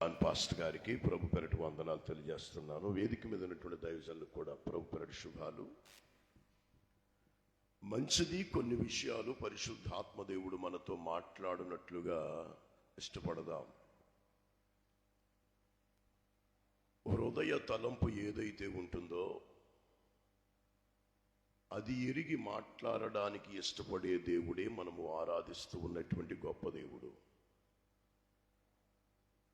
Pastor గారికి ప్రభు పెరటి వందనాలు తెలియజేస్తున్నాను. వేదిక మీద ఉన్నటువంటి దైవజనులకు కూడా ప్రభు పెరటి శుభాలు. మంచిది, కొన్ని విషయాలు పరిశుద్ధాత్మదేవుడు మనతో మాట్లాడినట్లుగా ఇష్టపడదాం. హృదయ తలంపు ఏదైతే ఉంటుందో అది ఎరిగి మాట్లాడడానికి ఇష్టపడే దేవుడే మనము ఆరాధిస్తూ ఉన్నటువంటి గొప్ప దేవుడు.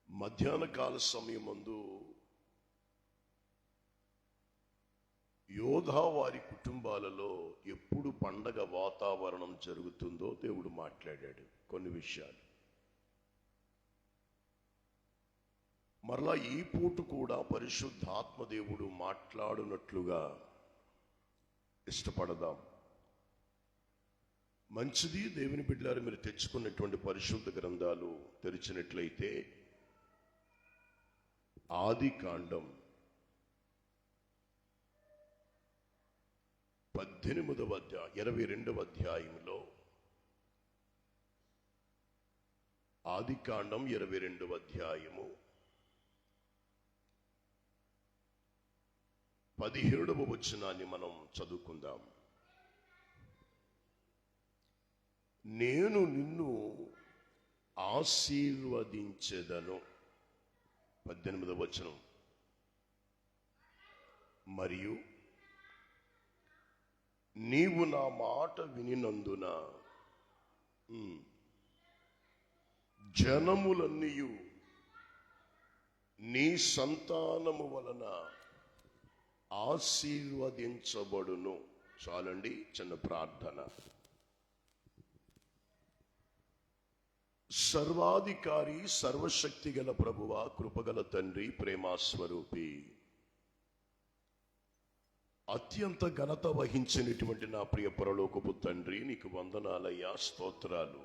మధ్యాహ్న కాల సమయమందు యోధా వారి కుటుంబాలలో ఎప్పుడు పండగ వాతావరణం జరుగుతుందో దేవుడు మాట్లాడాడు కొన్ని విషయాలు. మరలా ఈ పూట కూడా పరిశుద్ధాత్మ దేవుడు మాట్లాడునట్లుగా ఇష్టపడదాం. మంచిది. దేవుని బిడ్డలారా, మీరు తెచ్చుకున్నటువంటి పరిశుద్ధ గ్రంథాలు తెరిచినట్లయితే ఆదికాండం 22వ అధ్యాయంలో ఆదికాండం 22వ అధ్యాయము 17వ వచనాన్ని మనం చదువుకుందాం. నేను నిన్ను ఆశీర్వదించెదను. 18వ వచనం. మరియు నీవు నా మాట వినినందున జనములన్నీయు నీ సంతానము వలన ఆశీర్వదించబడును. చాలండి, చిన్న ప్రార్థన. సర్వాధికారి, సర్వశక్తి గల ప్రభువా, కృపగల తండ్రి, ప్రేమాస్వరూపి, అత్యంత ఘనత వహించినటువంటి నా ప్రియ పరలోకపు తండ్రి, నీకు వందనాలయ్యా, స్తోత్రాలు.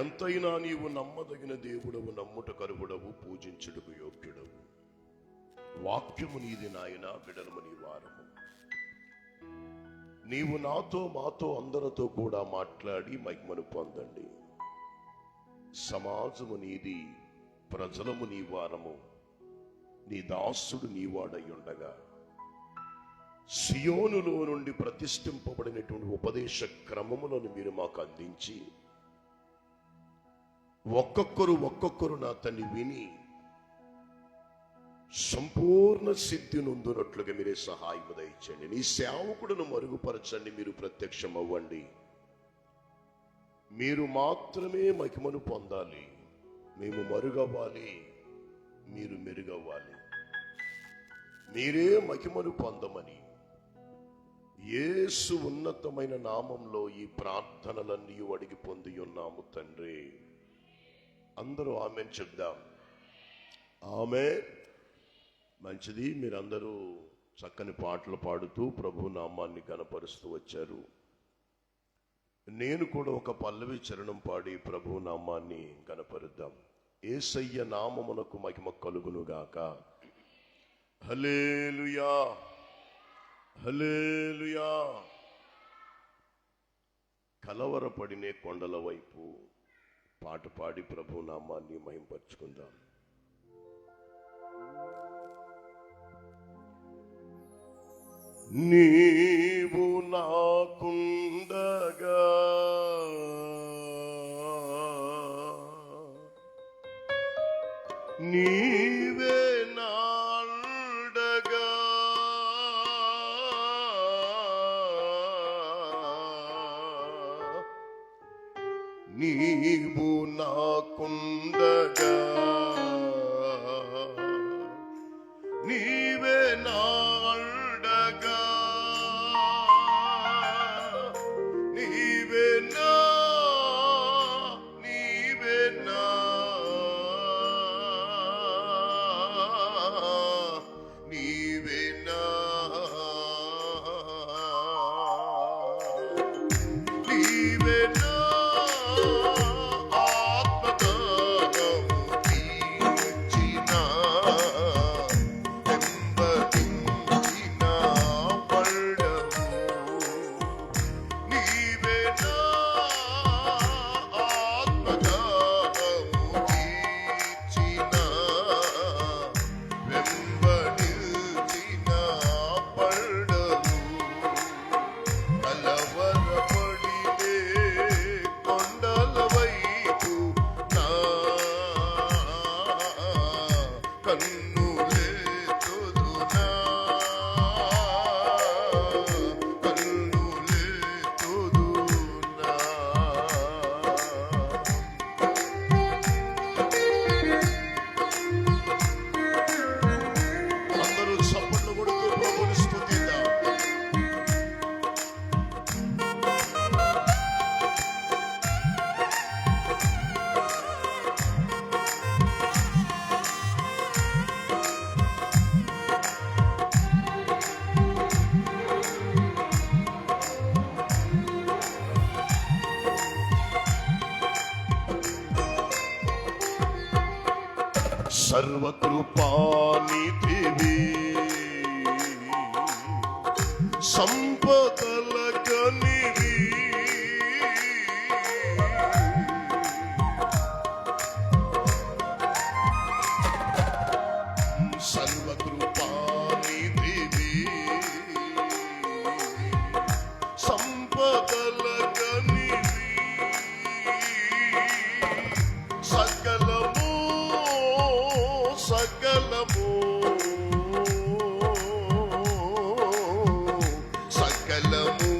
ఎంతైనా నీవు నమ్మదగిన దేవుడవు, నమ్ముట కరువుడవు, పూజించుటకు యోగ్యుడవు. వాక్యము నీది నాయన, బిడలము నీ వారము. నీవు నాతో, మాతో, అందరితో కూడా మాట్లాడి మహిమను పొందండి. సమాజము నీది, ప్రజలము నీ వారము, నీ దాసుడు నీవాడయ్యుండగా సియోనులో నుండి ప్రతిష్ఠింపబడినటువంటి ఉపదేశ క్రమములను మీరు మాకు అందించి ఒక్కొక్కరు నా తండ్రి విని సంపూర్ణ సిద్ధి నొందునట్లుగా మీరే సహాయం దయచేయండి. నీ సేవకుడును మరుగుపరచండి. మీరు ప్రత్యక్షం అవ్వండి. మీరు మాత్రమే మహిమను పొందాలి. మేము మరుగవ్వాలి, మీరు మెరుగవ్వాలి. మీరే మహిమను పొందమని యేసు ఉన్నతమైన నామంలో ఈ ప్రార్థనలన్నీ అడిగి పొంది ఉన్నాము తండ్రి. అందరూ ఆమేన్ చెప్దాం. ఆమేన్. మంచిది. మీరందరూ చక్కని పాటలు పాడుతూ ప్రభు నామాన్ని గణపరుస్తూ వచ్చారు. నేను కూడా ఒక పల్లవి చరణం పాడి ప్రభు నామాన్ని గణపరుద్దాం. యేసయ్య నామమునకు మహిమ కలుగునుగాక. హల్లెలూయా, హల్లెలూయా. కలవరపడినే కొండల వైపు పాట పాడి ప్రభు నామాన్ని మహింపరుచుకుందాం. నీవు నాకుండగా నీవే నాండగా నీవు నాకుండగా నీవే నాండగా నీవే నా నీవే నా నీవే నా నీవే నా ఆత్మదానము తీర్చిన వెంబడించిన సర్వకృపానిధివి సంపదల గనివి సర్వకృపానిధివి సంపదల గనివి సకలము సకలము సకలము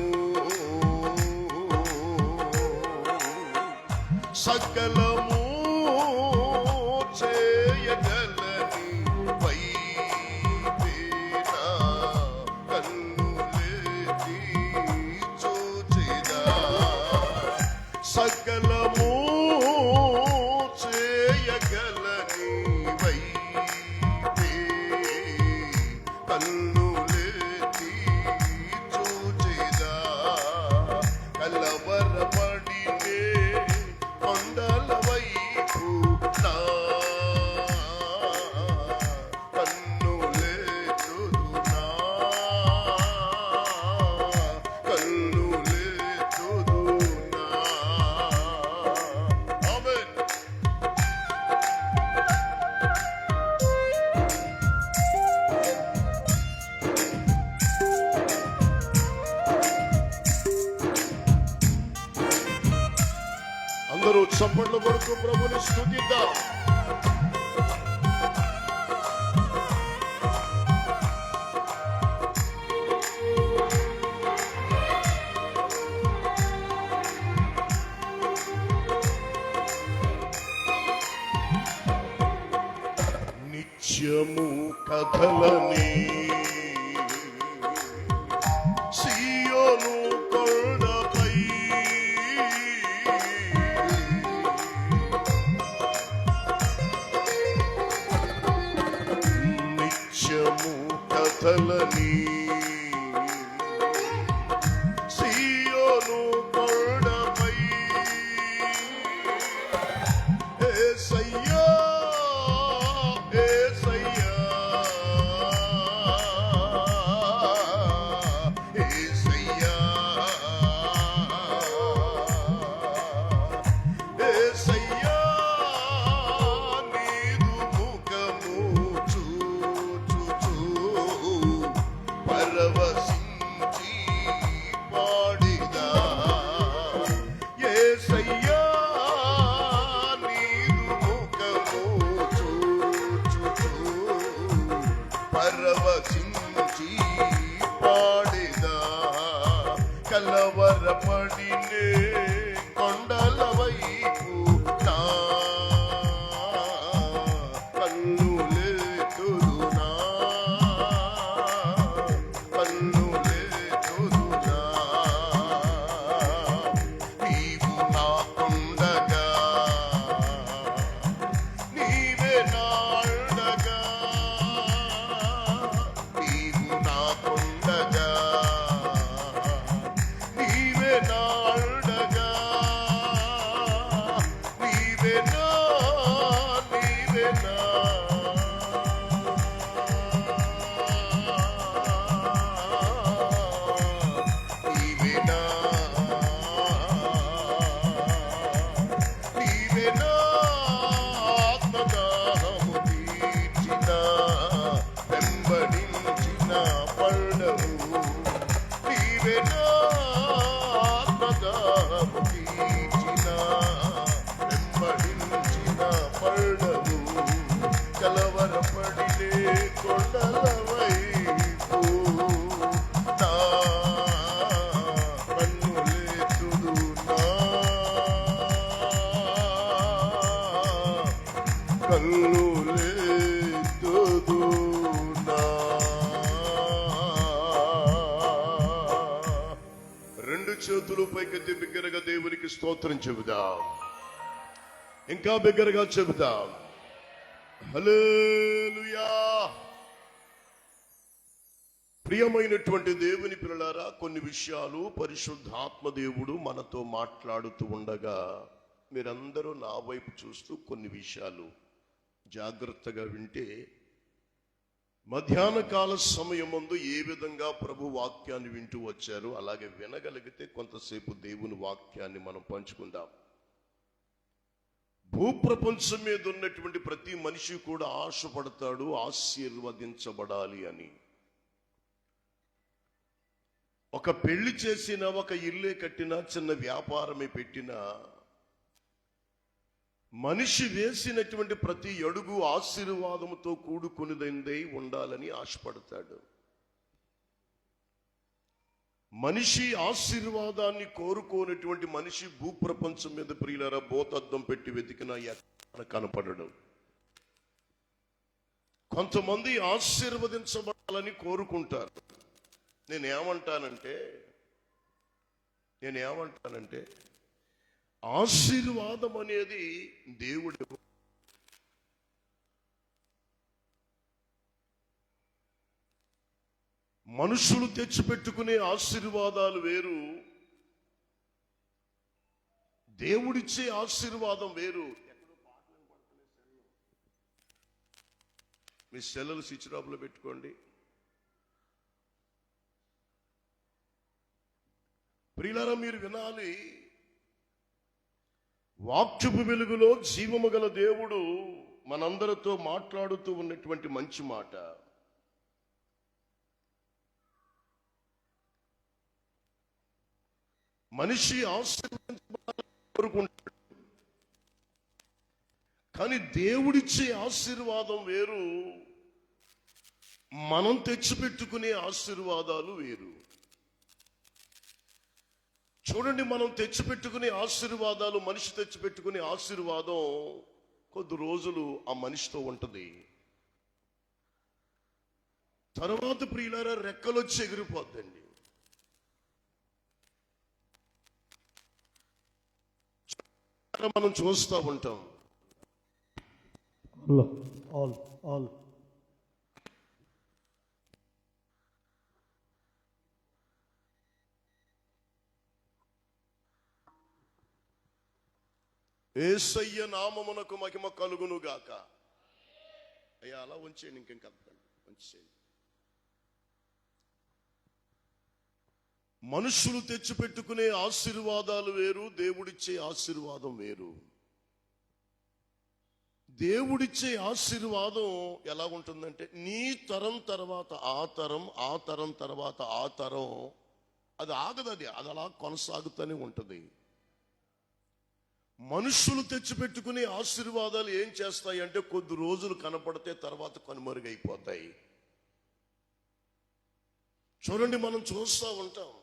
సకలము చేయగలని వైపేనా కన్నులెత్తి చూచెదా సకలము చేయగలని వైపే కన్నులెత్తి చూచెదా కలవరపడినే కొండల వైపు నా కన్నులెత్తుదునా కన్నులెత్తుదునా ఆమేన్. అందరూ చప్పట్లు కొడుతూ ప్రభుని స్తుతిద్దాం. నిత్యము కథలని సియోను కొండపై నిత్యము కథలని సియోను కొండపై యేసయ్యా యేసయ్యా యేసయ్యా యేసయ్యా నీదు ముఖము చూచుచూ పరవశించి పాడిదా యేసయ్యా నీదు ముఖము చూచుచూ పరవశించి పాడిదా కలవరపడినే కొండల వైపు నా కన్నులెత్తుదునా కన్నులెత్తుదునా నీవు నాకుండగా నీవే నాండగా నీవు నాకుండగా నీవే నాండగా నీవే నా నీవే నా నీవే నా నీవే నా ఆత్మదాహము తీర్చిన వెంబడించిన పడవు నీవే నా ఆత్మదాహము తీర్చిన వెంబడించిన పడవు కలవరపడినే కొండల వైపు నా కన్నులెత్తుదునా కన్నులెత్తుదునా రెండు చేతులు పైకెత్తి బిగ్గరగా దేవునికి స్తోత్రం చెబుదాం. ఇంకా బిగ్గరగా చెబుదాం. హల్లెలూయా. ప్రియమైనటువంటి దేవుని పిల్లలారా, కొన్ని విషయాలు పరిశుద్ధాత్మ దేవుడు మనతో మాట్లాడుతూ ఉండగా మీరందరూ నా వైపు చూస్తూ కొన్ని విషయాలు జాగ్రత్తగా వింటే మధ్యాహ్న కాల సమయమందు ఏ విధంగా ప్రభు వాక్యాన్ని వింటూ వచ్చారు అలాగే వినగలిగితే కొంతసేపు దేవుని వాక్యాన్ని మనం పంచుకుందాం. భూప్రపంచం మీద ఉన్నటువంటి ప్రతి మనిషి కూడా ఆశపడతాడు ఆశీర్వదించబడాలి అని. ఒక పెళ్లి చేసిన, ఒక ఇల్లే కట్టినా, చిన్న వ్యాపారమే పెట్టినా, మనిషి వేసినటువంటి ప్రతి అడుగు ఆశీర్వాదముతో కూడుకునిదై ఉండాలని ఆశపడతాడు. మనిషి ఆశీర్వాదాన్ని కోరుకోనటువంటి మనిషి భూప్రపంచం మీద ప్రియులారా భూతద్దం పెట్టి వెతికినా ఎక్కడ కనపడడు. కొంతమంది ఆశీర్వదించబడాలని కోరుకుంటారు. నేనేమంటానంటే ఆశీర్వాదం అనేది దేవుడు. మనుషులు తెచ్చిపెట్టుకునే ఆశీర్వాదాలు వేరు, దేవుడిచ్చే ఆశీర్వాదం వేరు. మీ సెల్లలు స్విచ్ ఆఫ్లో పెట్టుకోండి. ప్రియులారా, మీరు వినాలి. వాక్యపు వెలుగులో జీవము గల దేవుడు మనందరితో మాట్లాడుతూ ఉన్నటువంటి మంచి మాట. మనిషి ఆశీర్వదించబడాలని కోరుకుంటాడు, కానీ దేవుడిచ్చే ఆశీర్వాదం వేరు, మనం తెచ్చిపెట్టుకునే ఆశీర్వాదాలు వేరు. చూడండి, మనం తెచ్చిపెట్టుకునే ఆశీర్వాదాలు, మనిషి తెచ్చిపెట్టుకునే ఆశీర్వాదం కొద్ది రోజులు ఆ మనిషితో ఉంటది. తర్వాత ప్రియులారా రెక్కలొచ్చి ఎగిరిపోద్దండి. మనం చూస్తూ ఉంటాం. యేసయ్య నామమునకు మహిమ కలుగును గాక. అయ్యా అలా ఉంచేయండి, ఇంకేం కదండి, ఉంచేయండి. మనుషులు తెచ్చిపెట్టుకునే ఆశీర్వాదాలు వేరు, దేవుడిచ్చే ఆశీర్వాదం వేరు. దేవుడిచ్చే ఆశీర్వాదం ఎలా ఉంటుందంటే, నీ తరం తర్వాత ఆ తరం, ఆ తరం తర్వాత ఆ తరం, అది ఆగదు, అది అలా కొనసాగుతూనే ఉంటుంది. మనుషులు తెచ్చిపెట్టుకునే ఆశీర్వాదాలు ఏం చేస్తాయి అంటే కొద్ది రోజులు కనపడితే తర్వాత కనుమరుగైపోతాయి. చూడండి, మనం చూస్తూ ఉంటాం.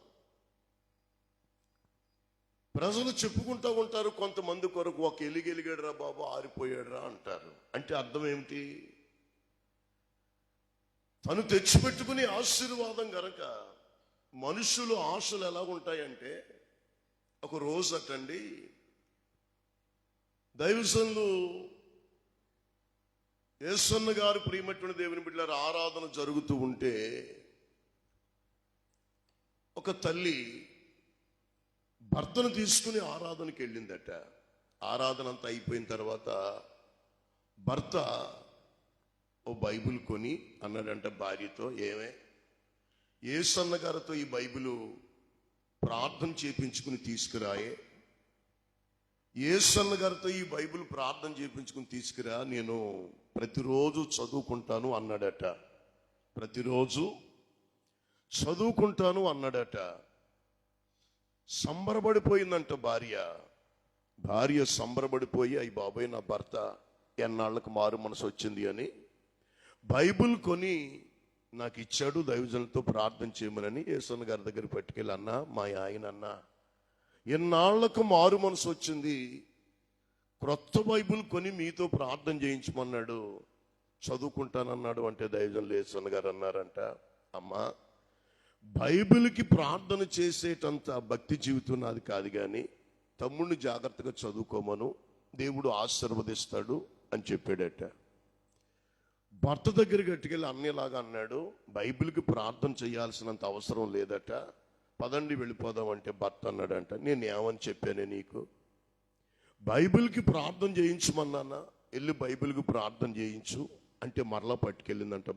ప్రజలు చెప్పుకుంటూ ఉంటారు, కొంతమంది కొరకు ఒక ఎలిగెలిగాడు రా బాబు, ఆరిపోయాడు రా అంటారు. అంటే అర్థం ఏమిటి? తను తెచ్చిపెట్టుకునే ఆశీర్వాదం గనక. మనుషులు ఆశలు ఎలా ఉంటాయంటే, ఒక రోజు అటండి దైవజనులు యేసన్న గారు ప్రియమైనటువంటి దేవుని బిడ్డలారా ఆరాధన జరుగుతూ ఉంటే ఒక తల్లి భర్తను తీసుకుని ఆరాధనకి వెళ్ళిందట. ఆరాధన అంతా అయిపోయిన తర్వాత భర్త ఓ బైబిల్ కొని అన్నాడంట భార్యతో, ఏమే యేసన్న గారితో ఈ బైబిలు ప్రార్థన చేపించుకుని తీసుకురాయే, యేసన్న గారితో ఈ బైబిల్ ప్రార్థన చేయించుకుని తీసుకురా, నేను ప్రతిరోజు చదువుకుంటాను అన్నాడట. ప్రతిరోజు చదువుకుంటాను అన్నాడట. సంబరపడిపోయిందంట భార్య సంబరపడిపోయి, అయ్యి బాబాయ్ నా భర్త ఎన్నాళ్ళకు మారు మనసు వచ్చింది అని బైబిల్ కొని నాకు ఇచ్చాడు, దైవజనులతో ప్రార్థన చేయమని యేసన్న గారి దగ్గర పట్టుకెళ్ళి, అన్నా మా ఆయన అన్నా ఎన్నాళ్లకు మారు మనసు వచ్చింది, క్రొత్త బైబిల్ కొని మీతో ప్రార్థన చేయించమన్నాడు, చదువుకుంటానన్నాడు అంటే దైవజనులు యేసన్న గారు అన్నారంట, అమ్మా బైబిల్కి ప్రార్థన చేసేటంత భక్తి జీవితం నాది కాదు, కానీ తమ్ముడిని జాగ్రత్తగా చదువుకోమను, దేవుడు ఆశీర్వదిస్తాడు అని చెప్పాడట. భర్త దగ్గర గట్టుకెళ్ళి అన్నలాగా అన్నాడు, బైబిల్కి ప్రార్థన చేయాల్సినంత అవసరం లేదట, పదండి వెళ్ళిపోదాం అంటే భర్త అన్నాడంట, నేను ఏమని చెప్పానే నీకు, బైబిల్కి ప్రార్థన చేయించమన్నానా, వెళ్ళి బైబిల్కి ప్రార్థన చేయించు అంటే మరలా పట్టుకెళ్ళిందంట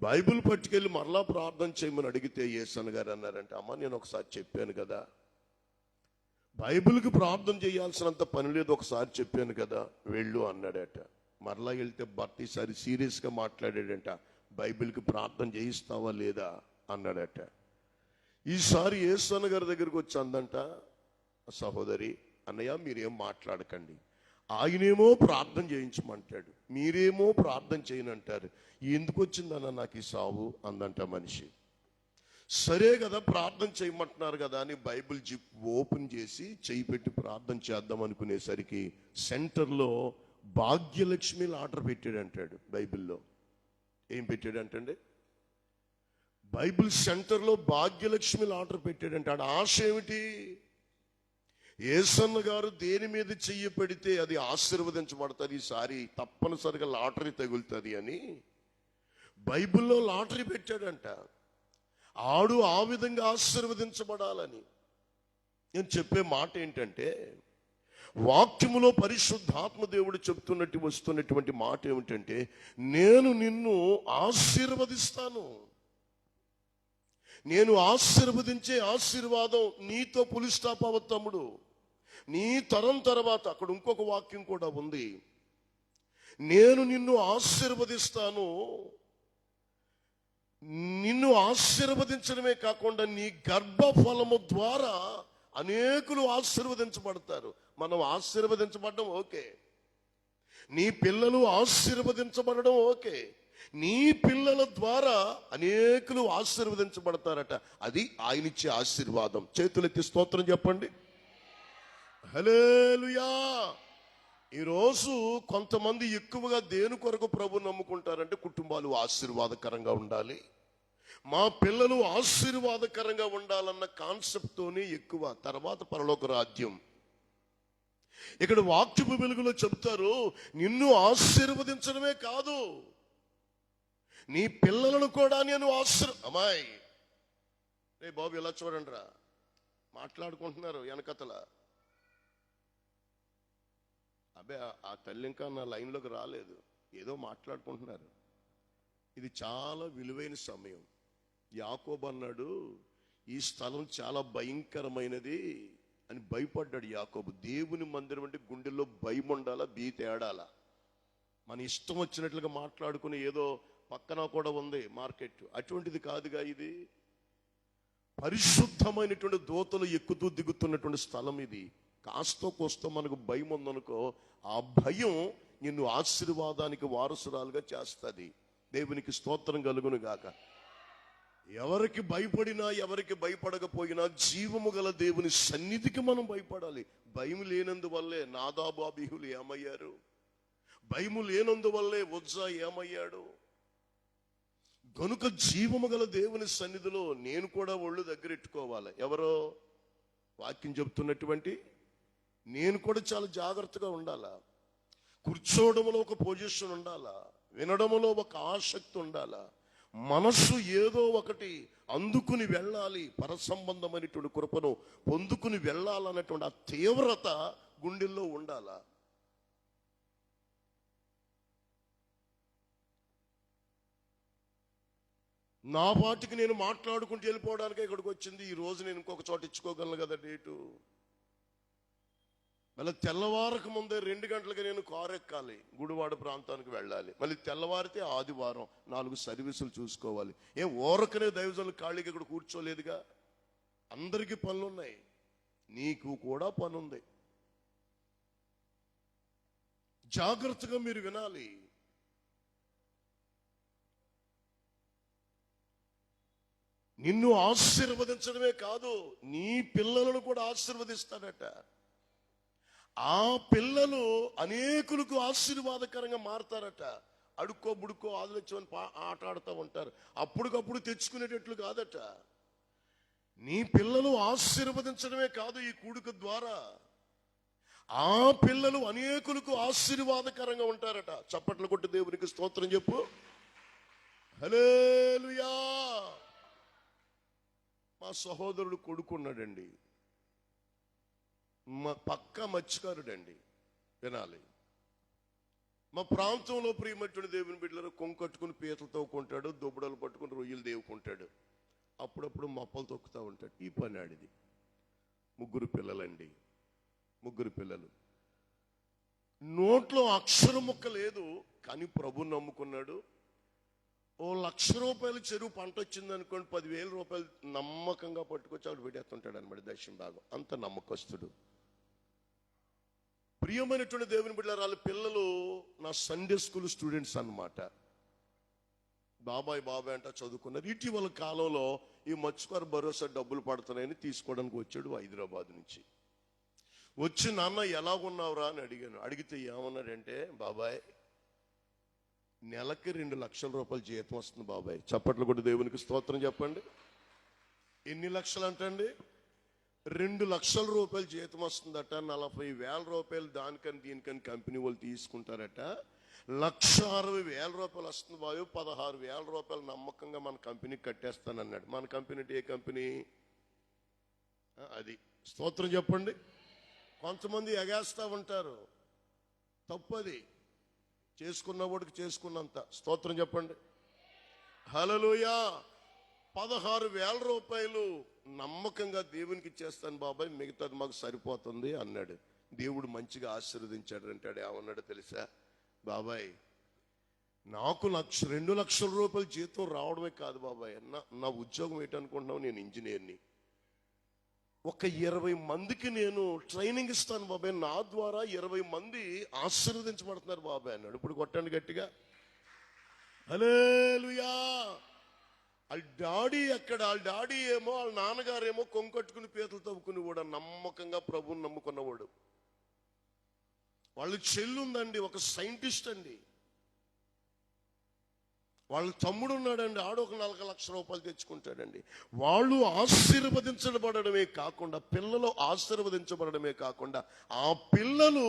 బైబిల్ పట్టుకెళ్ళి మరలా ప్రార్థన చేయమని అడిగితే యేసన్న గారు అన్నారంటే, అమ్మ నేను ఒకసారి చెప్పాను కదా, బైబిల్కి ప్రార్థన చేయాల్సినంత పని లేదు, ఒకసారి చెప్పాను కదా, వెళ్ళు అన్నాడట. మరలా వెళ్తే భర్త ఈసారి సీరియస్గా మాట్లాడాడంట, బైబిల్కి ప్రార్థన చేయిస్తావా లేదా అన్నాడట. ఈసారి యేసన్న గారి దగ్గరికి వచ్చి అందంట, సహోదరి అన్నయ్య మీరేం మాట్లాడకండి, ఆయనేమో ప్రార్థన చేయించమంటాడు, మీరేమో ప్రార్థన చేయనంటారు, ఎందుకు వచ్చిందన్న నాకు ఈ సావు అందంట మనిషి. సరే కదా ప్రార్థన చేయమంటున్నారు కదా అని బైబిల్ జిప్ ఓపెన్ చేసి చెయ్యి పెట్టి ప్రార్థన చేద్దాం అనుకునేసరికి సెంటర్లో భాగ్యలక్ష్మిని ఆర్డర్ పెట్టాడంటాడు. బైబిల్లో ఏం పెట్టాడంటే, బైబిల్ సెంటర్లో భాగ్యలక్ష్మిని ఆర్డర్ పెట్టాడంటాడు. ఆశ ఏమిటి? యేసన్న గారు దేని మీద చెయ్యి పెడితే అది ఆశీర్వదించబడుతుంది, ఈసారి తప్పనిసరిగా లాటరీ తగులుతుంది అని బైబిల్లో లాటరీ పెట్టాడంట. ఆడు ఆ విధంగా ఆశీర్వదించబడాలని. నేను చెప్పే మాట ఏంటంటే, వాక్యములో పరిశుద్ధాత్మ దేవుడు వస్తున్నటువంటి మాట ఏమిటంటే, నేను నిన్ను ఆశీర్వదిస్తాను, నేను ఆశీర్వదించే ఆశీర్వాదం నీతో పులి స్టాప్ అవ్వ తమ్ముడు. నీ తరం తర్వాత అక్కడ ఇంకొక వాక్యం కూడా ఉంది, నేను నిన్ను ఆశీర్వదిస్తాను, నిన్ను ఆశీర్వదించడమే కాకుండా నీ గర్భఫలము ద్వారా అనేకులు ఆశీర్వదించబడతారు. మనం ఆశీర్వదించబడడం ఓకే, నీ పిల్లలు ఆశీర్వదించబడడం ఓకే, నీ పిల్లల ద్వారా అనేకులు ఆశీర్వదించబడతారట. అది ఆయనిచ్చే ఆశీర్వాదం. చేతులెత్తి స్తోత్రం చెప్పండి. హల్లెలూయా. ఈరోజు కొంతమంది ఎక్కువగా దేని కొరకు ప్రభు నమ్ముకుంటారంటే, కుటుంబాలు ఆశీర్వాదకరంగా ఉండాలి, మా పిల్లలు ఆశీర్వాదకరంగా ఉండాలన్న కాన్సెప్ట్ తోనే ఎక్కువ, తర్వాత పరలోక రాజ్యం. ఇక్కడ వాక్యపు వెలుగులో చెప్తారు, నిన్ను ఆశీర్వదించడమే కాదు నీ పిల్లలను కూడా నేను అమ్మాయి రే బాబు ఇలా చూడండి రా, మాట్లాడుకుంటున్నారు వెనకతల. అబ్బే ఆ తల్లి ఇంకా నా లైన్లోకి రాలేదు, ఏదో మాట్లాడుకుంటున్నారు. ఇది చాలా విలువైన సమయం. యాకోబు అన్నాడు, ఈ స్థలం చాలా భయంకరమైనది అని భయపడ్డాడు యాకోబు. దేవుని మందిరం అంటే గుండెల్లో భయం ఉండాలా, భీతి ఏడాలా. మన ఇష్టం వచ్చినట్లుగా మాట్లాడుకుని ఏదో పక్కన కూడా ఉంది మార్కెట్, అటువంటిది కాదుగా. ఇది పరిశుద్ధమైనటువంటి దూతలు ఎక్కుతూ దిగుతున్నటువంటి స్థలం ఇది. కాస్తో కోస్తో మనకు భయం ఉందనుకో, ఆ భయం నిన్ను ఆశీర్వాదానికి వారసురాలుగా చేస్తుంది. దేవునికి స్తోత్రం కలుగును గాక. ఎవరికి భయపడినా ఎవరికి భయపడకపోయినా జీవము గల దేవుని సన్నిధికి మనం భయపడాలి. భయం లేనందువల్లే నాదాబు అబీహులు ఏమయ్యారు, భయము లేనందువల్లే ఉజ్జా ఏమయ్యాడు. గనుక జీవము గల దేవుని సన్నిధిలో నేను కూడా ఒళ్ళు దగ్గరెట్టుకోవాలి. ఎవరో వాక్యం చెప్తున్నటువంటి నేను కూడా చాలా జాగ్రత్తగా ఉండాలా. కూర్చోవడంలో ఒక పొజిషన్ ఉండాలా, వినడంలో ఒక ఆసక్తి ఉండాలా, మనస్సు ఏదో ఒకటి అందుకుని వెళ్ళాలి, పరసంబంధమైనటువంటి కృపను పొందుకుని వెళ్ళాలన్నటువంటి ఆ తీవ్రత గుండెల్లో ఉండాలా. నా పాటికి నేను మాట్లాడుకుంటూ వెళ్ళిపోవడానికే ఇక్కడికి వచ్చింది. ఈ రోజు నేను ఇంకొక చోట ఇచ్చుకోగలను కదా డేటు. మళ్ళీ తెల్లవారకు ముందే 2 గంటలకి నేను కారు ఎక్కాలి, గుడివాడ ప్రాంతానికి వెళ్ళాలి. మళ్ళీ తెల్లవారితే ఆదివారం 4 సర్వీసులు చూసుకోవాలి. ఓరకనే దైవజనులు ఖాళీకి ఇక్కడ కూర్చోలేదుగా, అందరికీ పనులున్నాయి, నీకు కూడా పనుంది. జాగ్రత్తగా మీరు వినాలి. నిన్ను ఆశీర్వదించడమే కాదు, నీ పిల్లలను కూడా ఆశీర్వదిస్తాడట. ఆ పిల్లలు అనేకులకు ఆశీర్వాదకరంగా మారతారట. అడుక్కో బుడుక్కో ఆదులొచ్చని ఆట ఆడుతూ ఉంటారు, అప్పటికప్పుడు తెచ్చుకునేటట్లు కాదట. నీ పిల్లలు ఆశీర్వదించడమే కాదు, ఈ కూడిక ద్వారా ఆ పిల్లలు అనేకులకు ఆశీర్వాదకరంగా ఉంటారట. చప్పట్లు కొట్టి దేవునికి స్తోత్రం చెప్పు. హల్లెలూయా. మా సహోదరుడు కొడుకున్నాడండి, మా పక్క మత్స్యకారుడండి, వినాలి. మా ప్రాంతంలో ప్రియమట్టుని దేవుని బిడ్డలు కొంకట్టుకుని పీతలు తవ్వుకుంటాడు, దుబ్బడలు పట్టుకుని రొయ్యలు దేవుకుంటాడు, అప్పుడప్పుడు మొప్పలు తొక్కుతూ ఉంటాడు. ఈ పని ఆడిది. ముగ్గురు పిల్లలండి, ముగ్గురు పిల్లలు. నోట్లో అక్షరం ముక్క లేదు, కానీ ప్రభు నమ్ముకున్నాడు. ఓ ₹1,00,000 చెరువు పంట వచ్చింది అనుకోండి, ₹10,000 నమ్మకంగా పట్టుకొచ్చి ఆవిడ పెట్టేస్తుంటాడు అనమాట దక్షిణ భాగం. అంత నమ్మకస్తుడు. ప్రియమైనటువంటి దేవుని బిడ్డలారా, వాళ్ళ పిల్లలు నా సండే స్కూల్ స్టూడెంట్స్ అన్నమాట. బాబాయ్ అంట చదువుకున్నారు. ఇటీవల కాలంలో ఈ మత్స్యకారు భరోసా డబ్బులు పడుతున్నాయని తీసుకోవడానికి వచ్చాడు హైదరాబాద్ నుంచి. వచ్చి నాన్న ఎలాగున్నావురా అని అడిగాను. అడిగితే ఏమన్నాడంటే, బాబాయ్ నెలకి ₹2,00,000 జీతం వస్తుంది బాబాయ్. చప్పట్లు కూడా దేవునికి స్తోత్రం చెప్పండి. ఎన్ని లక్షలు అంటండి? ₹2,00,000 జీతం వస్తుందట. ₹40,000 దానికని దీనికని కంపెనీ వాళ్ళు తీసుకుంటారట. ₹1,60,000 వస్తుంది బాబు. ₹16,000 నమ్మకంగా మన కంపెనీకి కట్టేస్తానన్నాడు. మన కంపెనీ ఏ కంపెనీ? అది. స్తోత్రం చెప్పండి. కొంతమంది ఎగేస్తా ఉంటారు, తప్పది. చేసుకున్న వాడికి చేసుకున్నంత. స్తోత్రం చెప్పండి. హల్లెలూయా. ₹16,000 నమ్మకంగా దేవునికి ఇచ్చేస్తాను బాబాయ్, మిగతాది మాకు సరిపోతుంది అన్నాడు. దేవుడు మంచిగా ఆశీర్వదించాడు. అంటాడు. ఏమన్నాడు తెలుసా? బాబాయ్ నాకు ₹2,00,000 జీతం రావడమే కాదు బాబాయ్, నా ఉద్యోగం ఏంటనుకుంటున్నావు? నేను ఇంజనీర్ని. ఒక 20 మందికి నేను ట్రైనింగ్ ఇస్తాను బాబాయ్, నా ద్వారా 20 మంది ఆశీర్వదించబడుతున్నారు బాబాయ్ అన్నాడు. ఇప్పుడు కొట్టండి గట్టిగా. హల్లెలూయా. వాళ్ళ డాడీ ఎక్కడ? వాళ్ళ డాడీ ఏమో, వాళ్ళ నాన్నగారేమో కొంకట్టుకుని పీతలు తవ్వుకుని కూడా నమ్మకంగా ప్రభువుని నమ్ముకున్నవాడు. వాళ్ళ చెల్లుందండి, ఒక సైంటిస్ట్ అండి. వాళ్ళ తమ్ముడు ఉన్నాడండి, ఆడు ఒక ₹4,00,000 తెచ్చుకుంటాడండి. వాళ్ళు ఆశీర్వదించబడమే కాకుండా, పిల్లలు ఆశీర్వదించబడమే కాకుండా, ఆ పిల్లలు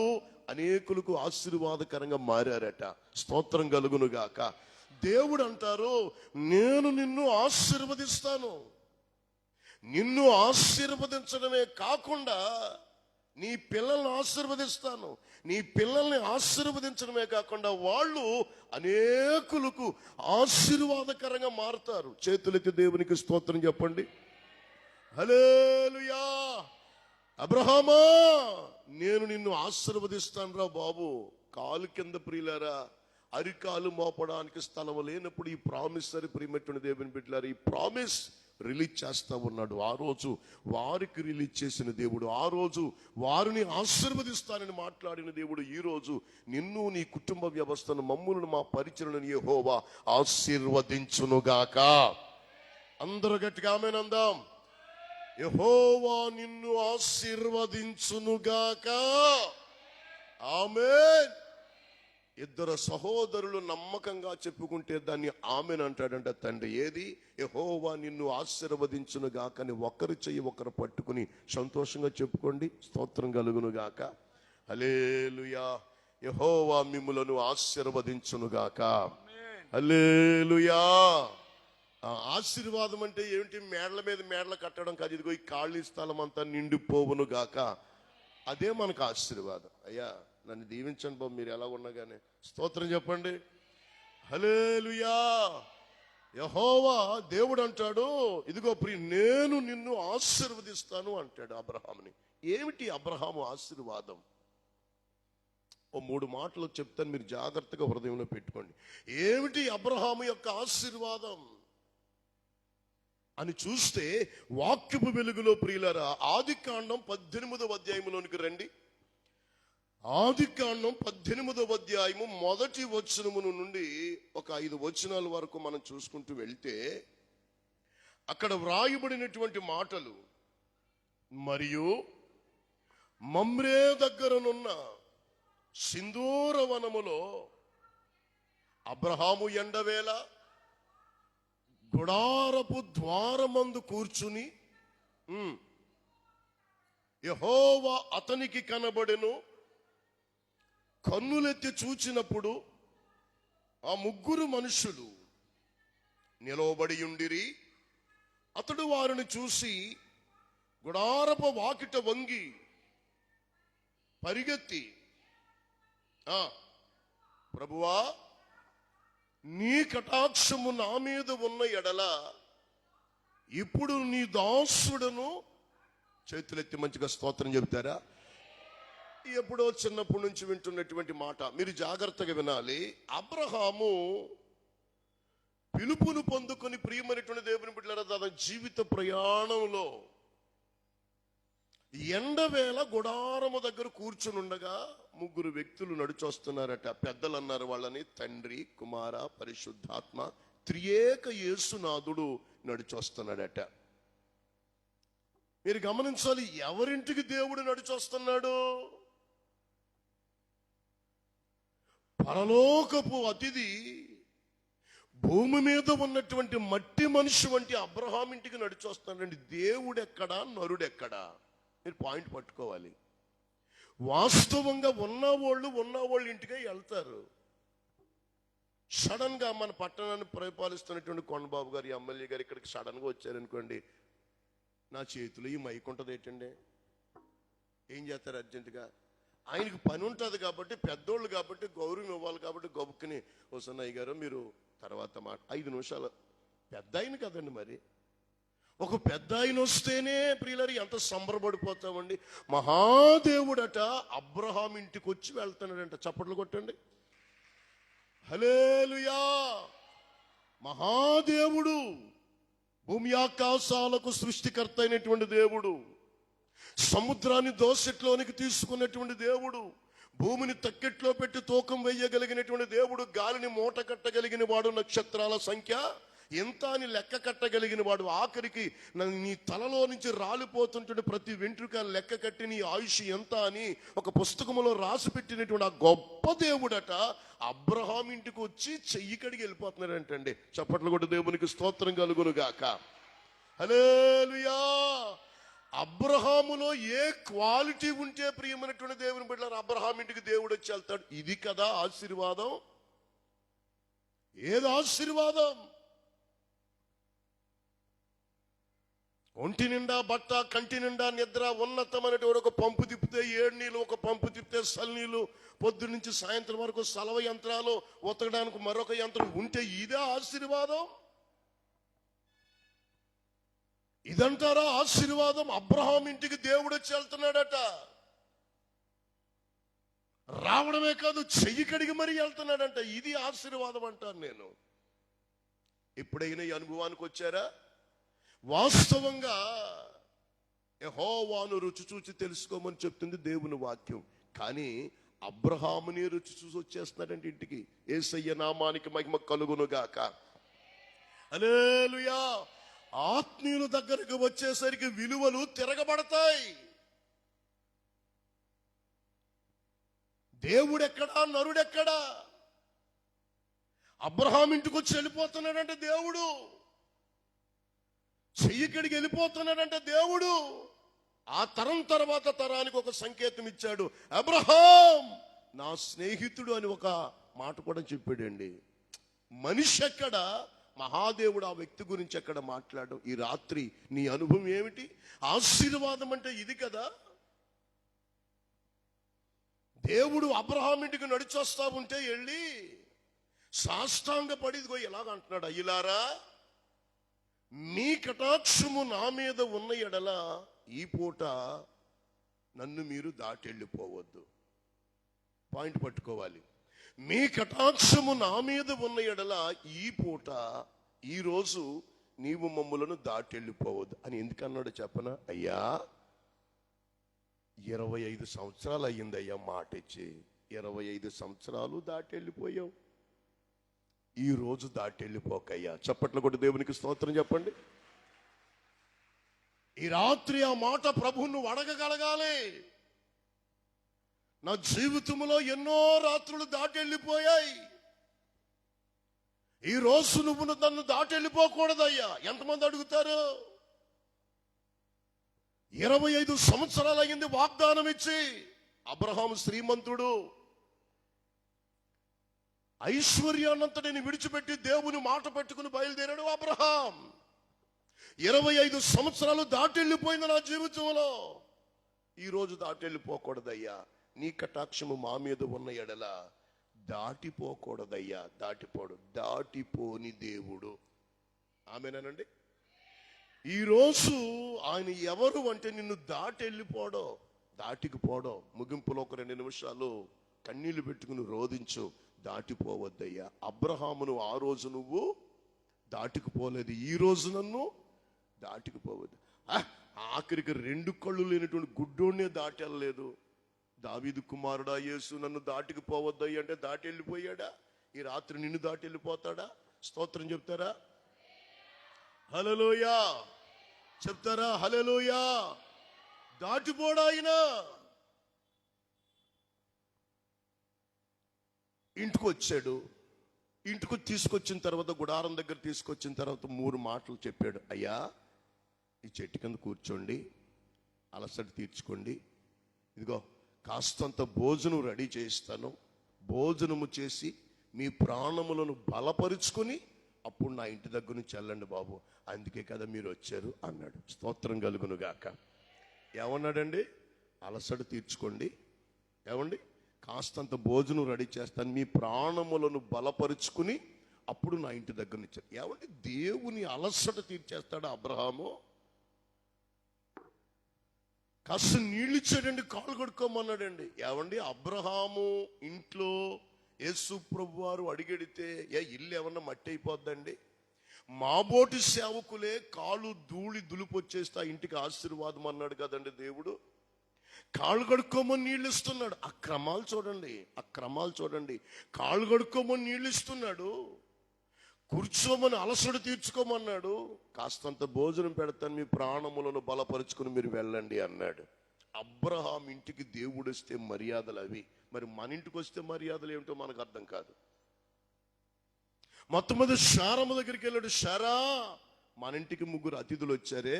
అనేకులకు ఆశీర్వాదకరంగా మారారట. స్తోత్రం కలుగును గాక. దేవుడు అంటారు, నేను నిన్ను ఆశీర్వదిస్తాను. నిన్ను ఆశీర్వదించడమే కాకుండా నీ పిల్లల్ని ఆశీర్వదిస్తాను. నీ పిల్లల్ని ఆశీర్వదించడమే కాకుండా వాళ్ళు అనేకులకు ఆశీర్వాదకరంగా మారుతారు. చేతులెత్తి దేవునికి స్తోత్రం చెప్పండి. హల్లెలూయా. అబ్రహామా, నేను నిన్ను ఆశీర్వదిస్తాను రా బాబు. కాలు కింద ప్రియులారా, అరికాలు మోపడానికి స్థలం లేనప్పుడు ఈ ప్రామిస్ అని ప్రియమైనటువంటి దేవుని బిడ్డలారా, ఈ ప్రామిస్ రిలీజ్ చేస్తా ఉన్నాడు. ఆ రోజు వారికి రిలీజ్ చేసిన దేవుడు, ఆ రోజు వారిని ఆశీర్వదిస్తానని మాట్లాడిన దేవుడు, ఈ రోజు నిన్ను, నీ కుటుంబ వ్యవస్థను, మమ్ములను, మా పరిచర్యలను యెహోవా ఆశీర్వదించునుగాక. అందరూ గట్టిగా ఆమేన్ అందాం. యెహోవా నిన్ను ఆశీర్వదించునుగాక. ఆమేన్. ఇద్దరు సహోదరులు నమ్మకంగా చెప్పుకుంటే దాన్ని ఆమెన్ అంటాడంట తండ్రి. ఏది? యెహోవా నిన్ను ఆశీర్వదించును గాక అని ఒకరు చెయ్యి ఒకరు పట్టుకుని సంతోషంగా చెప్పుకోండి. స్తోత్రం కలుగును గాక. హల్లెలూయా. యెహోవా మిమ్ములను ఆశీర్వదించును గాక. హల్లెలూయా. ఆశీర్వాదం అంటే ఏమిటి? మేడల మీద మేడలు కట్టడం కాదు. ఇదిగో ఈ ఖాళీ స్థలం అంతా నిండిపోవును గాక. అదే మనకు ఆశీర్వాదం. అయ్యా నన్ను దీవించండి బాబు, మీరు ఎలా ఉన్నా కానీ. స్తోత్రం చెప్పండి. హల్లెలూయా. యెహోవా దేవుడు అంటాడు, ఇదిగో ప్రియ నేను నిన్ను ఆశీర్వదిస్తాను అంటాడు అబ్రహాముని. ఏమిటి అబ్రహాము ఆశీర్వాదం? ఓ 3 మాటలు చెప్తాను, మీరు జాగ్రత్తగా హృదయంలో పెట్టుకోండి. ఏమిటి అబ్రహాము యొక్క ఆశీర్వాదం అని చూస్తే, వాక్యపు వెలుగులో ప్రియులారా, ఆదికాండం 18వ అధ్యాయంలోనికి రండి. ఆదికాండం 18వ అధ్యాయము 1వ వచనము నుండి ఒక 5 వచనాల వరకు మనం చూసుకుంటూ వెళ్తే, అక్కడ వ్రాయబడినటువంటి మాటలు, మరియు మమ్రే దగ్గరనున్న సింధూర వనములో అబ్రహాము ఎండవేళ గుడారపు ద్వారమందు కూర్చుని యెహోవా అతనికి కనబడెను. కన్నులెత్తి చూచినప్పుడు ఆ 3 మనుషులు నిలవబడి ఉండిరి. అతడు వారిని చూసి గుడారపు వాకిట వంగి పరిగెత్తి ప్రభువా నీ కటాక్షము నా మీద ఉన్న ఎడల ఇప్పుడు నీ దాసుడను, చేతులెత్తి మంచిగా స్తోత్రం చెబుతారా? ఎప్పుడో చిన్నప్పటి నుంచి వింటున్నటువంటి మాట మీరు జాగ్రత్తగా వినాలి. అబ్రహాము పిలుపును పొందుకొని ప్రియమైనటువంటి దేవుని బిడ్డలారా తన జీవిత ప్రయాణంలో ఎండవేళ గుడారము దగ్గర కూర్చుని ఉండగా ముగ్గురు వ్యక్తులు నడిచొస్తున్నారట. పెద్దలు అన్నారు వాళ్ళని, తండ్రి, కుమార, పరిశుద్ధాత్మ త్రియేక యేసునాథుడు నడిచొస్తున్నాడట. మీరు గమనించాలి, ఎవరింటికి దేవుడు నడిచొస్తున్నాడు? పరలోకపు అతిథి, భూమి మీద ఉన్నటువంటి మట్టి మనిషి వంటి అబ్రహాం ఇంటికి నడిచొస్తున్నాడండి. దేవుడెక్కడా, నరుడెక్కడా? మీరు పాయింట్ పట్టుకోవాలి. వాస్తవంగా ఉన్నవాళ్ళు ఇంటికే వెళ్తారు. సడన్ గా మన పట్టణాన్ని పరిపాలిస్తున్నటువంటి కొండబాబు గారు, ఎమ్మెల్యే గారు ఇక్కడికి సడన్ గా వచ్చారనుకోండి, నా చేతిలో ఈ మైక్ ఉంటుంది ఏంటండి, ఏం చేస్తారు? అర్జెంటుగా ఆయనకి పని ఉంటుంది కాబట్టి, పెద్దోళ్ళు కాబట్టి, గౌరవం ఇవ్వాలి కాబట్టి గొప్పని వసన్నయ్య గారు మీరు తర్వాత 5 నిమిషాలు. పెద్ద ఆయన కదండి, మరి ఒక పెద్ద ఆయన వస్తేనే ప్రియులారు ఎంత సంబరపడిపోతామండి. మహాదేవుడట అబ్రహాం ఇంటికి వచ్చి వెళ్తున్నాడంట. చప్పట్లు కొట్టండి, హల్లెలూయా. మహాదేవుడు, భూమి ఆకాశాలకు సృష్టికర్త అయినటువంటి దేవుడు, సముద్రాన్ని దోసెట్లోనికి తీసుకున్నటువంటి దేవుడు, భూమిని తక్కెట్లో పెట్టి తూకం వేయగలిగినటువంటి దేవుడు, గాలిని మూట కట్టగలిగిన వాడు, నక్షత్రాల సంఖ్య ఎంత అని లెక్క కట్టగలిగిన వాడు, ఆఖరికి నీ తలలో నుంచి రాలిపోతుంటే ప్రతి వెంట్రుక లెక్క కట్టి నీ ఆయుష్ ఎంత అని ఒక పుస్తకంలో రాసి పెట్టినటువంటి ఆ గొప్ప దేవుడట అబ్రహాం ఇంటికి వచ్చి చెయ్యి కడిగి వెళ్ళిపోతున్నాడంటండి. చప్పట్లు కొట్టి దేవునికి స్తోత్రం కలుగును గాక. హల్లెలూయా. అబ్రహాములో ఏ క్వాలిటీ ఉంటే ప్రియమైనటువంటి దేవుని బిడ్డలారా అబ్రహాం ఇంటికి దేవుడు వచ్చి వెళ్తాడు. ఇది కదా ఆశీర్వాదం. ఏది ఆశీర్వాదం? ఒంటి నిండా బట్ట, కంటి నిండా నిద్ర, ఉన్నతమైనటువంటి ఒక పంపు తిప్పితే 7 నీళ్ళు, ఒక పంపు తిప్పితే సల్నీళ్ళు, పొద్దు నుంచి సాయంత్రం వరకు సలవ యంత్రాలు, ఉతకడానికి మరొక యంత్రం ఉంటే ఇదే ఆశీర్వాదం? ఇదంటారా ఆశీర్వాదం? అబ్రహాం ఇంటికి దేవుడు వచ్చి వెళ్తున్నాడట. రావడమే కాదు, చెయ్యి కడిగి మరీ వెళ్తున్నాడంట. ఇది ఆశీర్వాదం అంటాను నేను. ఎప్పుడైనా ఈ అనుభవానికి వచ్చారా? వాస్తవంగా యెహోవాను రుచి చూచి తెలుసుకోమని చెప్తుంది దేవుని వాక్యం. కానీ అబ్రహాముని రుచి చూసి వచ్చేస్తున్నాడంటే ఇంటికి. యేసయ్య నామానికి మహిమ కలుగును గాక. హల్లెలూయా. ఆత్మీయుల దగ్గరకు వచ్చేసరికి విలువలు తిరగబడతాయి. దేవుడెక్కడా, నరుడెక్కడా? అబ్రహాం ఇంటికి వచ్చి వెళ్ళిపోతున్నాడంటే దేవుడు, చెయ్యి కడిగి వెళ్ళిపోతున్నాడంటే దేవుడు. ఆ తరం తర్వాత తరానికి ఒక సంకేతం ఇచ్చాడు. అబ్రహాం నా స్నేహితుడు అని ఒక మాట కూడా చెప్పాడండి. మనిషి ఎక్కడ, మహాదేవుడు ఆ వ్యక్తి గురించి ఎక్కడ మాట్లాడడం? ఈ రాత్రి నీ అనుభవం ఏమిటి? ఆశీర్వాదం అంటే ఇది కదా. దేవుడు అబ్రహాం ఇంటికి నడిచొస్తా ఉంటే వెళ్ళి సాష్టాంగ పడి ఎలాగ అంటున్నాడు, అయ్యలారా మీ కటాక్షము నా మీద ఉన్న ఎడల ఈ పూట నన్ను మీరు దాటెళ్ళిపోవద్దు. పాయింట్ పట్టుకోవాలి. మీ కటాక్షము నా మీద ఉన్న ఎడల ఈ పూట, ఈ రోజు నీవు మమ్ములను దాటెళ్ళిపోవద్దు అని ఎందుకన్నాడు చెప్పనా? అయ్యా 25 సంవత్సరాలు అయ్యిందయ్యా మాట ఇచ్చి. 25 సంవత్సరాలు దాటెళ్ళిపోయావు, ఈ రోజు దాటెళ్ళిపోకయ్యా. చప్పట్లు కొట్టి దేవునికి స్తోత్రం చెప్పండి. ఈ రాత్రి ఆ మాట ప్రభువు నువ్వు అడగగలగాలి. నా జీవితంలో ఎన్నో రాత్రులు దాటెళ్ళిపోయాయి, ఈ రోజు నువ్వు నన్ను దాటెళ్ళిపోకూడదయ్యా. ఎంతమంది అడుగుతారు? 25 సంవత్సరాలు అయింది వాగ్దానం ఇచ్చి. అబ్రహాం శ్రీమంతుడు, ఐశ్వర్యాన్నంతటిని విడిచిపెట్టి దేవుని మాట పెట్టుకుని బయలుదేరాడు అబ్రహాం. 25 సంవత్సరాలు దాటెళ్ళిపోయింది నా జీవితంలో, ఈ రోజు దాటెళ్ళిపోకూడదయ్యా. నీ కటాక్షము మా మీద ఉన్న ఎడల దాటిపోకూడదయ్యా, దాటిపోడు, దాటిపోని దేవుడు. ఆమేనండి. ఈరోజు ఆయన ఎవరు అంటే నిన్ను దాటి వెళ్ళిపోవడం, దాటికి పోవడం. ముగింపులో ఒక 2 నిమిషాలు కన్నీళ్లు పెట్టుకుని రోధించు, దాటిపోవద్దయ్యా. అబ్రహామును ఆ రోజు నువ్వు దాటికిపోలేదు, ఈ రోజు నన్ను దాటికిపోవద్దు. ఆఖరికి 2 కళ్ళు లేనటువంటి గుడ్డోనే దాటెళ్ళలేదు. దావీదు కుమారుడా యేసు నన్ను దాటికిపోవద్దయ్యా అంటే దాటి వెళ్ళిపోయాడా? ఈ రాత్రి నిన్ను దాటి వెళ్ళిపోతాడా? స్తోత్రం చెప్తారా? హల్లెలూయా చెప్తారా? హల్లెలూయా. దాటిపోడా ఆయన. ఇంటికి వచ్చాడు. ఇంటికి తీసుకొచ్చిన తర్వాత, గుడారం దగ్గర తీసుకొచ్చిన తర్వాత 3 మాటలు చెప్పాడు. అయ్యా, ఈ చెట్టు కింద కూర్చోండి, అలసట తీర్చుకోండి, ఇదిగో కాస్తంత భోజనం రెడీ చేయిస్తాను, భోజనము చేసి మీ ప్రాణములను బలపరుచుకొని అప్పుడు నా ఇంటి దగ్గర నుంచి వెళ్ళండి బాబు, అందుకే కదా మీరు వచ్చారు అన్నాడు. స్తోత్రం కలుగును గాక. ఏమన్నాడండి? అలసట తీర్చుకోండి, ఏమండి, కాస్తంత భోజనం రెడీ చేస్తాను, మీ ప్రాణములను బలపరుచుకుని అప్పుడు నా ఇంటి దగ్గర నుంచి. ఏమండి, దేవుని అలసట తీర్చేస్తాడు అబ్రహాము. కాస్త నీళ్ళు ఇచ్చాడండి, కాళ్ళు కడుక్కోమన్నాడండి. ఏమండి, అబ్రహాము ఇంట్లో యేసు ప్రభు వారు అడిగెడితే ఇల్లు ఏమన్నా మట్టి అయిపోద్దండి? మాబోటి సేవకులే కాళ్ళు ధూళి దులుపు వచ్చేస్తే ఆ ఇంటికి ఆశీర్వాదం అన్నాడు కదండి దేవుడు. కాళ్ళు కడుక్కోమని నీళ్ళు ఇస్తున్నాడు. ఆ క్రమాలు చూడండి, ఆ క్రమాలు చూడండి. కాళ్ళు కడుక్కోమని నీళ్ళు ఇస్తున్నాడు, కూర్చోమని అలసట తీర్చుకోమన్నాడు, కాస్తంత భోజనం పెడతాను, మీ ప్రాణములను బలపరుచుకుని మీరు వెళ్ళండి అన్నాడు. అబ్రహాం ఇంటికి దేవుడు వస్తే మర్యాదలు అవి. మరి మన ఇంటికి వస్తే మర్యాదలు ఏమిటో మనకు అర్థం కాదు. మొత్తం మీద శారమ్మ దగ్గరికి వెళ్ళాడు. శారా, మన ఇంటికి 3 అతిథులు వచ్చారే,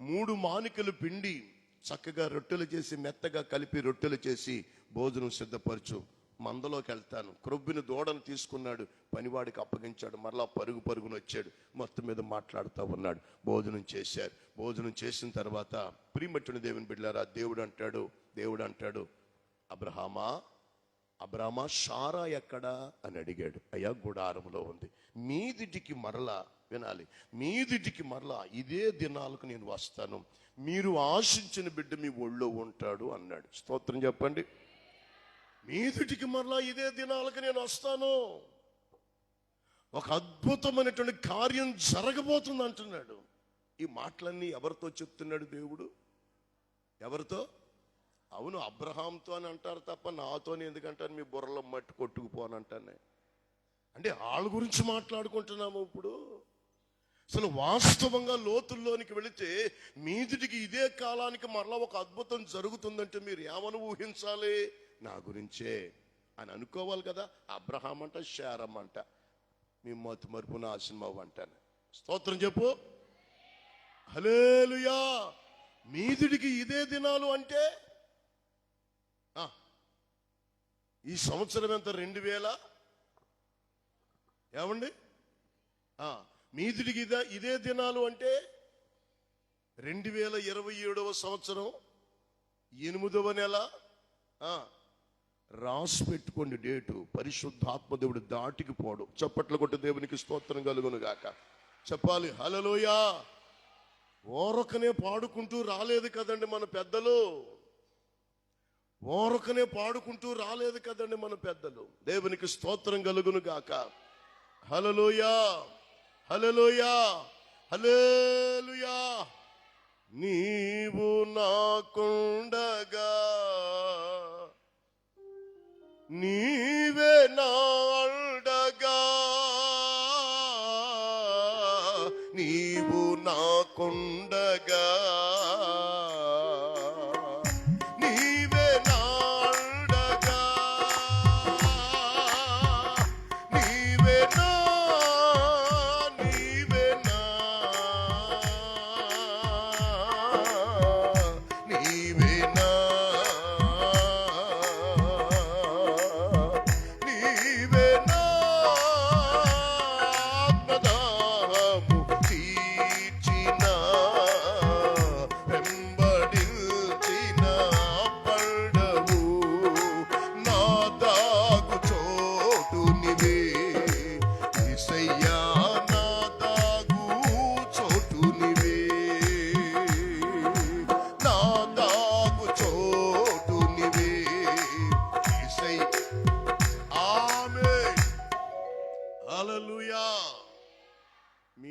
3 మానికలు పిండి చక్కగా రొట్టెలు చేసి, మెత్తగా కలిపి రొట్టెలు చేసి భోజనం సిద్ధపరచు, మందలోకి వెళ్తాను. క్రొబ్బిన దూడను తీసుకున్నాడు, పనివాడికి అప్పగించాడు, మరలా పరుగున వచ్చాడు, మొత్తం మీద మాట్లాడుతూ ఉన్నాడు. భోజనం చేశారు. భోజనం చేసిన తర్వాత ప్రియమట్టుని దేవుని బిడ్డలారా, దేవుడు అంటాడు అబ్రహామా, శారా ఎక్కడా అని అడిగాడు. అయ్యా, గుడారంలో ఉంది, మీదిటికి మరలా, వినాలి, మీదిటికి మరలా ఇదే దినాలకు నేను వస్తాను, మీరు ఆశించిన బిడ్డ మీ ఒళ్ళో ఉంటాడు అన్నాడు. స్తోత్రం చెప్పండి. మీదిటికి మరలా ఇదే దినాలకు నేను వస్తాను, ఒక అద్భుతమైనటువంటి కార్యం జరగబోతుంది అంటున్నాడు. ఈ మాటలన్నీ ఎవరితో చెప్తున్నాడు దేవుడు? ఎవరితో? అవును, అబ్రహాంతో అని అంటారు తప్ప నాతోని ఎందుకంటారు? మీ బుర్రలో మట్టి కొట్టుకుపోనంటానే. అంటే వాళ్ళ గురించి మాట్లాడుకుంటున్నాము ఇప్పుడు. అసలు వాస్తవంగా లోతుల్లోనికి వెళితే మీదిటికి ఇదే కాలానికి మరలా ఒక అద్భుతం జరుగుతుందంటే మీరు ఏమని ఊహించాలి? నా గురించే అని అనుకోవాలి కదా. అబ్రహాం అంట, శారమ్మ అంట, మీ మరుపు నాశనం అంటాను. స్తోత్రం చెప్పు. హల్లెలూయా. మీదిడికి ఇదే దినాలు అంటే ఈ సంవత్సరం ఎంత? 2000. ఏమండి, మీదిడికి ఇదే దినాలు అంటే 2027వ సంవత్సరం 8వ నెల. రాసి పెట్టుకోండి డేటు. పరిశుద్ధాత్మ దేవుడు దాటికి పోడు. చప్పట్లు కొట్టి దేవునికి స్తోత్రం కలుగును గాక. చెప్పాలి హల్లెలూయా. ఓరకనే పాడుకుంటూ రాలేదు కదండి మన పెద్దలు. ఓరకనే పాడుకుంటూ రాలేదు కదండి మన పెద్దలు. దేవునికి స్తోత్రం కలుగును గాక. హల్లెలూయా, హల్లెలూయా, హల్లెలూయా. నీవు నాకుండగా నీవే నా అండగా, నీవు నాకుండగా నీవే నా అండగా, నీవే నా నీవే నా నీవే నా నీవే నా ఆత్మదాహము తీర్చిన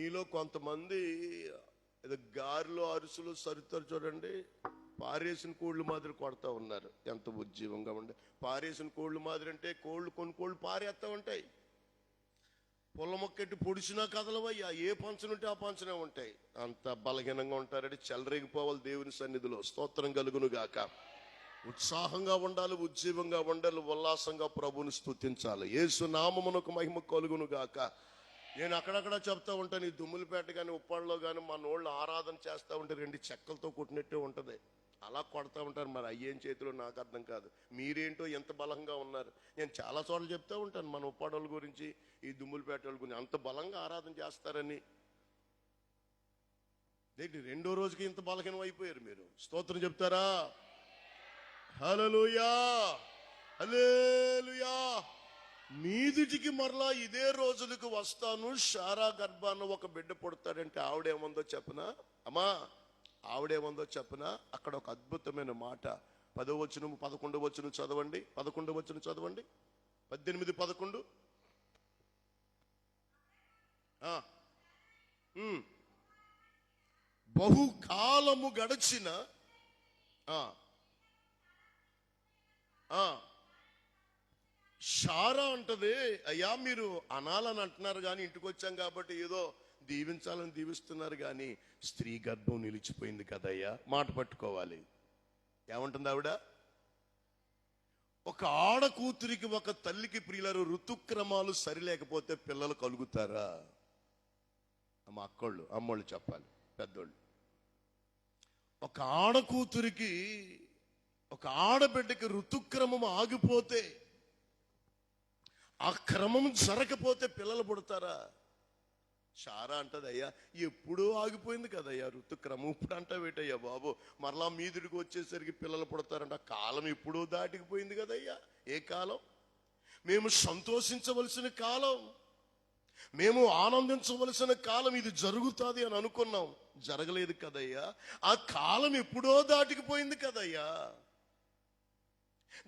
మీలో కొంతమంది ఏదో గారెలు అరుసులు సరుతారు చూడండి, పారేసిన కోళ్ళు మాదిరి కొడతా ఉన్నారు. ఎంత ఉజ్జీవంగా ఉండే పారేసిన కోళ్ళు మాదిరి అంటే కొన్ని కోళ్ళు పారేస్తా ఉంటాయి. పొల్ల మొక్కెట్టి పొడిచినా కదలవయ్యా, ఏ పంచనుంటే ఆ పంచనే ఉంటాయి. అంత బలహీనంగా ఉంటారంటే చెలరేగిపోవాలి దేవుని సన్నిధిలో. స్తోత్రం కలుగును గాక. ఉత్సాహంగా ఉండాలి, ఉజ్జీవంగా ఉండాలి, ఉల్లాసంగా ప్రభుని స్తుతించాలి. యేసు నామమునకు మహిమ కలుగును గాక. నేను అక్కడక్కడ చెప్తా ఉంటాను, ఈ దుమ్ములపేట కానీ ఉప్పాళ్ళలో కానీ మన వాళ్ళు ఆరాధన చేస్తూ ఉంటే 2 చెక్కలతో కొట్టినట్టే ఉంటుంది. అలా కొడతా ఉంటారు. మరి అయ్యేం చేతిలో నాకు అర్థం కాదు. మీరేంటో ఎంత బలంగా ఉన్నారు. నేను చాలా చోట్ల చెప్తా ఉంటాను మన ఉప్పాడోళ్ళ గురించి, ఈ దుమ్ములపేట వాళ్ళ గురించి అంత బలంగా ఆరాధన చేస్తారని. ఏంటి 2వ రోజుకి ఇంత బలహీనం అయిపోయారు మీరు? స్తోత్రం చెప్తారా? హల్లెలూయా, హల్లెలూయా. మీదిటికి మరలా ఇదే రోజులకు వస్తాను, శారా గర్భాన ఒక బిడ్డ పుడతాడంటే ఆవిడేమందో చెప్పనా అమ్మా? ఆవిడేమందో చెప్పనా? అక్కడ ఒక అద్భుతమైన మాట. 10వ వచనం 11వ వచనం చదవండి. 11వ వచనం చదవండి. 18, 11. బహుకాలము గడిచిన శారా అంటది, అయ్యా మీరు అనాలని అంటున్నారు కానీ ఇంటికి వచ్చాం కాబట్టి ఏదో దీవించాలని దీవిస్తున్నారు కానీ స్త్రీ గర్భం నిలిచిపోయింది కదయ్యా. మాట పట్టుకోవాలి. ఏమంటుంది ఆవిడ? ఒక ఆడ కూతురికి, ఒక తల్లికి ప్రియులారు, ఋతుక్రమాలు సరిలేకపోతే పిల్లలు కలుగుతారా? అమ్మ అక్కోళ్ళు అమ్మోళ్ళు చెప్పాలి, పెద్దోళ్ళు. ఒక ఆడ కూతురికి, ఒక ఆడబిడ్డకి ఋతుక్రమం ఆగిపోతే, ఆ క్రమం జరగకపోతే పిల్లలు పుడతారా? శారా అంటది, అయ్యా ఎప్పుడూ ఆగిపోయింది కదయ్యా ఋతుక్రమం, ఇప్పుడు అంటావేటయ్యా బాబు, మరలా మీదుడికి వచ్చేసరికి పిల్లలు పుడతారంట. కాలం ఎప్పుడూ దాటికిపోయింది కదయ్యా. ఏ కాలం? మేము సంతోషించవలసిన కాలం, మేము ఆనందించవలసిన కాలం ఇది జరుగుతుంది అని అనుకున్నాం. జరగలేదు కదయ్యా. ఆ కాలం ఎప్పుడో దాటికిపోయింది కదయ్యా.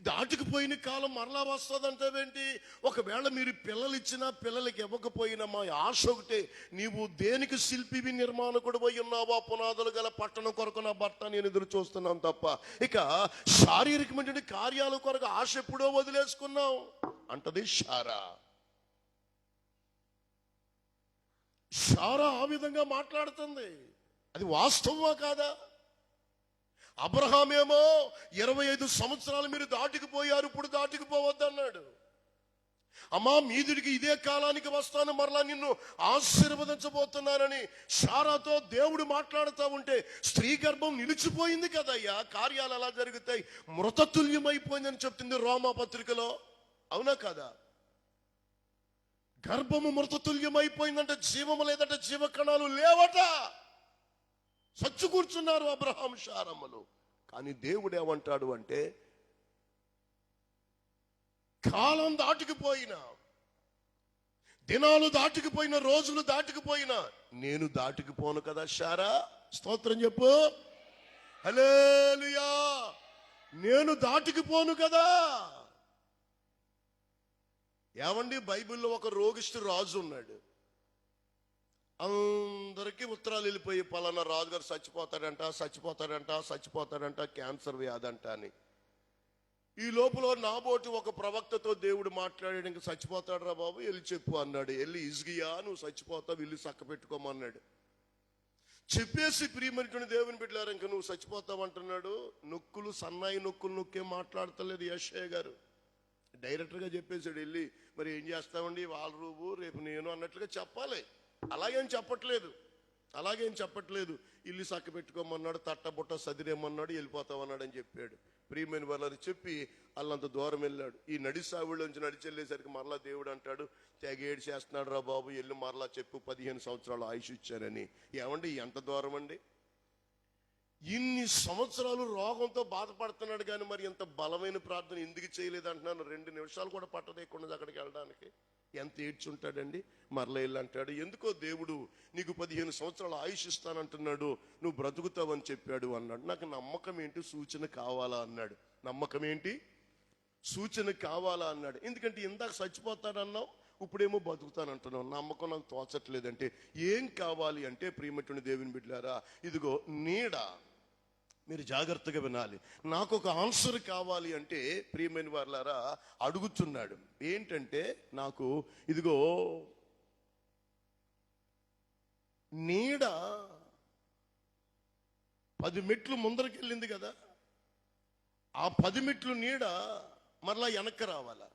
దాటికిపోయిన కాలం మరలా వస్తుందంటావేంటి? ఒకవేళ మీరు పిల్లలు ఇచ్చినా పిల్లలకి ఇవ్వకపోయినా మా ఆశ ఒకటే, నీవు దేనికి శిల్పివి నిర్మాణకుడు పోయి ఉన్నావా? పునాదులు గల పట్టణం కొరకు నా భర్త నేను ఎదురు చూస్తున్నాను తప్ప ఇక శారీరకమైన కార్యాల కొరకు ఆశ ఎప్పుడో వదిలేసుకున్నాం అంటది శారా. శారా ఆ విధంగా మాట్లాడుతుంది. అది వాస్తవమా కాదా? అబ్రహామేమో 25 సంవత్సరాలు మీరు దాటికిపోయారు, ఇప్పుడు దాటికిపోవద్దన్నాడు. అమ్మా మీదుడికి ఇదే కాలానికి వస్తాను, మరలా నిన్ను ఆశీర్వదించబోతున్నానని శారాతో దేవుడు మాట్లాడుతూ ఉంటే స్త్రీ గర్భం నిలిచిపోయింది కదయ్యా. కార్యాలు ఎలా జరుగుతాయి? మృతతుల్యమైపోయిందని చెప్తుంది రోమా పత్రికలో. అవునా కదా? గర్భము మృతతుల్యమైపోయిందంటే జీవము లేదంటే జీవకణాలు లేవట. సచ్చు కూర్చున్నారు అబ్రహాం శారమ్మలు. కానీ దేవుడు ఏమంటాడు అంటే, కాలం దాటికిపోయినా, దినాలు దాటికిపోయిన, రోజులు దాటికిపోయినా నేను దాటికిపోను కదా శారా. స్తోత్రం చెప్పు. హల్లెలూయా. నేను దాటికిపోను కదా. ఏమండి, బైబిల్లో ఒక రోగిష్టి రాజు ఉన్నాడు. అందరికీ ఉత్తరాలు వెళ్ళిపోయి పలానా రాజుగారు చచ్చిపోతాడంట, చచ్చిపోతాడంట, చచ్చిపోతాడంట, క్యాన్సర్ వ్యాధి అంట అని. ఈ లోపల నాబోటి ఒక ప్రవక్తతో దేవుడు మాట్లాడాడు, ఇంక చచ్చిపోతాడు రా బాబు, వెళ్ళి చెప్పు అన్నాడు. వెళ్ళి ఇజ్గియా నువ్వు చచ్చిపోతావు, ఇల్లు చక్క పెట్టుకోమన్నాడు. చెప్పేసి ప్రియమైనటువంటి దేవుని బిడ్డలారా, ఇంక నువ్వు చచ్చిపోతావు అంటున్నాడు. నొక్కులు, సన్నాయి నొక్కులు నొక్కే మాట్లాడతలేదు యెషయా గారు. డైరెక్టర్గా చెప్పేశాడు. వెళ్ళి మరి ఏం చేస్తామండి, వాళ్ళ రూపు రేపు నేను అన్నట్లుగా చెప్పాలి. అలాగేం చెప్పట్లేదు. ఇల్లు చక్క పెట్టుకోమన్నాడు, తట్టబుట్ట సదిరేమన్నాడు, వెళ్ళిపోతామన్నాడు అని చెప్పాడు. ప్రియమైన వాళ్ళని చెప్పి వాళ్ళంత దూరం వెళ్ళాడు. ఈ నడిసావిలోంచి నడిచి వెళ్ళేసరికి మరలా దేవుడు అంటాడు, తెగేడు చేస్తున్నాడు రా బాబు, వెళ్ళి మరలా చెప్పు 15 సంవత్సరాలు ఆయుష్ ఇచ్చారని. ఏమండి ఎంత దూరం అండి? ఇన్ని సంవత్సరాలు రోగంతో బాధపడుతున్నాడు కానీ మరి ఎంత బలమైన ప్రార్థన ఎందుకు చేయలేదు అంటున్నాను. 2 నిమిషాలు కూడా పట్టదేకుండా అక్కడికి వెళ్ళడానికి. ఎంత ఏడ్చుంటాడండి. మరలా వెళ్ళి అంటాడు, ఎందుకో దేవుడు నీకు 15 సంవత్సరాలు ఆయుష్ ఇస్తానంటున్నాడు, నువ్వు బ్రతుకుతావని చెప్పాడు అన్నాడు. నాకు నమ్మకం ఏంటి, సూచన కావాలా అన్నాడు. నమ్మకం ఏంటి, సూచన కావాలా అన్నాడు. ఎందుకంటే ఇందాక చచ్చిపోతాడన్నావు, ఇప్పుడేమో బతుకుతానంటున్నావు, నమ్మకం నాకు తోచట్లేదంటే ఏం కావాలి అంటే, ప్రియమైనటువంటి దేవుని బిడ్డలారా, ఇదిగో నీడ. మీరు జాగ్రత్తగా వినాలి. నాకు ఒక ఆన్సర్ కావాలి అంటే, ప్రియమైన వారులారా, అడుగుతున్నాడు ఏంటంటే, నాకు ఇదిగో నీడ 10 మెట్లు ముందరికి వెళ్ళింది కదా, ఆ 10 మెట్లు నీడ మరలా వెనక్కి రావాలా?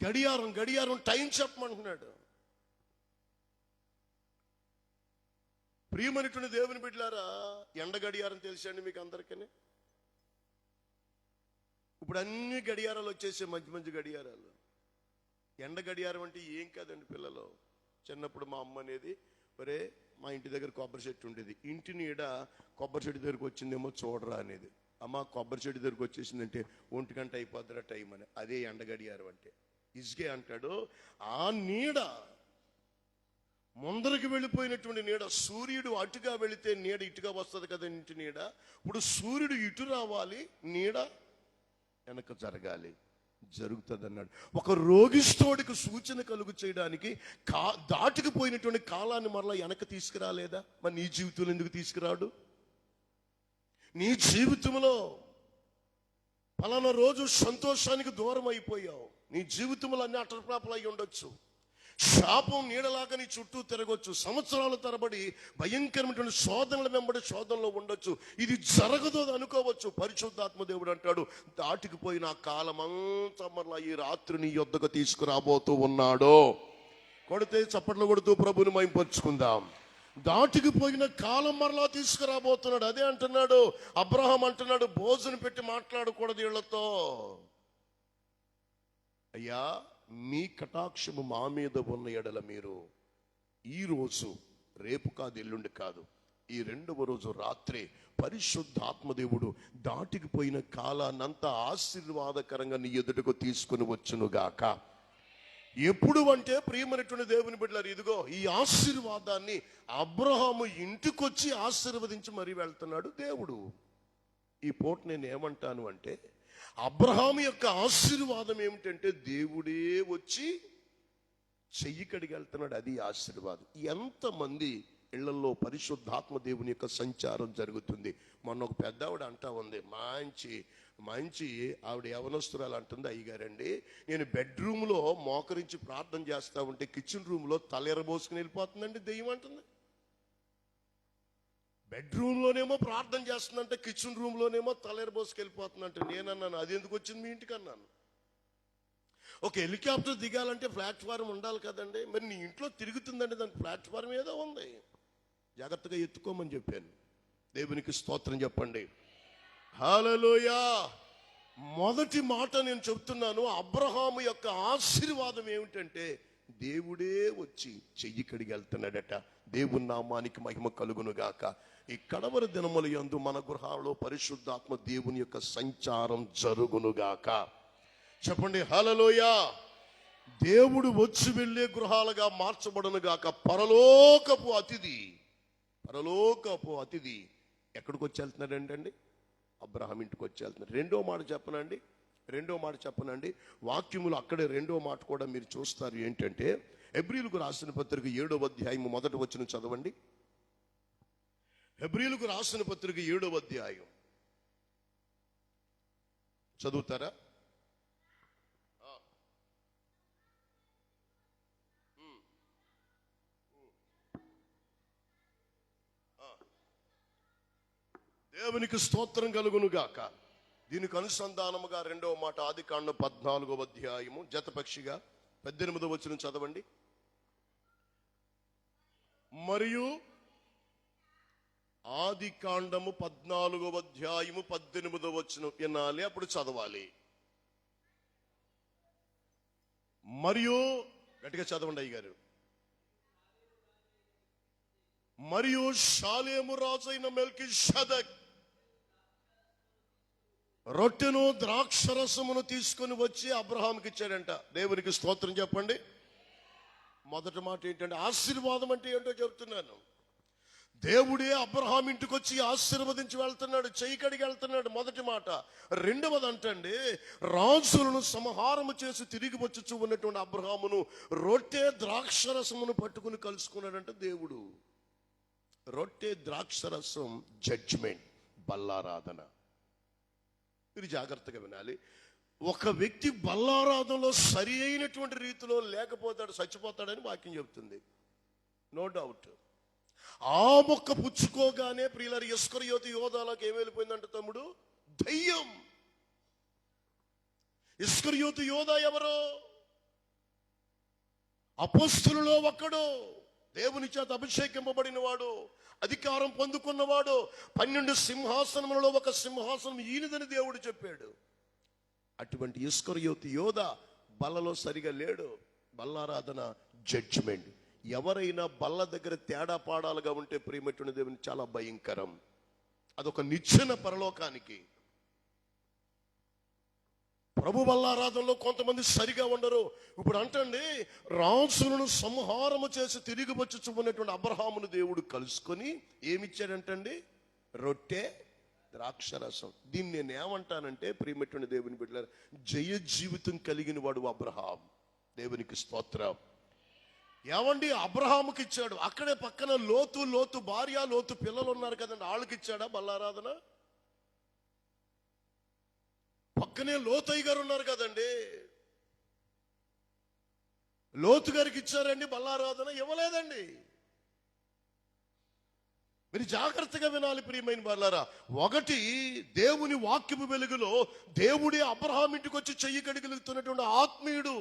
గడియారం టైం చెప్పమంటున్నాడు. ప్రియమైనటువంటి దేవుని బిడ్డలారా, ఎండ గడియారం తెలుసండి మీకు అందరికీ? ఇప్పుడు అన్ని గడియారాలు వచ్చేసే, మంచి గడియారాలు. ఎండ గడియారం అంటే ఏం కాదండి పిల్లలు. చిన్నప్పుడు మా అమ్మ అనేది, ఒరే మా ఇంటి దగ్గర కొబ్బరి చెట్టు ఉండేది, ఇంటి నీడ కొబ్బరి చెట్టు దగ్గరకు వచ్చిందేమో చూడరా అనేది. అమ్మ కొబ్బరి చెట్టు దగ్గరకు వచ్చేసిందంటే 1 గంట అయిపోద్దిరా టైం అని. అదే ఎండ గడియారం అంటే. ఇసుకే అంటాడు, ఆ నీడ ముందరికి వెళ్ళిపోయినటువంటి నీడ. సూర్యుడు అటుగా వెళితే నీడ ఇటుగా వస్తుంది కదా ఇంటి నీడ. ఇప్పుడు సూర్యుడు ఇటు రావాలి, నీడ వెనక జరగాలి, జరుగుతుంది అన్నాడు. ఒక రోగిస్తోడికి సూచన కలుగు చేయడానికి దాటుకుపోయినటువంటి కాలాన్ని మరలా వెనక తీసుకురాలేదా? మరి నీ జీవితంలో ఎందుకు తీసుకురాడు? నీ జీవితంలో పలానా రోజు సంతోషానికి దూరం అయిపోయావు, నీ జీవితంలో అన్ని అటర్ప్రాపలు అయి ఉండొచ్చు. శాపం నీడలాగా నీ చుట్టూ తిరగొచ్చు. సంవత్సరాల తరబడి భయంకరమైనటువంటి శోధనల వెంబడి శోధనలో ఉండొచ్చు. ఇది జరగదు అనుకోవచ్చు. పరిశుద్ధాత్మ దేవుడు అంటాడు, దాటికిపోయిన కాలం అంతా మరలా ఈ రాత్రి నీ యొద్దకు తీసుకురాబోతూ ఉన్నాడు. కొడితే చప్పట్లు కొడుతూ ప్రభుని మైంపరుచుకుందాం. దాటికిపోయిన కాలం మరలా తీసుకురాబోతున్నాడు. అదే అంటున్నాడు అబ్రహాం అంటున్నాడు, భోజనం పెట్టి మాట్లాడకూడదు వీళ్ళతో. అయ్యా, మీ కటాక్షము మా మీద ఉన్న ఎడల మీరు ఈ రోజు, రేపు కాదు ఎల్లుండి కాదు, ఈ 2వ రోజు రాత్రి పరిశుద్ధాత్మదేవుడు దాటికిపోయిన కాలాన్నంతా ఆశీర్వాదకరంగా నీ ఎదుటకు తీసుకుని వచ్చునుగాక. ఎప్పుడు అంటే, ప్రియమైనటువంటి దేవుని బిడ్డలారు, ఇదిగో ఈ ఆశీర్వాదాన్ని అబ్రహాము ఇంటికొచ్చి ఆశీర్వదించి మరీ వెళ్తున్నాడు దేవుడు. ఈ పూట నేను ఏమంటాను అంటే, అబ్రహాము యొక్క ఆశీర్వాదం ఏమిటంటే, దేవుడే వచ్చి చెయ్యి కడిగి వెళ్తున్నాడు. అది ఆశీర్వాదం. ఎంతమంది ఇళ్లలో పరిశుద్ధాత్మ దేవుని యొక్క సంచారం జరుగుతుంది. మొన్న ఒక పెద్ద ఆవిడ అంటా ఉంది, మంచి ఆవిడ యవనస్తురాలు అంటుంది, అయ్యగారండి నేను బెడ్రూమ్లో మోకరించి ప్రార్థన చేస్తా ఉంటే కిచెన్ రూమ్లో తలెరబోసుకుని వెళ్ళిపోతుందండి దెయ్యం అంటుంది. బెడ్రూమ్లోనేమో ప్రార్థన చేస్తుందంటే కిచెన్ రూమ్లోనేమో తలెరబోసుకు వెళ్ళిపోతుందంటే. నేనన్నాను, అది ఎందుకు వచ్చింది మీ ఇంటికి అన్నాను. ఒక హెలికాప్టర్ దిగాలంటే ప్లాట్ఫారం ఉండాలి కదండి, మరి నీ ఇంట్లో తిరుగుతుందంటే దాని ప్లాట్ఫారం ఏదో ఉంది, జాగ్రత్తగా ఎత్తుకోమని చెప్పాను. దేవునికి స్తోత్రం చెప్పండి. హల్లెలూయా. మొదటి మాట నేను చెప్తున్నాను, అబ్రహాము యొక్క ఆశీర్వాదం ఏమిటంటే, దేవుడే వచ్చి చెయ్యి కడిగి వెళ్తున్నాడట. దేవుని నామానికి మహిమ కలుగును గాక. ఈ కడవరి దినముల యందు మన గృహాల్లో పరిశుద్ధాత్మ దేవుని యొక్క సంచారం జరుగును గాక. చెప్పండి హల్లెలూయా. దేవుడు వచ్చి వెళ్ళే గృహాలుగా మార్చబడును గాక. పరలోకపు అతిథి ఎక్కడికి వచ్చి వెళ్తున్నాడు ఏంటండి? అబ్రహాం ఇంటికి వచ్చి వెళ్తున్నాడు. రెండో మాట చెప్పనండి. వాక్యములు అక్కడే రెండో మాట కూడా మీరు చూస్తారు. ఏంటంటే, హెబ్రీయులకు రాసిన పత్రిక 7వ అధ్యాయం మొదటి వచనం చదవండి. హెబ్రీయులకు రాసిన పత్రిక 7వ అధ్యాయం చదువుతారా? దేవునికి స్తోత్రం కలుగును గాక. దీనికి అనుసంధానముగా రెండవ మాట ఆదికాండం 14వ అధ్యాయము జతపక్షిగా 18వ వచనం చదవండి. మరియు ఆదికాండము 14వ అధ్యాయము 18వ వచనం వినాలి, అప్పుడు చదవాలి. మరియు గట్టిగా చదవండి అయ్యగారు. మరియు షాలేము రాజైన మెల్కీషెదెక్ రొట్టెను ద్రాక్షరసమును తీసుకుని వచ్చి అబ్రహాంకి ఇచ్చాడంట. దేవునికి స్తోత్రం చెప్పండి. మొదటి మాట ఏంటంటే, ఆశీర్వాదం అంటే ఏంటో చెప్తున్నాను. దేవుడే అబ్రహాం ఇంటికి వచ్చి ఆశీర్వదించి వెళ్తున్నాడు, చెయ్యి కడిగి వెళ్తున్నాడు. మొదటి మాట. రెండవది అంటండి, రాజులను సంహారము చేసి తిరిగి వచ్చి ఉన్నటువంటి అబ్రహామును రొట్టె ద్రాక్షరసమును పట్టుకుని కలుసుకున్నాడంటే దేవుడు. రొట్టె ద్రాక్షరసం జడ్జిమెంట్, బల్లారాధన. మీరు జాగ్రత్తగా వినాలి. ఒక వ్యక్తి బల్లారాధనలో సరి అయినటువంటి రీతిలో లేకపోతాడు, చచ్చిపోతాడని వాక్యం చెబుతుంది. No doubt. ఆ మొక్క పుచ్చుకోగానే ప్రియులారా ఇస్కరియోతు యోధాలకు ఏం వెళ్ళిపోయిందంట తమ్ముడు? దయ్యం. ఇస్కరియోతు యోధా ఎవరు? అపోస్తలులో ఒక్కడు, దేవుని చేత అభిషేకింపబడిన వాడు, అధికారం పొందుకున్నవాడు. 12 సింహాసనములలో ఒక సింహాసనం ఈయనదని దేవుడు చెప్పాడు. అటువంటి ఇస్కరియోతు యోధా బల్లలో సరిగా లేడు. బల్లారాధన జడ్జిమెంట్. ఎవరైనా బల్ల దగ్గర తేడా పాడాలుగా ఉంటే ప్రియమైనటువంటి దేవుని చాలా భయంకరం. అదొక నిచ్చెన పరలోకానికి. ప్రభు బల్లారాధనలో కొంతమంది సరిగా ఉండరు. ఇప్పుడు అంటండి, రాజులను సంహారము చేసి తిరిగి వచ్చి చూపునటువంటి అబ్రహామును దేవుడు కలుసుకొని ఏమిచ్చాడంటండి? రొట్టె ద్రాక్షరసం. దీన్ని నేను ఏమంటానంటే ప్రియమైనటువంటి దేవుని బిడ్డలారా, జయ జీవితం కలిగిన వాడు అబ్రహాం. దేవునికి స్తోత్రం. ఏమండి, అబ్రహాముకి ఇచ్చాడు. అక్కడే పక్కన లోతు భార్య, లోతు పిల్లలు ఉన్నారు కదండి, వాళ్ళకి ఇచ్చాడా బల్లారాధన? పక్కనే లోతయ్య గారు ఉన్నారు కదండి, లోతు గారికి ఇచ్చారండి బల్లారాధన? ఇవ్వలేదండి. మీరు జాగ్రత్తగా వినాలి ప్రియమైన వాళ్ళారా. ఒకటి, దేవుని వాక్యపు వెలుగులో దేవుడే అబ్రహాం ఇంటికి వచ్చి చెయ్యి కడిగలుగుతున్నటువంటి ఆత్మీయుడు,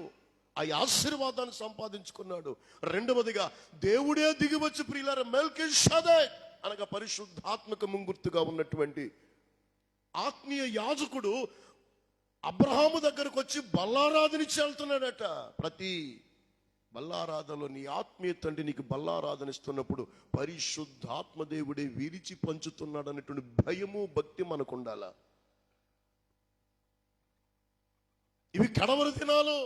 ఆ ఆశీర్వాదాన్ని సంపాదించుకున్నాడు. రెండవదిగా దేవుడే దిగివచ్చి ప్రియులారా మెల్కీషెదెక్ అనగా పరిశుద్ధాత్మక ముంగుర్తుగా ఉన్నటువంటి ఆత్మీయ యాజకుడు అబ్రహాము దగ్గరకు వచ్చి బల్లారాధనిచ్చి వెళ్తున్నాడట. ప్రతి బల్లారాధనలో నీ ఆత్మీయ తండ్రి నీకు బల్లారాధన ఇస్తున్నప్పుడు పరిశుద్ధాత్మ దేవుడే విరిచి పంచుతున్నాడు అనేటువంటి భయము భక్తి మనకు ఉండాలా. ఇవి కడవరి దినాలు.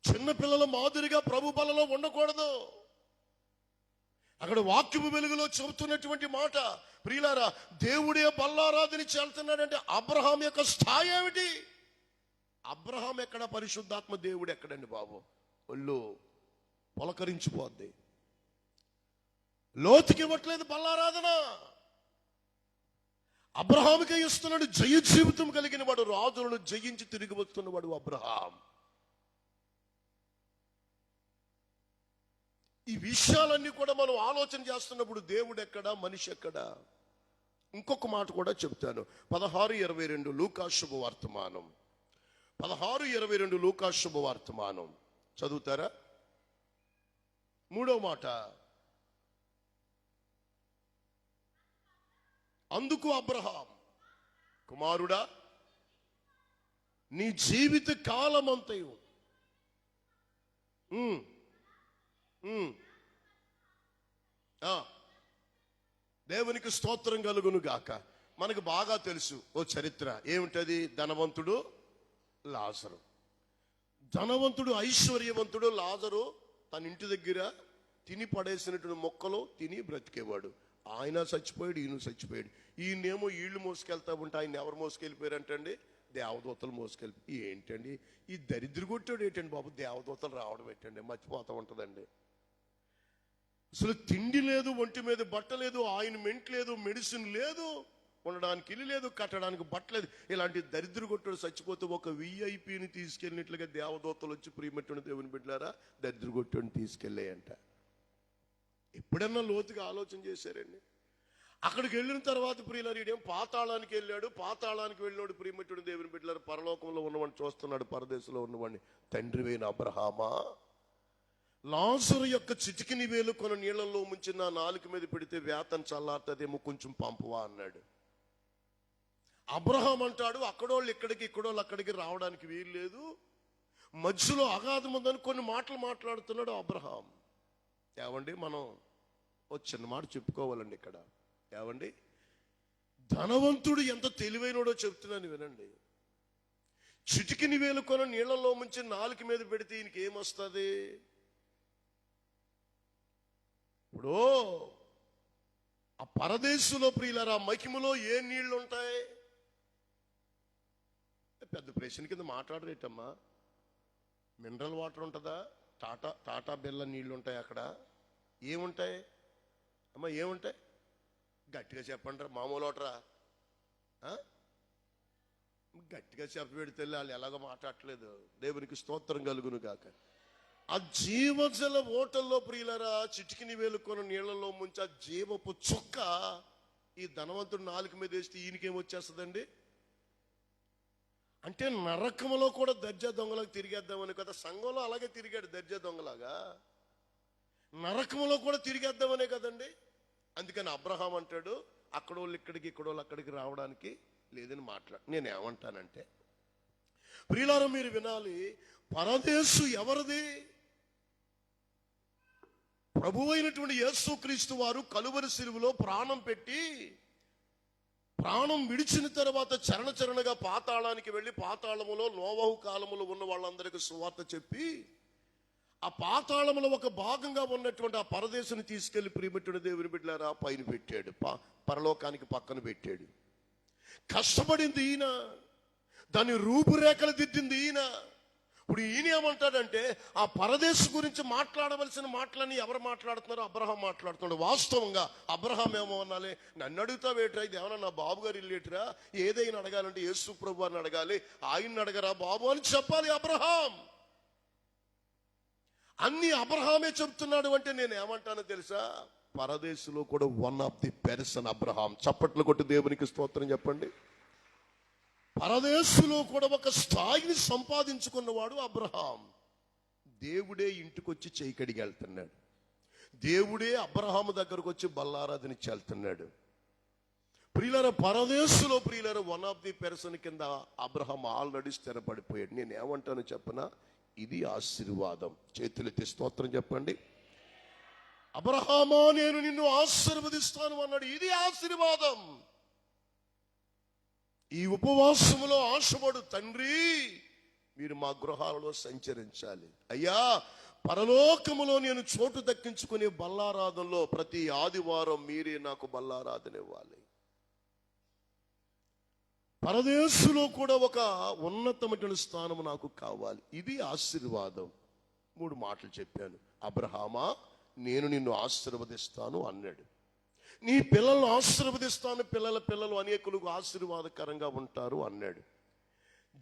చిన్నపిల్లల మాదిరిగా ప్రభు బలలో ఉండకూడదు. అక్కడ వాక్యపు వెలుగులో చెబుతున్నటువంటి మాట ప్రియులారా, దేవుడే బల్లారాధనిచ్చి వెళ్తున్నాడంటే అబ్రహాం యొక్క స్థాయి ఏమిటి? అబ్రహాం ఎక్కడ, పరిశుద్ధాత్మ దేవుడు ఎక్కడండి బాబు? ఒళ్ళు పొలకరించిపోద్ది. లోతుకి ఇవ్వట్లేదు బల్లారాధన, అబ్రహాముకే ఇస్తున్నాడు. జయ జీవితం కలిగిన వాడు, రాజులను జయించి తిరిగి వస్తున్నవాడు అబ్రహాం. ఈ విషయాలన్నీ కూడా మనం ఆలోచన చేస్తున్నప్పుడు దేవుడు ఎక్కడా, మనిషి ఎక్కడా? ఇంకొక మాట కూడా చెప్తాను. 16:22 లూకా శుభవర్తమానం. 16:22 లూకా శుభవర్తమానం చదువుతారా? 3వ మాట. అందుకు అబ్రహాం, కుమారుడా, నీ జీవిత కాలమంతయు దేవునికి స్తోత్రం కలుగును గాక. మనకు బాగా తెలుసు ఓ చరిత్ర. ఏమిటది? ధనవంతుడు లాజరు. ధనవంతుడు ఐశ్వర్యవంతుడు లాజరు తన ఇంటి దగ్గర తిని పడేసినటువంటి మొక్కలు తిని బ్రతికేవాడు. ఆయన చచ్చిపోయాడు, ఈయన చచ్చిపోయాడు. ఈయనేమో ఈళ్ళు మోసుకెళ్తా ఉంటే ఆయన ఎవరు మోసుకెళ్ళిపోయారంటండి? దేవదూతలు మోసుకెళ్ళి. ఏంటండి ఈ దరిద్ర కొట్టాడు ఏంటండి బాబు? దేవదూతలు రావడం ఏంటండి? మర్చిపోతా ఉంటుందండి. అసలు తిండి లేదు, ఒంటి మీద బట్ట లేదు, ఆయన మెంట్ లేదు, మెడిసిన్ లేదు, ఉండడానికి ఇల్లు లేదు, కట్టడానికి బట్టలేదు. ఇలాంటి దరిద్ర కొట్టుడు చచ్చిపోతే ఒక విఐపిని తీసుకెళ్ళినట్లుగా దేవదూతలు వచ్చి ప్రియమట్టుని దేవుని బిడ్డలారా దరిద్ర కొట్టుని తీసుకెళ్ళాయంట. ఎప్పుడన్నా లోతుగా ఆలోచన చేశారండి? అక్కడికి వెళ్ళిన తర్వాత ప్రియులారు ఈడేం పాతాళానికి వెళ్ళాడు. పాతాళానికి వెళ్ళినాడు ప్రియమట్టుని దేవుని బిడ్డలారు పరలోకంలో ఉన్నవాడిని చూస్తున్నాడు, పరదేశంలో ఉన్నవాడిని. తండ్రివైన అబ్రహామా, లాజరు యొక్క చిటికిని వేలు కొన నీళ్లలో ముంచి నా నాలుక మీద పెడితే వేతను చల్లారుతుందేమో, కొంచెం పంపవా అన్నాడు. అబ్రహాం అంటాడు, అక్కడోళ్ళు ఇక్కడికి, ఇక్కడోళ్ళు అక్కడికి రావడానికి వీలు లేదు, మధ్యలో అగాధం ఉందని కొన్ని మాటలు మాట్లాడుతున్నాడు అబ్రహాం. ఏవండి, మనం ఓ చిన్న మాట చెప్పుకోవాలండి ఇక్కడ. ఏవండి, ధనవంతుడు ఎంత తెలివైనడో చెప్తున్నాను వినండి. చిటికిని వేలు కొన నీళ్లలో ముంచి నాలుక మీద పెడితే ఈయనకి ఏమొస్తుంది? ఇప్పుడు ఆ పరదేశంలో ప్రియులారా మహిమలో ఏ నీళ్లు ఉంటాయి? పెద్ద ప్రశ్న కింద మాట్లాడరేటమ్మా. మినరల్ వాటర్ ఉంటుందా? టాటా బిర్లా నీళ్లు ఉంటాయి అక్కడ? ఏముంటాయి అమ్మా? ఏముంటాయి? గట్టిగా చెప్పండి. మామూలు వాటరా? గట్టిగా చెప్పబెడితే వాళ్ళు ఎలాగో మాట్లాడట్లేదు. దేవునికి స్తోత్రం కలుగును గాక. ఆ జీవజల ఓటల్లో ప్రియులరా చిటికిని వేలుకొని నీళ్లలో ముంచి ఆ జీవపు చుక్క ఈ ధనవంతుడు నాలుక మీద వేస్తే ఈయనకేమొచ్చేస్తుందండి? అంటే నరకములో కూడా దర్జా దొంగలాగా తిరిగేద్దామని కదా. సంఘంలో అలాగే తిరిగాడు దర్జా దొంగలాగా, నరకములో కూడా తిరిగేద్దామనే కదండి. అందుకని అబ్రహాం అంటాడు, అక్కడోళ్ళు ఇక్కడికి ఇక్కడోళ్ళు అక్కడికి రావడానికి లేదని నేనేమంటానంటే ప్రియులారా మీరు వినాలి, పరదేశు ఎవరిది? ప్రభువైనటువంటి యేసుక్రీస్తు వారు కలువరి శిలువలో ప్రాణం పెట్టి ప్రాణం విడిచిన తర్వాత చరణగా పాతాళానికి వెళ్ళి పాతాళములో నోవహు కాలములో ఉన్న వాళ్ళందరికీ సువార్త చెప్పి ఆ పాతాళములో ఒక భాగంగా ఉన్నటువంటి ఆ పరదేశుని తీసుకెళ్లి ప్రియమిట్టుడు దేవుని బిడ్డలారా పైన పెట్టాడు, పరలోకానికి పక్కన పెట్టాడు. కష్టపడింది ఈయన, దాని రూపురేఖలు దిద్దింది ఈయన. ఇప్పుడు ఈయన ఏమంటాడంటే ఆ పరదేశు గురించి మాట్లాడవలసిన మాటలని ఎవరు మాట్లాడుతున్నారో అబ్రహాం మాట్లాడుతున్నాడు. వాస్తవంగా అబ్రహాం ఏమో అనాలి, నన్ను అడుగుతావేట్రా, ఇది ఏమన్నా నా బాబు గారు ఇల్లేట్రా, ఏదైనా అడగాలంటే యేసు ప్రభు అని అడగాలి, ఆయన్ని అడగరా బాబు అని చెప్పాలి అబ్రహాం. అన్ని అబ్రహామే చెప్తున్నాడు అంటే నేను ఏమంటానో తెలుసా? పరదేశంలో కూడా one of the person Abraham. చప్పట్లు కొట్టి దేవునికి స్తోత్రం చెప్పండి. పరదేశంలో కూడా ఒక స్థాయిని సంపాదించుకున్నవాడు అబ్రహాం. దేవుడే ఇంటికొచ్చి చేయి కడిగి వెళ్తున్నాడు. దేవుడే అబ్రహాము దగ్గరకు వచ్చి బల్లారాధన వెళ్తున్నాడు. ప్రియులర పరదేశంలో ప్రియులర వన్ ఆఫ్ ది పర్సన్ కింద అబ్రహాం ఆల్రెడీ స్థిరపడిపోయాడు. నేను ఏమంటాను చెప్పనా? ఇది ఆశీర్వాదం. చేతులెత్తి స్తోత్రం చెప్పండి. అబ్రహామా నేను నిన్ను ఆశీర్వదిస్తాను అన్నాడు. ఇది ఆశీర్వాదం. ఈ ఉపవాసములో ఆశపడు తండ్రి, మీరు మా గృహాలలో సంచరించాలి అయ్యా. పరలోకములో నేను చోటు దక్కించుకునే బల్లారాధనలో ప్రతి ఆదివారం మీరే నాకు బల్లారాధన ఇవ్వాలి. పరదేశంలో కూడా ఒక ఉన్నతమైన స్థానం నాకు కావాలి. ఇది ఆశీర్వాదం. 3 మాటలు చెప్పాను. అబ్రహామా నేను నిన్ను ఆశీర్వదిస్తాను అన్నాడు. నీ పిల్లలను ఆశీర్వదిస్తాను, పిల్లలు అనేకులకు ఆశీర్వాదకరంగా ఉంటారు అన్నాడు.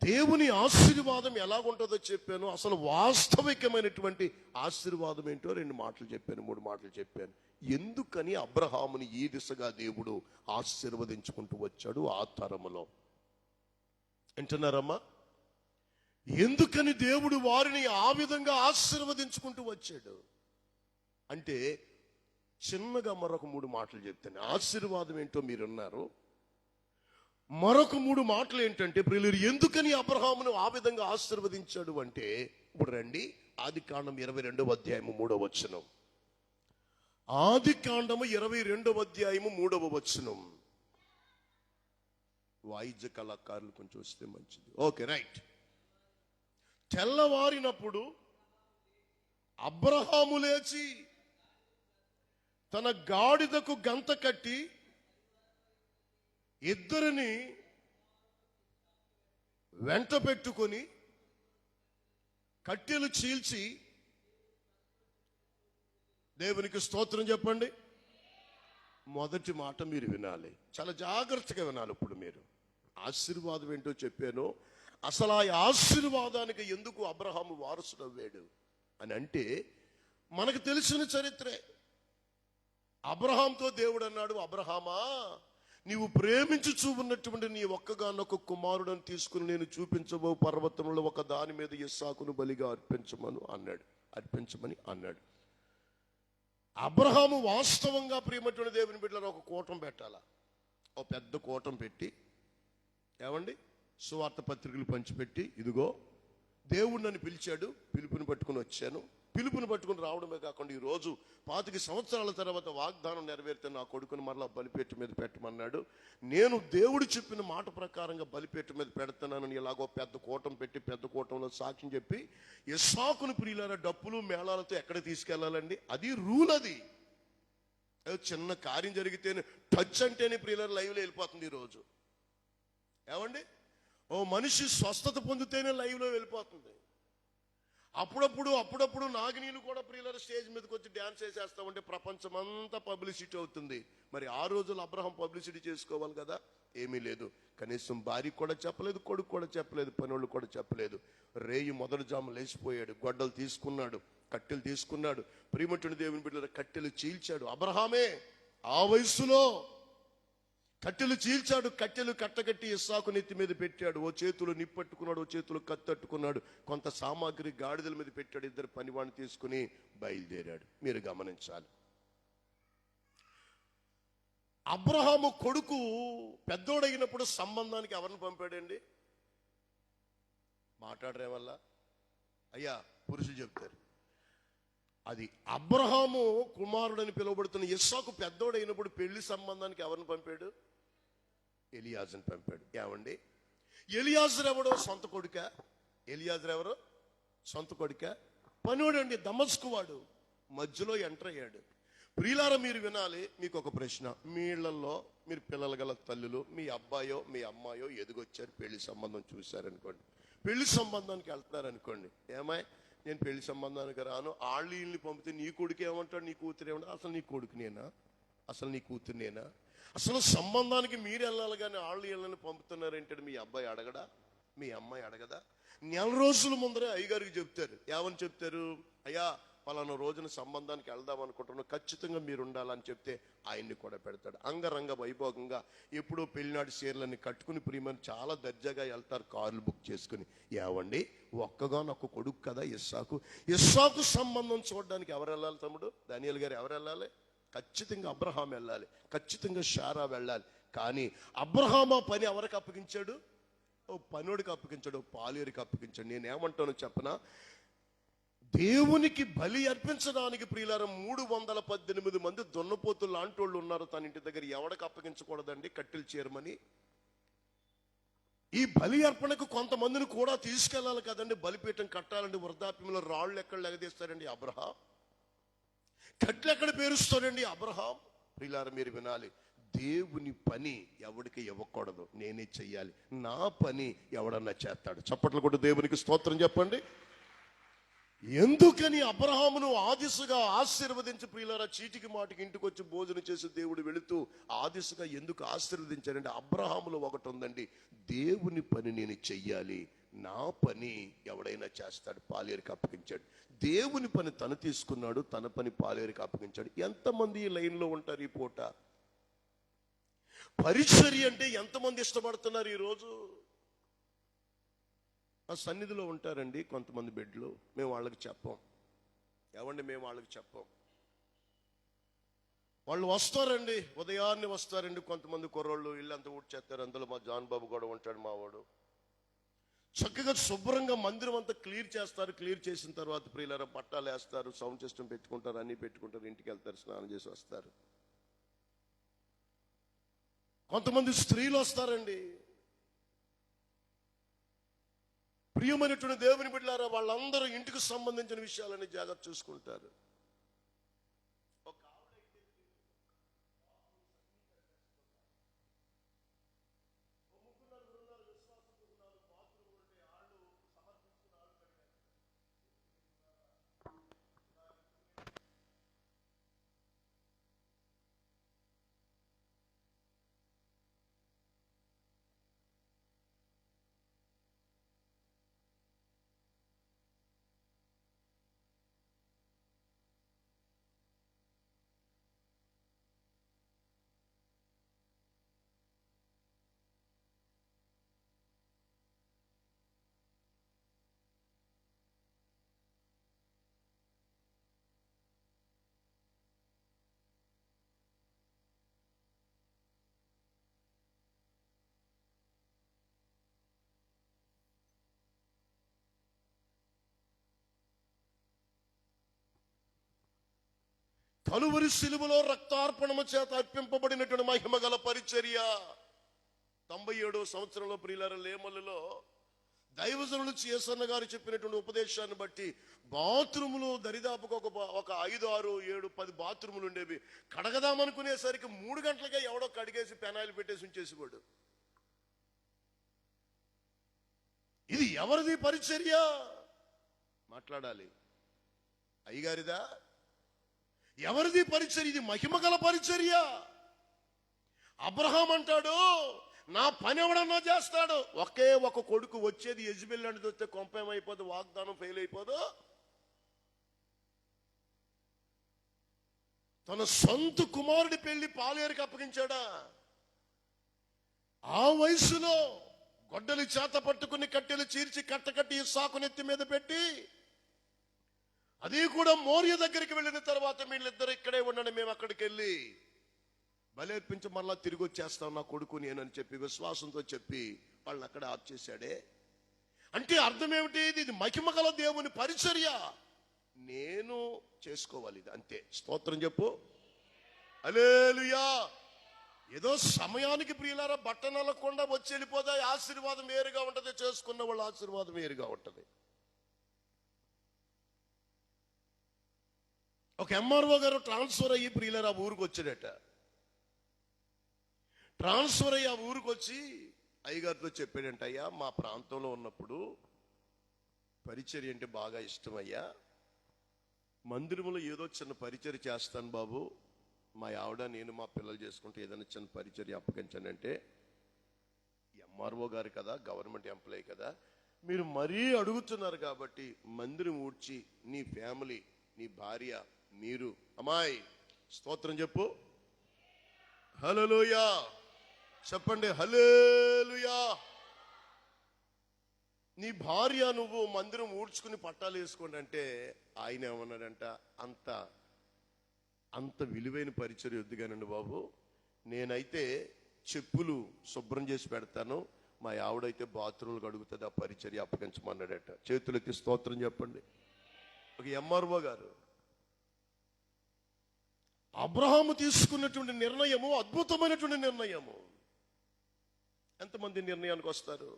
దేవుని ఆశీర్వాదం ఎలాగుంటుందో చెప్పాను. అసలు వాస్తవికమైనటువంటి ఆశీర్వాదం ఏంటో 2 మాటలు చెప్పాను, 3 మాటలు చెప్పాను. ఎందుకని అబ్రహాముని ఈ దిశగా దేవుడు ఆశీర్వదించుకుంటూ వచ్చాడు ఆ తరములో వింటున్నారమ్మా? ఎందుకని దేవుడు వారిని ఆ విధంగా ఆశీర్వదించుకుంటూ వచ్చాడు అంటే చిన్నగా మరొక 3 మాటలు చెప్తాను. ఆశీర్వాదం ఏంటో మీరున్నారు. మరొక 3 మాటలు ఏంటంటే ప్రియులు ఎందుకని అబ్రహామును ఆ విధంగా ఆశీర్వదించాడు అంటే, ఇప్పుడు రండి ఆదికాండం 22వ అధ్యాయము 3వ వచనం. ఆదికాండము 22వ అధ్యాయము 3వ వచనం. వాయిద్య కళాకారులు కొంచెం వస్తే మంచిది. Okay right. తెల్లవారినప్పుడు అబ్రహాము లేచి తన గాడిదకు గంత కట్టి ఇద్దరిని వెంట పెట్టుకొని కట్టెలు చీల్చి, దేవునికి స్తోత్రం చెప్పండి. మొదటి మాట మీరు వినాలి, చాలా జాగ్రత్తగా వినాలి. ఇప్పుడు మీరు ఆశీర్వాదం ఏంటో చెప్పాను. అసలు ఆ ఆశీర్వాదానికి ఎందుకు అబ్రహాము వారసుడు అవ్వాడు అని అంటే మనకు తెలిసిన చరిత్రే. అబ్రహాంతో దేవుడు అన్నాడు, అబ్రహామా నీవు ప్రేమించి చూపున్నటువంటి నీ ఒక్కగానొక్క కుమారుడని తీసుకుని నేను చూపించబో పర్వతంలో ఒక దాని మీద ఇస్సాకును బలిగా అర్పించమని అన్నాడు. అబ్రహాము వాస్తవంగా ప్రియమైనటువంటి దేవుని బిడ్డలను ఒక కూటం పెట్టాల. ఓ పెద్ద కూటం పెట్టి ఏమండి సువార్త పత్రికలు పంచిపెట్టి, ఇదిగో దేవుడు నన్ను పిలిచాడు, పిలుపుని పట్టుకుని వచ్చాను. పిలుపుని పట్టుకుని రావడమే కాకుండా ఈరోజు 25 సంవత్సరాల తర్వాత వాగ్దానం నెరవేరితే నా కొడుకుని మరలా బలిపీఠం మీద పెట్టమన్నాడు. నేను దేవుడు చెప్పిన మాట ప్రకారంగా బలిపీఠం మీద పెడతానని ఇలాగో పెద్ద కూటం పెట్టి పెద్ద కూటంలో సాక్ష్యం చెప్పి ఇస్సాకును ప్రియులారా డప్పులు మేళాలతో ఎక్కడ తీసుకెళ్లాలండి? అది రూల్. అది ఏదో చిన్న కార్యం జరిగితేనే టచ్ అంటేనే ప్రియులారా లైవ్లో వెళ్ళిపోతుంది ఈరోజు. ఏమండి, ఓ మనిషి స్వస్థత పొందితేనే లైవ్లో వెళ్ళిపోతుంది. అప్పుడప్పుడు నాగినీలు కూడా ప్రియులారా స్టేజ్ మీదకి వచ్చి డ్యాన్స్ వేసేస్తా ఉంటే ప్రపంచం అంతా పబ్లిసిటీ అవుతుంది. మరి ఆ రోజులు అబ్రహాం పబ్లిసిటీ చేసుకోవాలి కదా, ఏమీ లేదు. కనీసం భార్యకు కూడా చెప్పలేదు, కొడుకు కూడా చెప్పలేదు, పనోళ్ళు కూడా చెప్పలేదు. రేయి మొదటి జాము లేచిపోయాడు, గొడ్డలు తీసుకున్నాడు, కట్టెలు తీసుకున్నాడు, ప్రియమట్టుని దేవుని బిడ్డల కట్టెలు చీల్చాడు. అబ్రహామే ఆ వయసులో కట్టెలు చీల్చాడు, కట్టెలు కట్టగట్టి ఇస్సాకు నెత్తి మీద పెట్టాడు. ఓ చేతులు నిప్పట్టుకున్నాడు, ఓ చేతులు కత్తట్టుకున్నాడు, కొంత సామాగ్రి గాడిదల మీద పెట్టాడు. ఇద్దరు పనివాడిని తీసుకుని బయలుదేరాడు. మీరు గమనించాలి, అబ్రహాము కొడుకు పెద్దోడైనప్పుడు సంబంధానికి ఎవరిని పంపాడండి? మాట్లాడరే వల్ల అయ్యా పురుషులు చెప్తారు. అది అబ్రహాము కుమారుడని పిలువబడుతున్న ఇస్సాకు పెద్దోడైనప్పుడు పెళ్లి సంబంధానికి ఎవరిని పంపాడు? ఎలియాజుని పంపాడు. ఏమండి, ఎలియాజరు ఎవడో సొంత కొడుక? ఎలియాజరు ఎవరో సొంత కొడుక? పనివాడు అండి, దమస్కు వాడు. మధ్యలో ఎంటర్ అయ్యాడు. ప్రియులారా మీరు వినాలి, మీకు ఒక ప్రశ్న. మీ ఇళ్లలో మీరు పిల్లలు గల తల్లులు, మీ అబ్బాయో మీ అమ్మాయో ఎదుగొచ్చారు, పెళ్లి సంబంధం చూశారనుకోండి, పెళ్లి సంబంధానికి వెళ్తున్నారనుకోండి. ఏమాయ్ నేను పెళ్లి సంబంధానికి రాను, ఆళ్ళు వీళ్ళని పంపితే నీ కొడుకు ఏమంటాడు, నీ కూతురు ఏమంటాడు? అసలు నీ కొడుకు నేనా, అసలు నీ కూతురు నేనా? అసలు సంబంధానికి మీరు వెళ్ళాలి కానీ వాళ్ళు వీళ్ళని పంపుతున్నారంటే మీ అబ్బాయి అడగడా, మీ అమ్మాయి అడగదా? నెల రోజుల ముందరే అయ్యగారికి చెప్తారు. ఏమని చెప్తారు? అయ్యా పలానా రోజున సంబంధానికి వెళ్దాం అనుకుంటున్నాను, ఖచ్చితంగా మీరు ఉండాలని చెప్తే ఆయన్ని కూడా పెడతాడు. అంగరంగ వైభోగంగా ఎప్పుడో పెళ్లినాటి చీరలన్నీ కట్టుకుని ప్రియమని చాలా దర్జాగా వెళ్తారు, కార్లు బుక్ చేసుకుని. ఏవండి, ఒక్కగానొక్క కొడుకు కదా ఇస్సాకు. ఇస్సాకు సంబంధం చూడడానికి ఎవరు వెళ్ళాలి తమ్ముడు? దానియేలు గారు ఎవరు వెళ్ళాలి? ఖచ్చితంగా అబ్రహాం వెళ్ళాలి, ఖచ్చితంగా శారా వెళ్ళాలి. కానీ అబ్రహాం ఆ పని ఎవరికి అప్పగించాడు? ఓ పనోడికి అప్పగించాడు, ఓ పాలేరుకి అప్పగించాడు. నేనేమంటానో చెప్పనా, దేవునికి బలి అర్పించడానికి ప్రియులారా 318 మంది దున్నపోతులు లాంటి వాళ్ళు ఉన్నారు తన ఇంటి దగ్గర. ఎవడికి అప్పగించకూడదండి కట్టెలు చేరమని? ఈ బలి అర్పణకు కొంతమందిని కూడా తీసుకెళ్లాలి కదండి. బలిపీఠం కట్టాలండి, వృద్ధాప్యంలో రాళ్ళు ఎక్కడ లెగదీస్తారండి అబ్రహాం, కట్లు ఎక్కడ పేరుస్తాడండి అబ్రహాం? ప్రియులారా మీరు వినాలి, దేవుని పని ఎవడికి ఇవ్వకూడదు, నేనే చెయ్యాలి. నా పని ఎవడన్నా చేస్తాడు. చప్పట్లు కొట్టు దేవునికి స్తోత్రం చెప్పండి. ఎందుకని అబ్రహామును ఆదిశగా ఆశీర్వదించి ప్రియులారా చీటికి మాటికి ఇంటికి వచ్చి భోజనం చేసి దేవుడు వెళుతూ ఆదిశగా ఎందుకు ఆశీర్వదించారంటే అబ్రహాములో ఒకటి ఉందండి, దేవుని పని నేను చెయ్యాలి, నా పని ఎవడైనా చేస్తాడు. పాలేరుకి అప్పగించాడు. దేవుని పని తను తీసుకున్నాడు, తన పని పాలేరుకి అప్పగించాడు. ఎంతమంది ఈ లైన్లో ఉంటారు ఈ పూట? పరిచర్య అంటే ఎంతమంది ఇష్టపడుతున్నారు ఈరోజు? ఆ సన్నిధిలో ఉంటారండి కొంతమంది బిడ్డలు, మేము వాళ్ళకి చెప్పం. ఏమండి, మేము వాళ్ళకి చెప్పం. వాళ్ళు వస్తారండి, ఉదయాన్నే వస్తారండి. కొంతమంది కుర్రోళ్ళు ఇల్లంతా ఊడ్చేస్తారు. అందులో మా జాన్ బాబు కూడా ఉంటాడు, మా వాడు. చక్కగా శుభ్రంగా మందిరం అంతా క్లియర్ చేస్తారు. క్లియర్ చేసిన తర్వాత ప్రియులారా పట్టాలు వేస్తారు, సౌండ్ సిస్టమ్ పెట్టుకుంటారు, అన్ని పెట్టుకుంటారు, ఇంటికి వెళ్తారు, స్నానం చేసి వస్తారు. కొంతమంది స్త్రీలు వస్తారండి, ప్రియమైనటువంటి దేవుని బిడ్డలారా, వాళ్ళందరూ ఇంటికి సంబంధించిన విషయాలని జాగ్రత్త చూసుకుంటారు. కలువరి సిలువలో రక్తార్పణము చేత అర్పింపబడినటువంటి మహిమ గల పరిచర్య 97వ సంవత్సరంలో ప్రియులారా లేమల్లులో దైవజనులు యేసన్న గారు చెప్పినటువంటి ఉపదేశాన్ని బట్టి బాత్రూములు దరిదాపుకు ఒక 5, 6, 7, 10 బాత్రూములు ఉండేవి. కడగదామనుకునేసరికి 3 గంటలకే ఎవడో కడిగేసి పెనాయిలు పెట్టేసి ఉంచేసివాడు. ఇది ఎవరిది పరిచర్య? మాట్లాడాలి. అయ్యగారిదా? ఎవరిది పరిచర్య? ఇది మహిమగల పరిచర్య. అబ్రహాం అంటాడు, నా పని ఎవడన్నా చేస్తాడు. ఒకే ఒక కొడుకు వచ్చేది యెజబెల్ అని వస్తే కొంపేమైపోదు, వాగ్దానం ఫెయిల్ అయిపోదు. తన సొంత కుమారుడి పెళ్లి పాలేరుకి అప్పగించాడా? ఆ వయసులో గొడ్డలి చేత పట్టుకుని కట్టెలు చీల్చి కట్టకట్టి సాకునెత్తి మీద పెట్టి, అది కూడా మోర్య దగ్గరికి వెళ్ళిన తర్వాత వీళ్ళిద్దరు ఇక్కడే ఉండండి, మేము అక్కడికి వెళ్ళి బలేర్పించి మళ్ళా తిరిగి వచ్చేస్తాం నా కొడుకు నేనని చెప్పి విశ్వాసంతో చెప్పి వాళ్ళని అక్కడ ఆప్ చేశాడే. అంటే అర్థం ఏమిటి? ఇది మహిమగల దేవుని పరిచర్య. నేను చేసుకోవాలి ఇది, అంతే. స్తోత్రం చెప్పు. హల్లెలూయా. ఏదో సమయానికి ప్రియులారా బట్టనలకుండా వచ్చి వెళ్ళిపోదా, ఆశీర్వాదం వేరుగా ఉంటది, చేసుకున్న వాళ్ళ ఆశీర్వాదం వేరుగా ఉంటది. ఒక ఎంఆర్ఓ గారు ట్రాన్స్ఫర్ అయ్యి ప్రియులారా ఊరికి వచ్చాడట. ట్రాన్స్ఫర్ అయ్యి ఆ ఊరికి వచ్చి అయ్యగారితో చెప్పాడంట, అయ్యా మా ప్రాంతంలో ఉన్నప్పుడు పరిచర్య అంటే బాగా ఇష్టమయ్యా, మందిరంలో ఏదో చిన్న పరిచర్య చేస్తాను బాబు, మా ఆవిడ నేను మా పిల్లలు చేసుకుంటే ఏదైనా చిన్న పరిచర్య అప్పగించానంటే, ఎంఆర్ఓ గారు కదా, గవర్నమెంట్ ఎంప్లాయీ కదా, మీరు మరీ అడుగుతున్నారు కాబట్టి మందిరం ఊడ్చి నీ ఫ్యామిలీ, నీ భార్య, మీరు, అమ్మాయి స్తోత్రం చెప్పు. హల్లెలూయా చెప్పండి. హల్లెలూయా. నీ భార్య నువ్వు మందిరం ఊడ్చుకుని పట్టాలు వేసుకోండి అంటే ఆయన ఏమన్నాడంట, అంత విలువైన పరిచర్య వద్దుగానండి బాబు, నేనైతే చెప్పులు శుభ్రం చేసి పెడతాను, మా ఆవిడైతే బాత్రూమ్లు కడుగుతుంది, ఆ పరిచర్య అప్పగించమన్నాడట. చేతులెత్తి స్తోత్రం చెప్పండి. ఒక ఎంఆర్ఓ గారు. అబ్రహాము తీసుకున్నటువంటి నిర్ణయము అద్భుతమైనటువంటి నిర్ణయము. ఎంతమంది నిర్ణయానికి వస్తారు?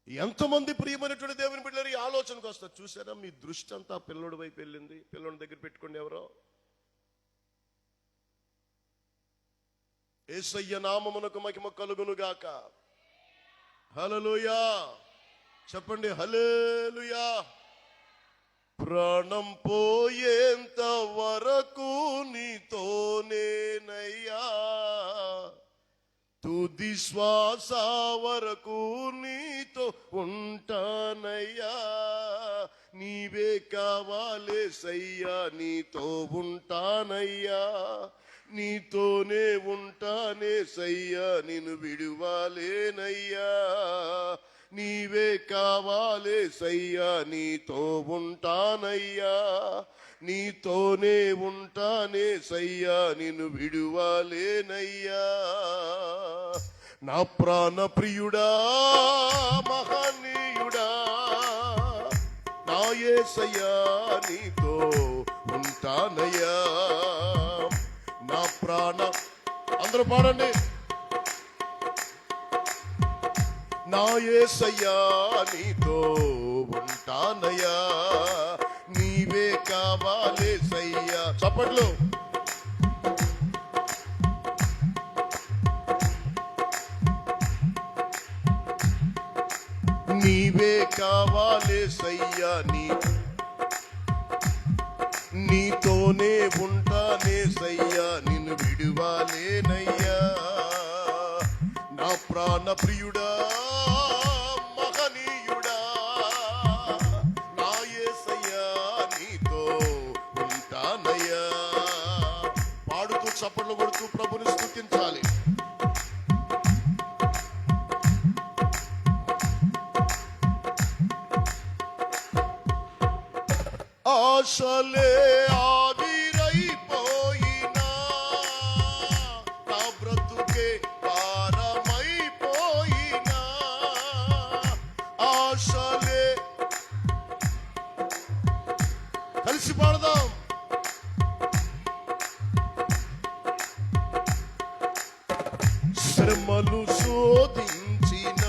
ఎంతమంది ప్రియమైనటువంటి దేవుని బిడ్డలు ఈ ఆలోచనకు వస్తారు? చూసారా, మీ దృష్టి అంతా పిల్లోడి వైపు వెళ్ళింది. పిల్లోడి దగ్గర పెట్టుకోండి. ఎవరో యేసయ్య నామమునకు మహిమ కలుగును గాక. హల్లెలూయా చెప్పండి. హల్లెలూయా. ప్రాణం పోయేంత వరకు నీతోనేనయ్యా, తుది శ్వాస వరకు నీతో ఉంటానయ్యా, నీవే కావాలేసయ్యా, నీతో ఉంటానయ్యా, నీతోనే ఉంటానేసయ్యా, నిన్ను విడువాలేనయ్యా, నీవే కావాలేసయ్యా, నీతో ఉంటానయ్యా, నీతోనే ఉంటానేసయ్యా, నిన్ను విడువాలేనయ్యా. నా ప్రాణ ప్రియుడా, మహనీయుడా, నా యేసయ్యా, నీతో ఉంటానయ్యా. నా ప్రాణ, అందరూ పాడండి. నా యేసయ్యా, నీతో ఉంటానయ్యా, నీవే కావాలేసయ్యా. చప్పట్లు. నీవే కావాలేసయ్యా, నీతోనే ఉంటానేసయ్యా, నిన్ను విడువాలేనయ్యా. నా ప్రాణ ప్రియుడా, మహనీయుడా, నా యేసయ్యా, నీతో ఉంటానయ్యా. పాడుతూ చప్పట్లు కొడుతూ ప్రభుని స్తుతించాలి. ఆశలే ఆవిరైపోయినా, నా బ్రతుకే భారమైపోయినా, ఆశలే కలిసి పాడదాం. శ్రమలు శ్రమలు శోధించిన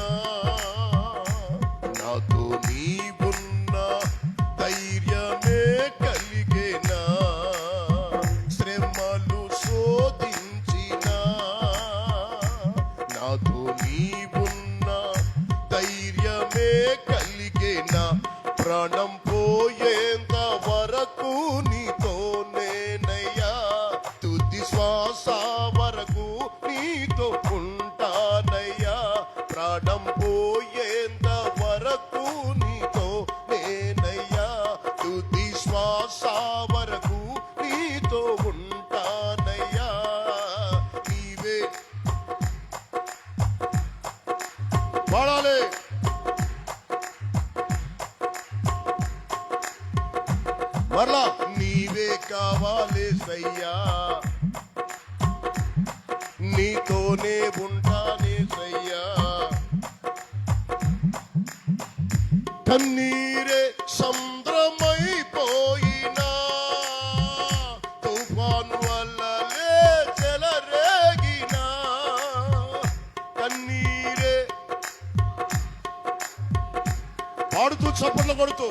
నాతో నీవున్న ధైర్యమే కలిగేనా. శ్రమలు శోధించిన నాతో నీవున్న ధైర్యమే కలిగేనా. ప్రాణం పోయేంత వరకు నీతోనేనయ్యా, తుది శ్వాస వరకు నీతో ఉంటానయ్యా. ప్రాణం పోయేంత వరకు నీతో నేనయ్యా, తుది శ్వాస వరకు నీతో ఉంటానయ్యా. నీవే వాడాలి. మరలా నీవే కావాలి సయ్యా, నీతోనే ఉంటానే సయ్యా. కన్నీరే సముద్రమైపోయినా, తుఫాను వల్లలే చెలరేగినా. కన్నీరే పాడుతూ చప్పట్లు కొడుతూ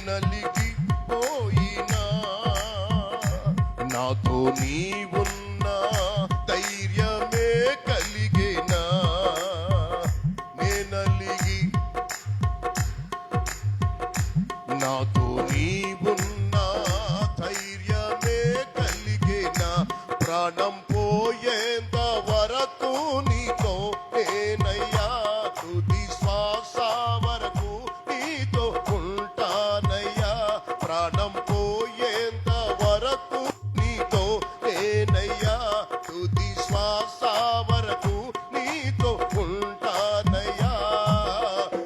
నలిగిపోయినా, నాతో నీవున్న ధైర్యమే కలిగేనా. నలిగి నాతో నీవున్న ధైర్యమే కలిగేనా. ప్రాణం పోయేంత వరకు నీతో నేనయ్యా, తుది శ్వాస వరకు నీతో ఉంటానయ్యా. ప్రాణం పోయేంత వరకు నీతో నేనయ్యా, తుది శ్వాస వరకు నీతో ఉంటానయ్యా.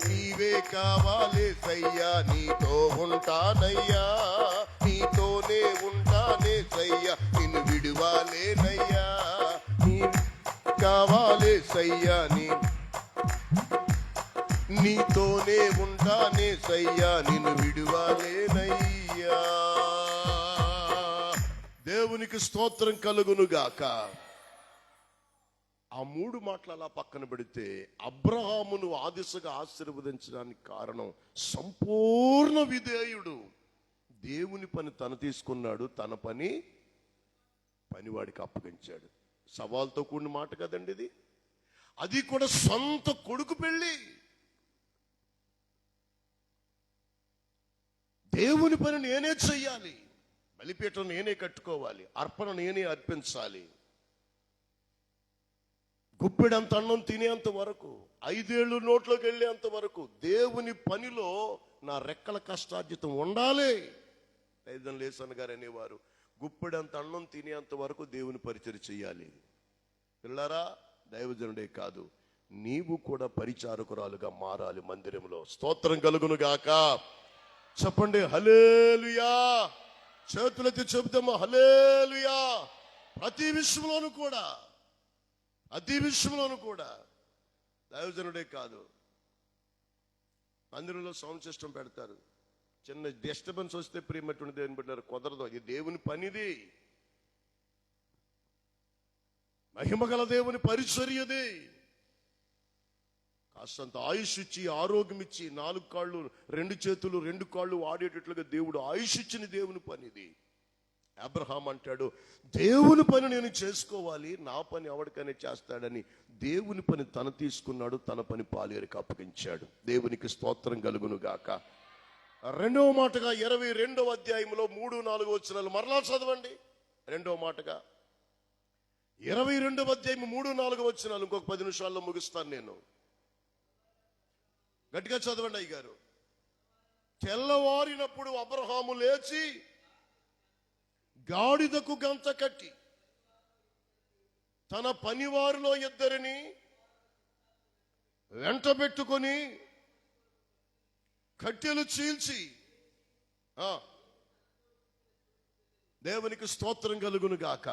నీవే కావాలి సయ్యా, నీతో ఉంటానయ్యా. నీతోనే ఉంటానే సయ్యా, నిన్ను విడువాలేనయ్యా. నీ కావాలి సయ్యా, నీతోనే ఉంటానే సయ్యా, నిన్ను విడువాలేనయ్యా. దేవునికి స్తోత్రం కలుగునుగాక. ఆ మూడు మాటలు అలా పక్కన పెడితే అబ్రహామును ఆ దిశగా ఆశీర్వదించడానికి కారణం సంపూర్ణ విధేయుడు. దేవుని పని తను తీసుకున్నాడు, తన పని పనివాడికి అప్పగించాడు. సవాల్తో కూడిన మాట కదండి ఇది. అది కూడా సొంత కొడుకు పెళ్ళి. దేవుని పని నేనే చెయ్యాలి, బలిపీఠం నేనే కట్టుకోవాలి, అర్పణ నేనే అర్పించాలి. గుప్పెడంత అన్నం తినేంత వరకు, 5 ఏళ్ళు నోట్లోకి వెళ్ళేంత వరకు దేవుని పనిలో నా రెక్కల కష్టార్జితం ఉండాలి. ఐదం లేసన్ గారు అనేవారు, గుప్పెడంత అన్నం తినేంత వరకు దేవుని పరిచర్య చెయ్యాలి. పిల్లారా, దైవజనుడే కాదు, నీవు కూడా పరిచారకురాలుగా మారాలి మందిరంలో. స్తోత్రం కలుగును గాక. చెప్పండి హల్లెలూయా. చేతులెత్తి చెబుతాము హల్లెలూయా. ప్రతి విషయంలోనూ కూడా దైవజనుడే కాదు, మందిరంలో సౌండ్ సిస్టమ్ పెడతారు. చిన్న డిస్టర్బెన్స్ వస్తే ప్రియమటువంటి దేవుని బిడ్డలారా కుదరదు. ఇది దేవుని పనిది, మహిమగల దేవుని పరిచర్యది. కాస్తంత ఆయుష్ ఇచ్చి, ఆరోగ్యం ఇచ్చి, 4 కాళ్ళు 2 చేతులు 2 కాళ్ళు వాడేటట్లుగా దేవుడు ఆయుష్ ఇచ్చిన దేవుని పనిది. అబ్రహాం అంటాడు, దేవుని పని నేను చేసుకోవాలి, నా పని ఎవరికైనా చేస్తాడని దేవుని పని తను తీసుకున్నాడు, తన పని పాలేరుకి అప్పగించాడు. దేవునికి స్తోత్రం కలుగును గాక. రెండవ మాటగా 22వ అధ్యాయంలో 3-4 వచనాలు మరలా చదవండి. రెండవ మాటగా 22వ అధ్యాయం 3-4 వచనాలు. ఇంకొక 10 నిమిషాల్లో ముగిస్తాను నేను. గట్టిగా చదవండి అయ్యగారు. తెల్లవారినప్పుడు అబ్రహాము లేచి గాడిదకు గంత కట్టి తన పనివారిలో 2 వెంటబెట్టుకొని కట్టెలు చీల్చి, దేవునికి స్తోత్రం కలుగును గాక.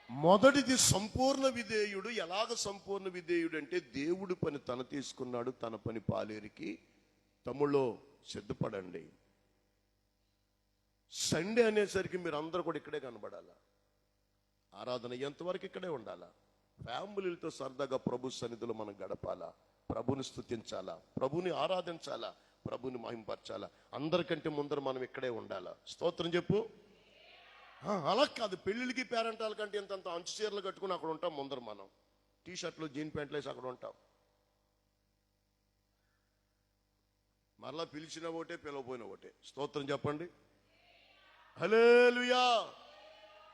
మొదటిది సంపూర్ణ విధేయుడు. ఎలాగ సంపూర్ణ విధేయుడు అంటే దేవుడు పని తన తీసుకున్నాడు, తన పని పాలేరికి. తమ్ముళ్ళో సిద్ధపడండి. సండే అనేసరికి మీరు అందరూ కూడా ఇక్కడే కనబడాలా. ఆరాధన ఎంతవరకు ఇక్కడే ఉండాలా. ఫ్యామిలీలతో సరదాగా ప్రభు సన్నిధిలో మనం గడపాలా, ప్రభుని స్తుతించాలా, ప్రభుని ఆరాధించాలా, ప్రభుని మహింపరచాలా. అందరికంటే ముందర మనం ఇక్కడే ఉండాలా. స్తోత్రం చెప్పు. అలా కాదు, పెళ్లిళ్ళకి పేరెంటాల కంటే ఇంతంత అంచు చీరలు కట్టుకుని అక్కడ ఉంటాం ముందర. మనం టీ షర్ట్లు జీన్ ప్యాంట్లు వేసి అక్కడ ఉంటాం. మరలా పిలిచిన ఒకటే, పిలవపోయిన ఒకటే. స్తోత్రం చెప్పండి. హల్లెలూయా.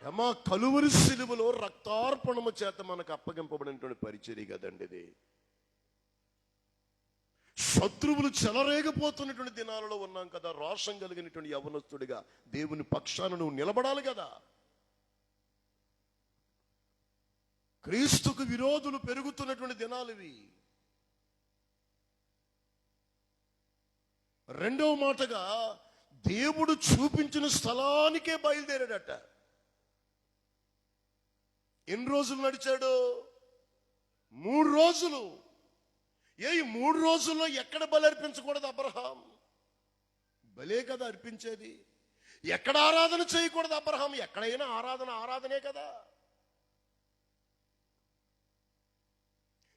ఏమా కలువరి సిలువలో రక్తార్పణము చేత మనకు అప్పగింపబడినటువంటి పరిచర్య కదండి ఇది. శత్రువులు చెలరేగిపోతున్నటువంటి దినాలలో ఉన్నాం కదా. రోషం కలిగినటువంటి యవనస్తుడిగా దేవుని పక్షాన నువ్వు నిలబడాలి కదా. క్రీస్తుకు విరోధులు పెరుగుతున్నటువంటి దినాలు ఇవి. రెండవ మాటగా దేవుడు చూపించిన స్థలానికే బయలుదేరాడట. ఎన్ని రోజులు నడిచాడు? 3 రోజులు. ఈ 3 రోజుల్లో ఎక్కడ బలి అర్పించకూడదు అబ్రహాం? బలే కదా అర్పించేది. ఎక్కడ ఆరాధన చేయకూడదు అబ్రహాం? ఎక్కడైనా ఆరాధనే కదా.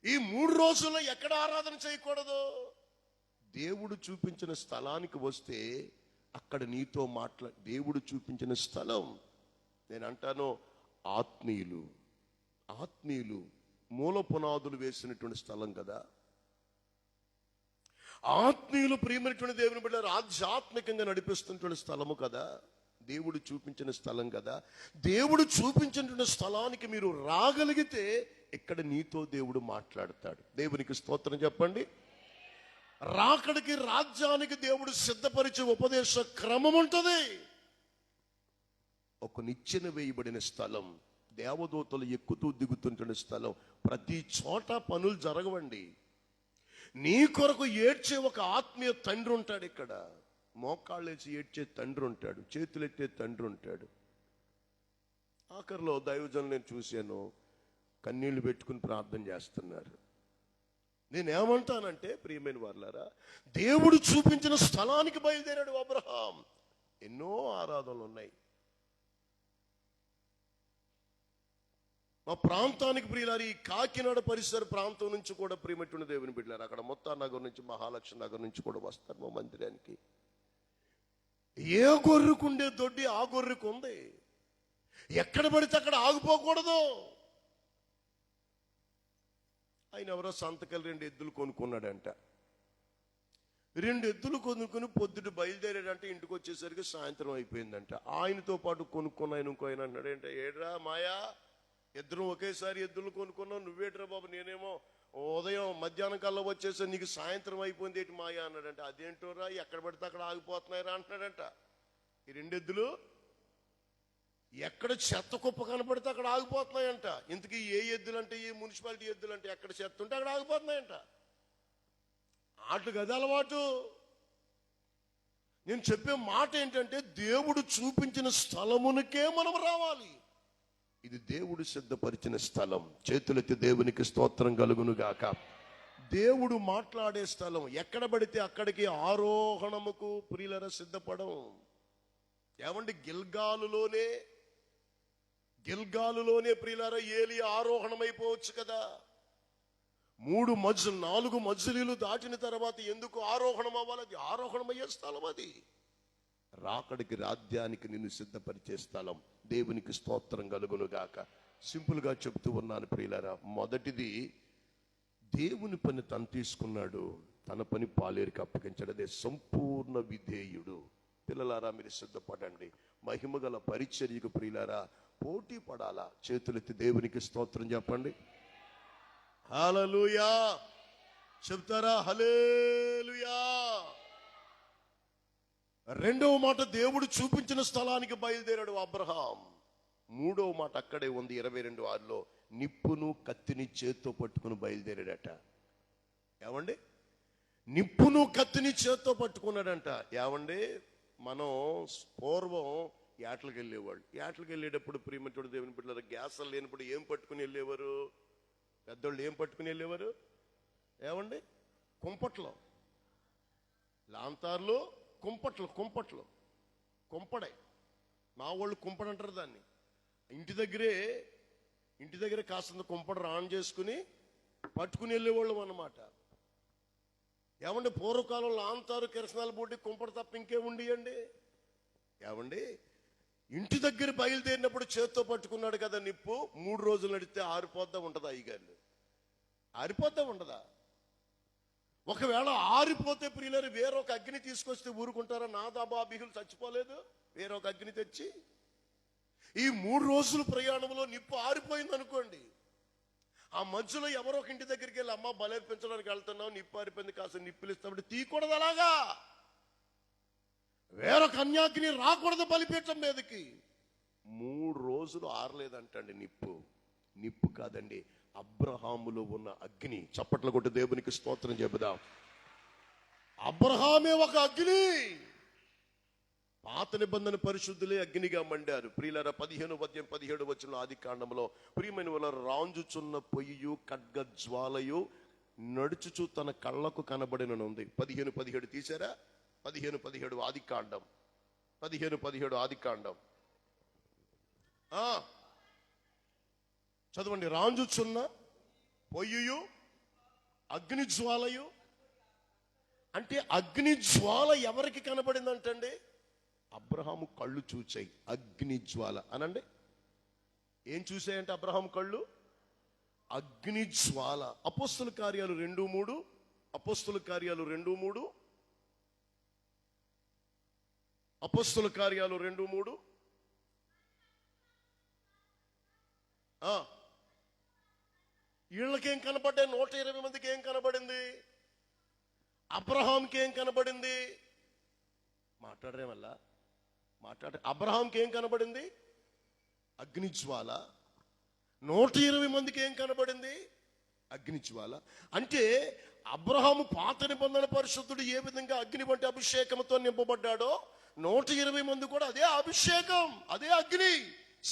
ఈ 3 రోజుల్లో ఎక్కడ ఆరాధన చేయకూడదు? దేవుడు చూపించిన స్థలానికి వస్తే అక్కడ నీతో దేవుడు చూపించిన స్థలం, నేను అంటాను ఆత్మీయులు మూల పునాదులు వేసినటువంటి స్థలం కదా. ఆత్మీయులు ప్రియమైనటువంటి దేవుని బిడ్డలు ఆధ్యాత్మికంగా నడిపిస్తున్నటువంటి స్థలము కదా. దేవుడు చూపించిన స్థలం కదా. దేవుడు చూపించినటువంటి స్థలానికి మీరు రాగలిగితే ఇక్కడ నీతో దేవుడు మాట్లాడతాడు. దేవునికి స్తోత్రం చెప్పండి. రాకడికి, రాజ్యానికి దేవుడు సిద్ధపరిచే ఉపదేశ క్రమం ఉంటుంది. ఒక నిచ్చెన వేయబడిన స్థలం, దేవదూతలు ఎక్కుతూ దిగుతుంటున్న స్థలం. ప్రతి చోట పనులు జరగవండి. నీ కొరకు ఏడ్చే ఒక ఆత్మీయ తండ్రి ఉంటాడు ఇక్కడ. మోకాళ్ళేసి ఏడ్చే తండ్రి ఉంటాడు, చేతులెత్తే తండ్రి ఉంటాడు. ఆఖరిలో దైవజనులు నేను చూశాను, కన్నీళ్లు పెట్టుకుని ప్రార్థన చేస్తున్నారు. నేనేమంటానంటే ప్రియమైన వారులారా, దేవుడు చూపించిన స్థలానికి బయలుదేరాడు అబ్రహాం. ఎన్నో ఆరాధనలు ఉన్నాయి మా ప్రాంతానికి. ప్రియులారు, ఈ కాకినాడ పరిసర ప్రాంతం నుంచి కూడా ప్రియమైనటువంటి దేవుని బిడ్డలారు, అక్కడ మొత్తం నగర్ నుంచి, మహాలక్ష్మి నగర్ నుంచి కూడా వస్తారు మా మందిరానికి. ఏ గొర్రెకుండే దొడ్డి ఆ గొర్రెకు ఉంది. ఎక్కడ పడితే అక్కడ ఆగిపోకూడదు. ఆయన ఎవరో సంతకాలు 2 ఎద్దులు కొనుక్కున్నాడంట. 2 ఎద్దులు కొనుక్కుని పొద్దుట బయలుదేరాడంటే ఇంటికి వచ్చేసరికి సాయంత్రం అయిపోయిందంట. ఆయనతో పాటు కొనుక్కున్న ఆయన ఇంకో ఆయన అన్నాడంటే, ఏడ్రా మాయా, ఇద్దరు ఒకేసారి ఎద్దులు కొనుక్కున్నావు, నువ్వేట్రా బాబు, నేనేమో ఉదయం మధ్యాహ్నం కల్లా వచ్చేసరి నీకు సాయంత్రం అయిపోయింది ఏంటి మాయా అన్నాడంట. అదేంటోరా, ఎక్కడ పడితే అక్కడ ఆగిపోతున్నాయిరా అంటున్నాడంట. ఈ 2 ఎద్దులు ఎక్కడ చెత్త కుప్ప కనపడితే అక్కడ ఆగిపోతున్నాయంట. ఇంతకీ ఏ ఎద్దులు అంటే, ఏ మున్సిపాలిటీ ఎద్దులు అంటే, ఎక్కడ చెత్త ఉంటే అక్కడ ఆగిపోతున్నాయంట. ఆటలు కదా అలవాటు. నేను చెప్పే మాట ఏంటంటే, దేవుడు చూపించిన స్థలమునికే మనం రావాలి. ఇది దేవుడు సిద్ధపరిచిన స్థలం. చేతులెత్తి దేవునికి స్తోత్రం కలుగును గాక. దేవుడు మాట్లాడే స్థలం. ఎక్కడ పడితే అక్కడికి ఆరోహణముకు ప్రియులర సిద్ధపడం. ఏమండి, గిల్గాలులోనే ప్రియులారా ఏలి ఆరోహణమైపోవచ్చు కదా. 4 మజ్జలీలు దాటిన తర్వాత ఎందుకు ఆరోహణం అవ్వాలి? అది ఆరోహణమయ్యే స్థలం. అది రాకడికి, రాజ్యానికి నిన్ను సిద్ధపరిచే స్థలం. దేవునికి స్తోత్రం కలుగును గాక. సింపుల్ గా చెప్తూ ఉన్నాను ప్రియులారా. మొదటిది, దేవుని పని తను తీసుకున్నాడు, తన పని పాలేరుకి అప్పగించాడు. అదే సంపూర్ణ విధేయుడు. పిల్లలారా, మీరు సిద్ధపడండి. మహిమగల పరిచర్యకు ప్రియులారా పోటీ పడాలా. చేతులెత్తి దేవునికి స్తోత్రం చెప్పండి. హల్లెలూయా చెప్తారా? హల్లెలూయా. రెండవ మాట, దేవుడు చూపించిన స్థలానికి బయలుదేరాడు అబ్రహాం. మూడవ మాట అక్కడే ఉంది 22:6లో, నిప్పును కత్తిని చేత్తో పట్టుకుని బయలుదేరాడట. ఏమండి, నిప్పును కత్తిని చేత్తో పట్టుకున్నాడంట. ఏమండి, మనం పూర్వం ఏటలకు వెళ్ళేవాళ్ళు. ఏటలకు వెళ్ళేటప్పుడు ప్రియమైనటువంటి దేవుని బిడ్డలారా, గ్యాసులు లేనప్పుడు ఏం పట్టుకుని వెళ్ళేవారు? పెద్దోళ్ళు ఏం పట్టుకుని వెళ్ళేవారు? ఏమండి, కుంపట్లో, లాంతార్లు, కుంపట్లు కుంపడే, మా వాళ్ళు కుంపడు అంటారు దాన్ని. ఇంటి దగ్గరే కాస్తంత కుంపడ రాన్ చేసుకుని పట్టుకుని వెళ్ళేవాళ్ళం అన్నమాట. ఏమండి పూర్వకాలంలో ఆంతారు కిరసనాల బూటి కుంపడ తప్ప ఇంకేముండియండి? ఏమండి ఇంటి దగ్గర బయలుదేరినప్పుడు చేత్తో పట్టుకున్నాడు కదా నిప్పు, 3 రోజులు నడిస్తే ఆరిపోద్దా ఉండదా? అయ్యగారు ఆరిపోద్దా ఉండదా? ఒకవేళ ఆరిపోతే ప్రియులారు వేరొక అగ్ని తీసుకొస్తే ఊరుకుంటారా? నాదాబాబీహులు చచ్చిపోలేదు, వేరొక అగ్ని తెచ్చి. ఈ 3 రోజుల ప్రయాణంలో నిప్పు ఆరిపోయింది అనుకోండి, ఆ మధ్యలో ఎవరో ఒక ఇంటి దగ్గరికి వెళ్ళి అమ్మ బలేర్పించడానికి వెళ్తున్నావు, నిప్పు ఆరిపోయింది, కాస్త నిప్పులు ఇస్తామంటే తీయకూడదు. అలాగా వేరొక అన్యాగ్ని రాకూడదు బలిపీఠం మీదకి. 3 రోజులు ఆరలేదంటండి నిప్పు కాదండి, అబ్రహాములో ఉన్న అగ్ని. చప్పట్లు కొట్టి దేవునికి స్తోత్రం చెబుదాం. అబ్రహామే ఒక అగ్ని. పాత నిబంధన పరిశుద్ధులే అగ్నిగా మండారు. ప్రియులారా 15:17 ఆది కాండంలో, ప్రియమైన వాళ్ళ రాంజుచున్న పొయ్యు ఖడ్గ జ్వాలయు నడుచుచు తన కళ్ళకు కనబడిననుంది. 15:17 తీసారా? 15:17 ఆది కాండం, 15:17 ఆది కాండం చదవండి. రాంజుచున్న పొయ్యు అగ్ని జ్వాలయు అంటే అగ్ని జ్వాల ఎవరికి కనబడిందంటండి? అబ్రహాము కళ్ళు చూచాయి అగ్ని జ్వాల అనండి. ఏం చూసాయంటే అబ్రహాం కళ్ళు? అగ్ని జ్వాల. అపోస్తుల కార్యాలు 2:3, అపోస్తుల కార్యాలు 2:3, అపోస్తుల కార్యాలు 2:3. వీళ్ళకేం కనబడ్డాయి? 120 మందికి ఏం కనబడింది? అబ్రహాంకి ఏం కనబడింది? మాట్లాడరే వల్ల అబ్రహాంకి ఏం కనబడింది? అగ్నిజ్వాల. 120 మందికి ఏం కనబడింది? అగ్నిజ్వాల. అంటే అబ్రహాము పాత నిబంధన పరిశుద్ధుడు ఏ విధంగా అగ్ని వంటి అభిషేకంతో నింపబడ్డాడో, 120 మంది కూడా అదే అభిషేకం, అదే అగ్ని.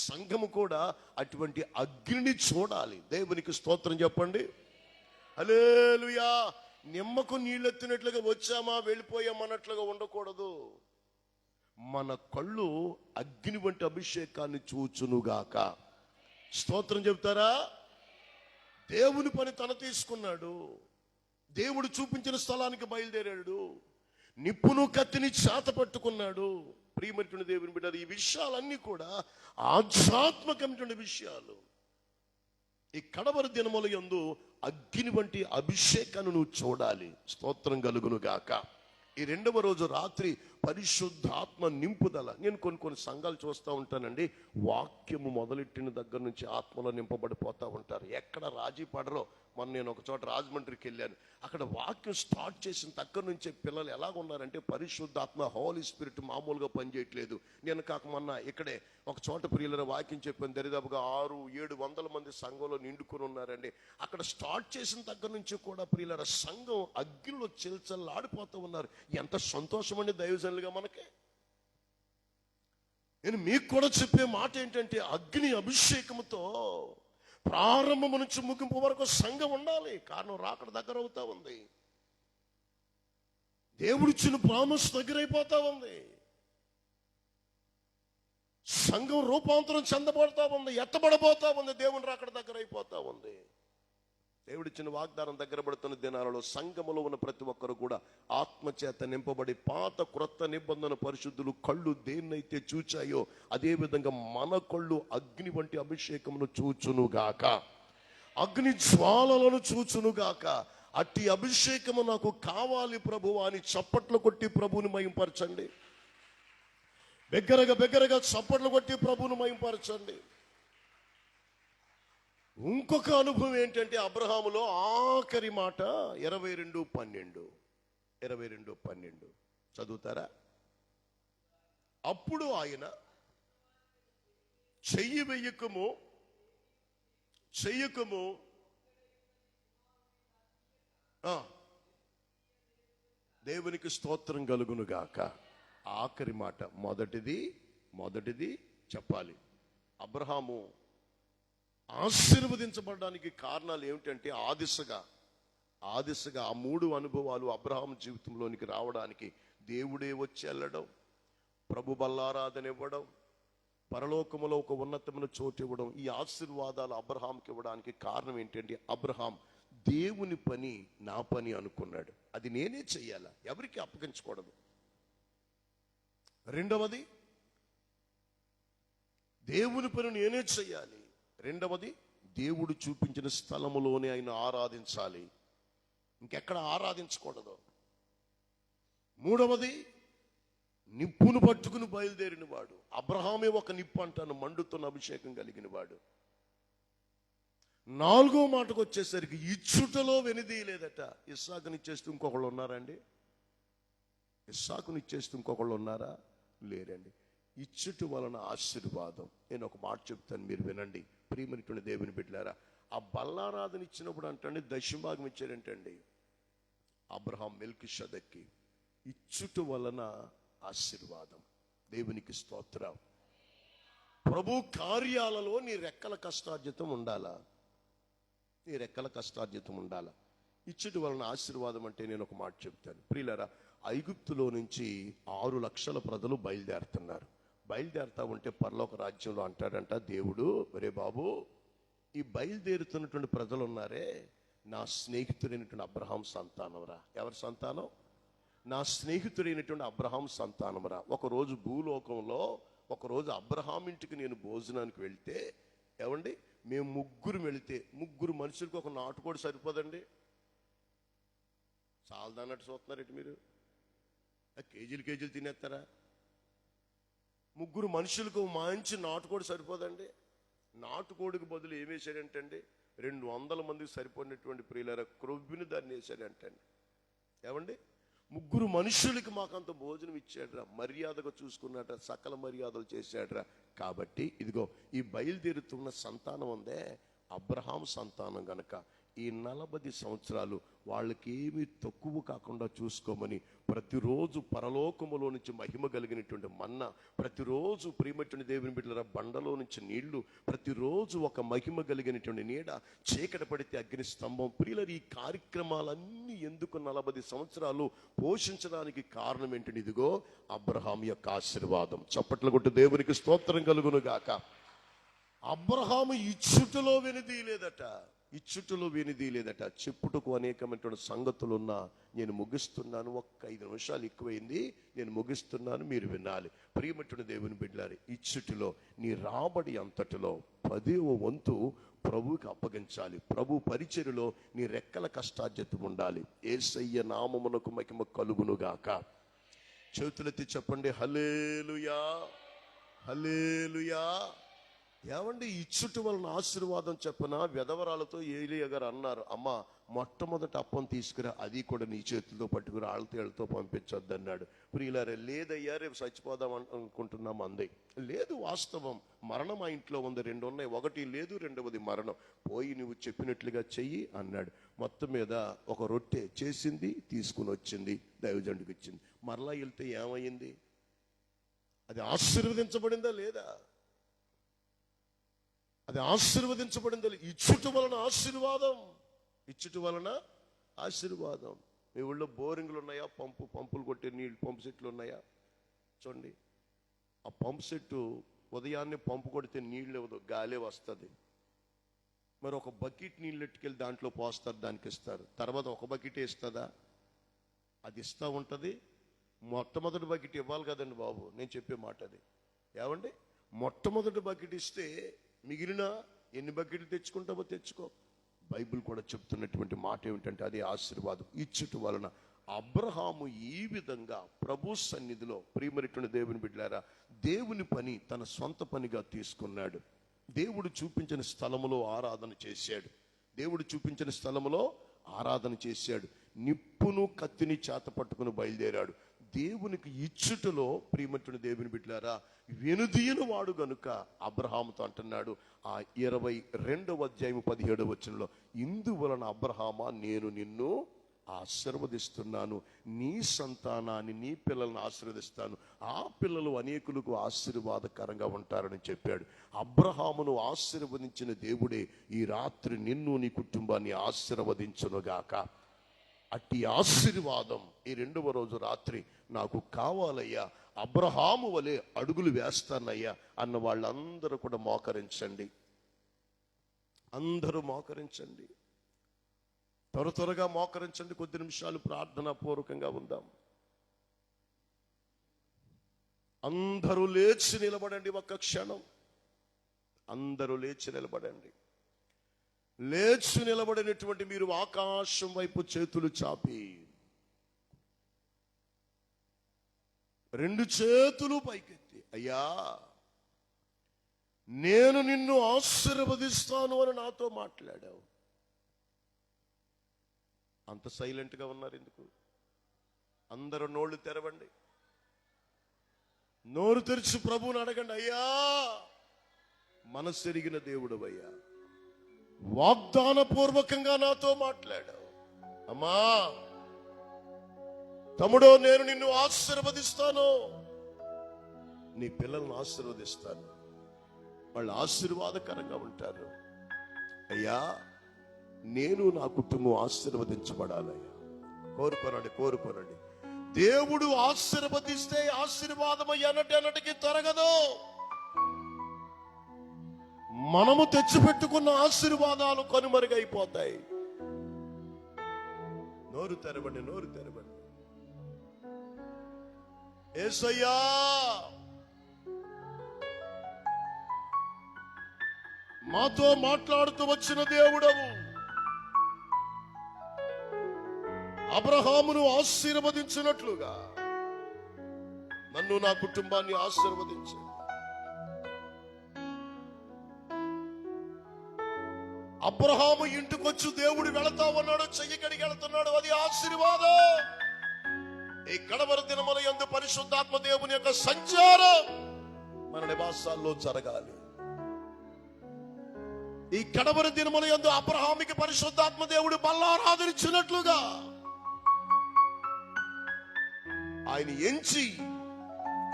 సంఘము కూడా అటువంటి అగ్నిని చూడాలి. దేవునికి స్తోత్రం చెప్పండి. హల్లెలూయా. నిమ్మకు నీళ్ళెత్తినట్లుగా వచ్చామా వెళ్ళిపోయామన్నట్లుగా ఉండకూడదు. మన కళ్ళు అగ్ని వంటి అభిషేకాన్ని చూచునుగాక. స్తోత్రం చెప్తారా? దేవుని పని తన తీసుకున్నాడు. దేవుడు చూపించిన స్థలానికి బయలుదేరాడు. నిప్పును కత్తిని చేత పట్టుకున్నాడు. ప్రియమైనటువంటి దేవుని బిడ్డలు, ఈ విషయాలన్నీ కూడా ఆధ్యాత్మికమైన విషయాలు. ఈ కడవరి దినముల యందు అగ్ని వంటి అభిషేకాన్ని నువ్వు చూడాలి. స్తోత్రం కలుగును గాక. ఈ 2వ రోజు రాత్రి పరిశుద్ధాత్మ నింపుదల. నేను కొన్ని సంఘాలు చూస్తూ ఉంటానండి, వాక్యము మొదలెట్టిన దగ్గర నుంచి ఆత్మలో నింపబడిపోతూ ఉంటారు. ఎక్కడ రాజీ పడరో. మొన్న నేను ఒక చోట రాజమండ్రికి వెళ్ళాను. అక్కడ వాక్యం స్టార్ట్ చేసిన దగ్గర నుంచే పిల్లలు ఎలాగున్నారంటే, పరిశుద్ధాత్మ హోలీ స్పిరిట్ మామూలుగా పనిచేయట్లేదు. నేను కాక మొన్న ఇక్కడే ఒక చోట ప్రియుల వాక్యం చెప్పాను. దరిదాపుగా 600-700 మంది సంఘంలో నిండుకుని ఉన్నారండి. అక్కడ స్టార్ట్ చేసిన దగ్గర నుంచి కూడా ప్రియుల సంఘం అగ్నిలో చిల్చల్లాడిపోతూ ఉన్నారు. ఎంత సంతోషం అండి దైవజనులుగా మనకి. నేను మీకు కూడా చెప్పే మాట ఏంటంటే, అగ్ని అభిషేకంతో ప్రారంభం నుంచి ముగింపు వరకు సంఘం ఉండాలి. కారణం రాకడ దగ్గర అవుతా ఉంది. దేవుడిచ్చిన ప్రామిస్ దగ్గరైపోతా ఉంది. సంఘం రూపాంతరం చెందబడతా ఉంది, ఎత్తబడబోతా ఉంది. దేవుని రాకడ దగ్గర అయిపోతా ఉంది. దేవుడిచ్చిన వాగ్దానం దగ్గర పడుతున్న దినాలలో సంఘములో ఉన్న ప్రతి ఒక్కరు కూడా ఆత్మచేత నింపబడి, పాత క్రొత్త నిబంధన పరిశుద్ధులు కళ్ళు దేన్నైతే చూచాయో అదే విధంగా మన కళ్ళు అగ్ని వంటి అభిషేకమును చూచునుగాక, అగ్ని జ్వాలలను చూచునుగాక. అట్టి అభిషేకము నాకు కావాలి ప్రభువా అని చప్పట్లు కొట్టి ప్రభువుని మహింపరచండి. బిగ్గరగా చప్పట్లు కొట్టి ప్రభువుని మహింపరచండి. ఇంకొక అనుభవం ఏంటంటే, అబ్రహాములో ఆఖరి మాట 22:12 చదువుతారా? అప్పుడు ఆయన చెయ్యి వెయ్యకము దేవునికి స్తోత్రం కలుగును గాక. ఆఖరి మాట మొదటిది చెప్పాలి. అబ్రహాము ఆశీర్వదించబడడానికి కారణాలు ఏమిటంటే, ఆ దిశగా ఆ 3 అనుభవాలు అబ్రహాం జీవితంలోనికి రావడానికి దేవుడే వచ్చి వెళ్ళడం, ప్రభు బల్లారాధన ఇవ్వడం, పరలోకములో ఒక ఉన్నతమైన చోటు ఇవ్వడం, ఈ ఆశీర్వాదాలు అబ్రహాంకి ఇవ్వడానికి కారణం ఏంటంటే అబ్రహాం దేవుని పని నా పని అనుకున్నాడు. అది నేనే చెయ్యాలా, ఎవరికి అప్పగించకూడదు. రెండవది, దేవుని పని నేనే చెయ్యాలి. రెండవది, దేవుడు చూపించిన స్థలములోనే ఆయన ఆరాధించాలి, ఇంకెక్కడ ఆరాధించకూడదు. మూడవది, నిప్పును పట్టుకుని బయలుదేరిన వాడు. అబ్రహామే ఒక నిప్పు అంటాను, మండుతున్న అభిషేకం కలిగిన వాడు. నాలుగో మాటకు వచ్చేసరికి ఇచ్చుటలో వెనుదీయలేదట. ఇస్సాకునిచ్చేస్తూ ఇంకొకళ్ళు ఉన్నారండి? ఇస్సాకునిచ్చేస్తూ ఇంకొకళ్ళు ఉన్నారా? లేరండి. ఇచ్చుట వలన ఆశీర్వాదం. నేను ఒక మాట చెప్తాను, మీరు వినండి. ప్రియమైనటువంటి దేవుని బిడ్డలారా, ఆ బల్లారాధన ఇచ్చినప్పుడు అంటండి దశమభాగం ఇచ్చారంటండి అబ్రహాం మెల్కీషెదెకుకి. ఇచ్చుట వలన ఆశీర్వాదం. దేవునికి స్తోత్రం. ప్రభు కార్యాలలో నీ రెక్కల కష్టార్జితం ఉండాలా, నీ రెక్కల కష్టార్జితం ఉండాలా. ఇచ్చుట వలన ఆశీర్వాదం అంటే నేను ఒక మాట చెప్తాను ప్రియులారా. ఐగుప్తులో నుంచి 6 లక్షల ప్రజలు బయలుదేరుతున్నారు. బయలుదేరుతా ఉంటే పరలోక రాజ్యంలో అంటాడంట దేవుడు, ఒరే బాబు, ఈ బయలుదేరుతున్నటువంటి ప్రజలు ఉన్నారే నా స్నేహితుడైనటువంటి అబ్రహాం సంతానంరా. ఎవరి సంతానం? నా స్నేహితుడైనటువంటి అబ్రహాం సంతానంరా. ఒకరోజు భూలోకంలో, ఒకరోజు అబ్రహాం ఇంటికి నేను భోజనానికి వెళ్తే, ఏమండి, మేము ముగ్గురు వెళితే, ముగ్గురు మనుషులకు ఒక నాటుకోడి సరిపోదండి. చాలదన్నట్టు చూస్తున్నారేంటి మీరు? కేజీలు కేజీలు తినేస్తారా? ముగ్గురు మనుషులకు మంచి నాటుకోడి సరిపోదండి. నాటుకోడికి బదులు ఏం వేసాడంటండి? 200 మందికి సరిపోయినటువంటి ప్రియులారా క్రొవ్విని దాన్ని వేసాడంటండి. ఏమండి, ముగ్గురు మనుషులకి మాకంత భోజనం ఇచ్చాడ్రా, మర్యాదగా చూసుకున్నాడ్రా, సకల మర్యాదలు చేశాడ్రా. కాబట్టి ఇదిగో ఈ బయలుదేరుతున్న సంతానం ఉందే అబ్రహాం సంతానం గనక ఈ 40 సంవత్సరాలు వాళ్ళకి ఏమీ తక్కువ కాకుండా చూసుకోమని ప్రతిరోజు పరలోకములో నుంచి మహిమ కలిగినటువంటి మన్నా, ప్రతిరోజు ప్రియమైనటువంటి దేవుని బిడ్డలారా బండలో నుంచి నీళ్లు, ప్రతిరోజు ఒక మహిమ కలిగినటువంటి నీడ, చీకటి పడితే అగ్ని స్తంభం. ప్రియులారా, ఈ కార్యక్రమాలన్నీ ఎందుకు 40 సంవత్సరాలు పోషించడానికి కారణం ఏంటంటే ఇదిగో అబ్రహాం యొక్క ఆశీర్వాదం. చప్పట్లు కొట్టు దేవునికి స్తోత్రం కలుగును గాక. అబ్రహాము ఇచ్చుటలో వెనుదీయలేదట, ఇచ్చుటలో వెనుదీయలేదట. చెప్పుటకు అనేకమైనటువంటి సంగతులున్నా నేను ముగిస్తున్నాను. ఒక్క 5 నిమిషాలు ఎక్కువైంది, నేను ముగిస్తున్నాను, మీరు వినాలి. ప్రియమైనటువంటి దేవుని బిడ్డలారా, ఇచ్చుటలో నీ రాబడి అంతటిలో 10వ వంతు ప్రభువుకి అప్పగించాలి. ప్రభు పరిచర్యలో నీ రెక్కల కష్టార్జితం ఉండాలి. యేసయ్య నామమునకు మహిమ కలుగునుగాక. చేతులెత్తి చెప్పండి హల్లెలూయా, హల్లెలూయా. ఏమండి, ఇచ్చుట వలన ఆశీర్వాదం చెప్పన విధవరాలతో ఏలియా గారు అన్నారు, అమ్మ మొట్టమొదటి అప్పం తీసుకురా, అది కూడా నీ చేతులతో పట్టుకుని ఆళ్ళతో పంపించొద్దు అన్నాడు. ప్రియులారా, లేదయ్యా రేపు చచ్చిపోదాం అనుకుంటున్నాం అంది. లేదు, వాస్తవం, మరణం ఆ ఇంట్లో ఉంది. 2 ఉన్నాయి, ఒకటి లేదు, రెండవది మరణం. పోయి నువ్వు చెప్పినట్లుగా చెయ్యి అన్నాడు. మొత్తం మీద ఒక రొట్టె చేసింది, తీసుకుని వచ్చింది, దైవజనుడికి ఇచ్చింది. మరలా వెళ్తే ఏమైంది? అది ఆశీర్వదించబడిందా లేదా? అది ఆశీర్వదించబడింది. ఇచ్చుట వలన ఆశీర్వాదం, ఇచ్చుట వలన ఆశీర్వాదం. మీ ఊళ్ళో బోరింగ్లు ఉన్నాయా? పంపులు కొట్టే నీళ్ళు పంపు సెట్లు ఉన్నాయా? చూడండి, ఆ పంపు సెట్టు ఉదయాన్నే పంపు కొడితే నీళ్ళు ఇవ్వదు, గాలే వస్తుంది. మరి ఒక బకెట్ నీళ్ళు ఎట్టుకెళ్ళి దాంట్లో పోస్తారు, దానికి ఇస్తారు. తర్వాత ఒక బకెట్ ఇస్తుందా? అది ఇస్తూ ఉంటుంది. మొట్టమొదటి బకెట్ ఇవ్వాలి కదండి బాబు, నేను చెప్పే మాట అది. ఏమండి, మొట్టమొదటి బకెట్ ఇస్తే మిగిలిన ఎన్ని బకెట్లు తెచ్చుకుంటావో తెచ్చుకో. బైబిల్ కూడా చెప్తున్నటువంటి మాట ఏమిటంటే అది ఆశీర్వాదం. ఇచ్చుట వలన అబ్రహాము ఈ విధంగా ప్రభు సన్నిధిలో, ప్రియమైనటువంటి దేవుని బిడ్డలారా, దేవుని పని తన సొంత పనిగా తీసుకున్నాడు. దేవుడు చూపించిన స్థలములో ఆరాధన చేశాడు. దేవుడు చూపించిన స్థలములో ఆరాధన చేశాడు. నిప్పును కత్తిని చేత పట్టుకుని బయలుదేరాడు. దేవునికి ఇచ్చుటలో, ప్రియమైనటువంటి దేవుని బిడ్డలారా, వెనుదీయని వాడు గనుక అబ్రహాముతో అంటున్నాడు ఆ 22వ అధ్యాయం 17వ వచనంలో, ఇందువలన అబ్రహామా నేను నిన్ను ఆశీర్వదిస్తున్నాను, నీ సంతానాన్ని, నీ పిల్లలను ఆశీర్వదిస్తాను, ఆ పిల్లలు అనేకులకు ఆశీర్వాదకరంగా ఉంటారని చెప్పాడు. అబ్రహామును ఆశీర్వదించిన దేవుడే ఈ రాత్రి నిన్ను, నీ కుటుంబాన్ని ఆశీర్వదించునుగాక. అట్టి ఆశీర్వాదం ఈ 2వ రోజు రాత్రి నాకు కావాలయ్యా. అబ్రహాము వలె అడుగులు వేస్తానయ్యా అన్న వాళ్ళందరూ కూడా మోకరించండి. అందరూ మోకరించండి, త్వరగా మోకరించండి. కొద్ది నిమిషాలు ప్రార్థనా పూర్వకంగా ఉందాం. అందరూ లేచి నిలబడండి. ఒక్క క్షణం అందరూ లేచి నిలబడండి. లేచి నిలబడినటువంటి మీరు ఆకాశం వైపు చేతులు చాపి 2 చేతులు పైకెత్తి, అయ్యా నేను నిన్ను ఆశీర్వదిస్తాను అని నాతో మాట్లాడావు. అంత సైలెంట్గా ఉన్నారు ఎందుకు? అందరూ నోళ్ళు తెరవండి, నోరు తెరిచి ప్రభువుని అడగండి. అయ్యా, మనసెరిగిన దేవుడవయ్యా, వాగ్దాన పూర్వకంగా నాతో మాట్లాడావు. అమ్మా తమ్ముడో, నేను నిన్ను ఆశీర్వదిస్తాను, నీ పిల్లలను ఆశీర్వదిస్తాను, వాళ్ళు ఆశీర్వాదకరంగా ఉంటారు. అయ్యా, నేను నా కుటుంబం ఆశీర్వదించబడాలయ్యా. కోరుకోనండి. దేవుడు ఆశీర్వదిస్తే ఆశీర్వాదం అన్నటికి తరగదు. మనము తెచ్చిపెట్టుకున్న ఆశీర్వాదాలు కనుమరుగైపోతాయి. నోరు తెరవండి. యేసయ్యా, మాతో మాట్లాడుతూ వచ్చిన దేవుడవు, అబ్రహామును ఆశీర్వదించినట్లుగా నన్ను, నా కుటుంబాన్ని ఆశీర్వదించు. అబ్రహాము ఇంటికొచ్చి దేవుడు వెళతా ఉన్నాడు, చెయ్యి కడిగి వెళుతున్నాడు, అది ఆశీర్వాదం. ఈ కడవరి దినముల యందు పరిశుద్ధాత్మ దేవుని యొక్క సంచారం మన నివాసాల్లో జరగాలి. ఈ కడవరి దినముల యందు అబ్రహాముకి పరిశుద్ధాత్మ దేవుడు బల్లారాధనిచ్చినట్లుగా ఆయన ఎంచి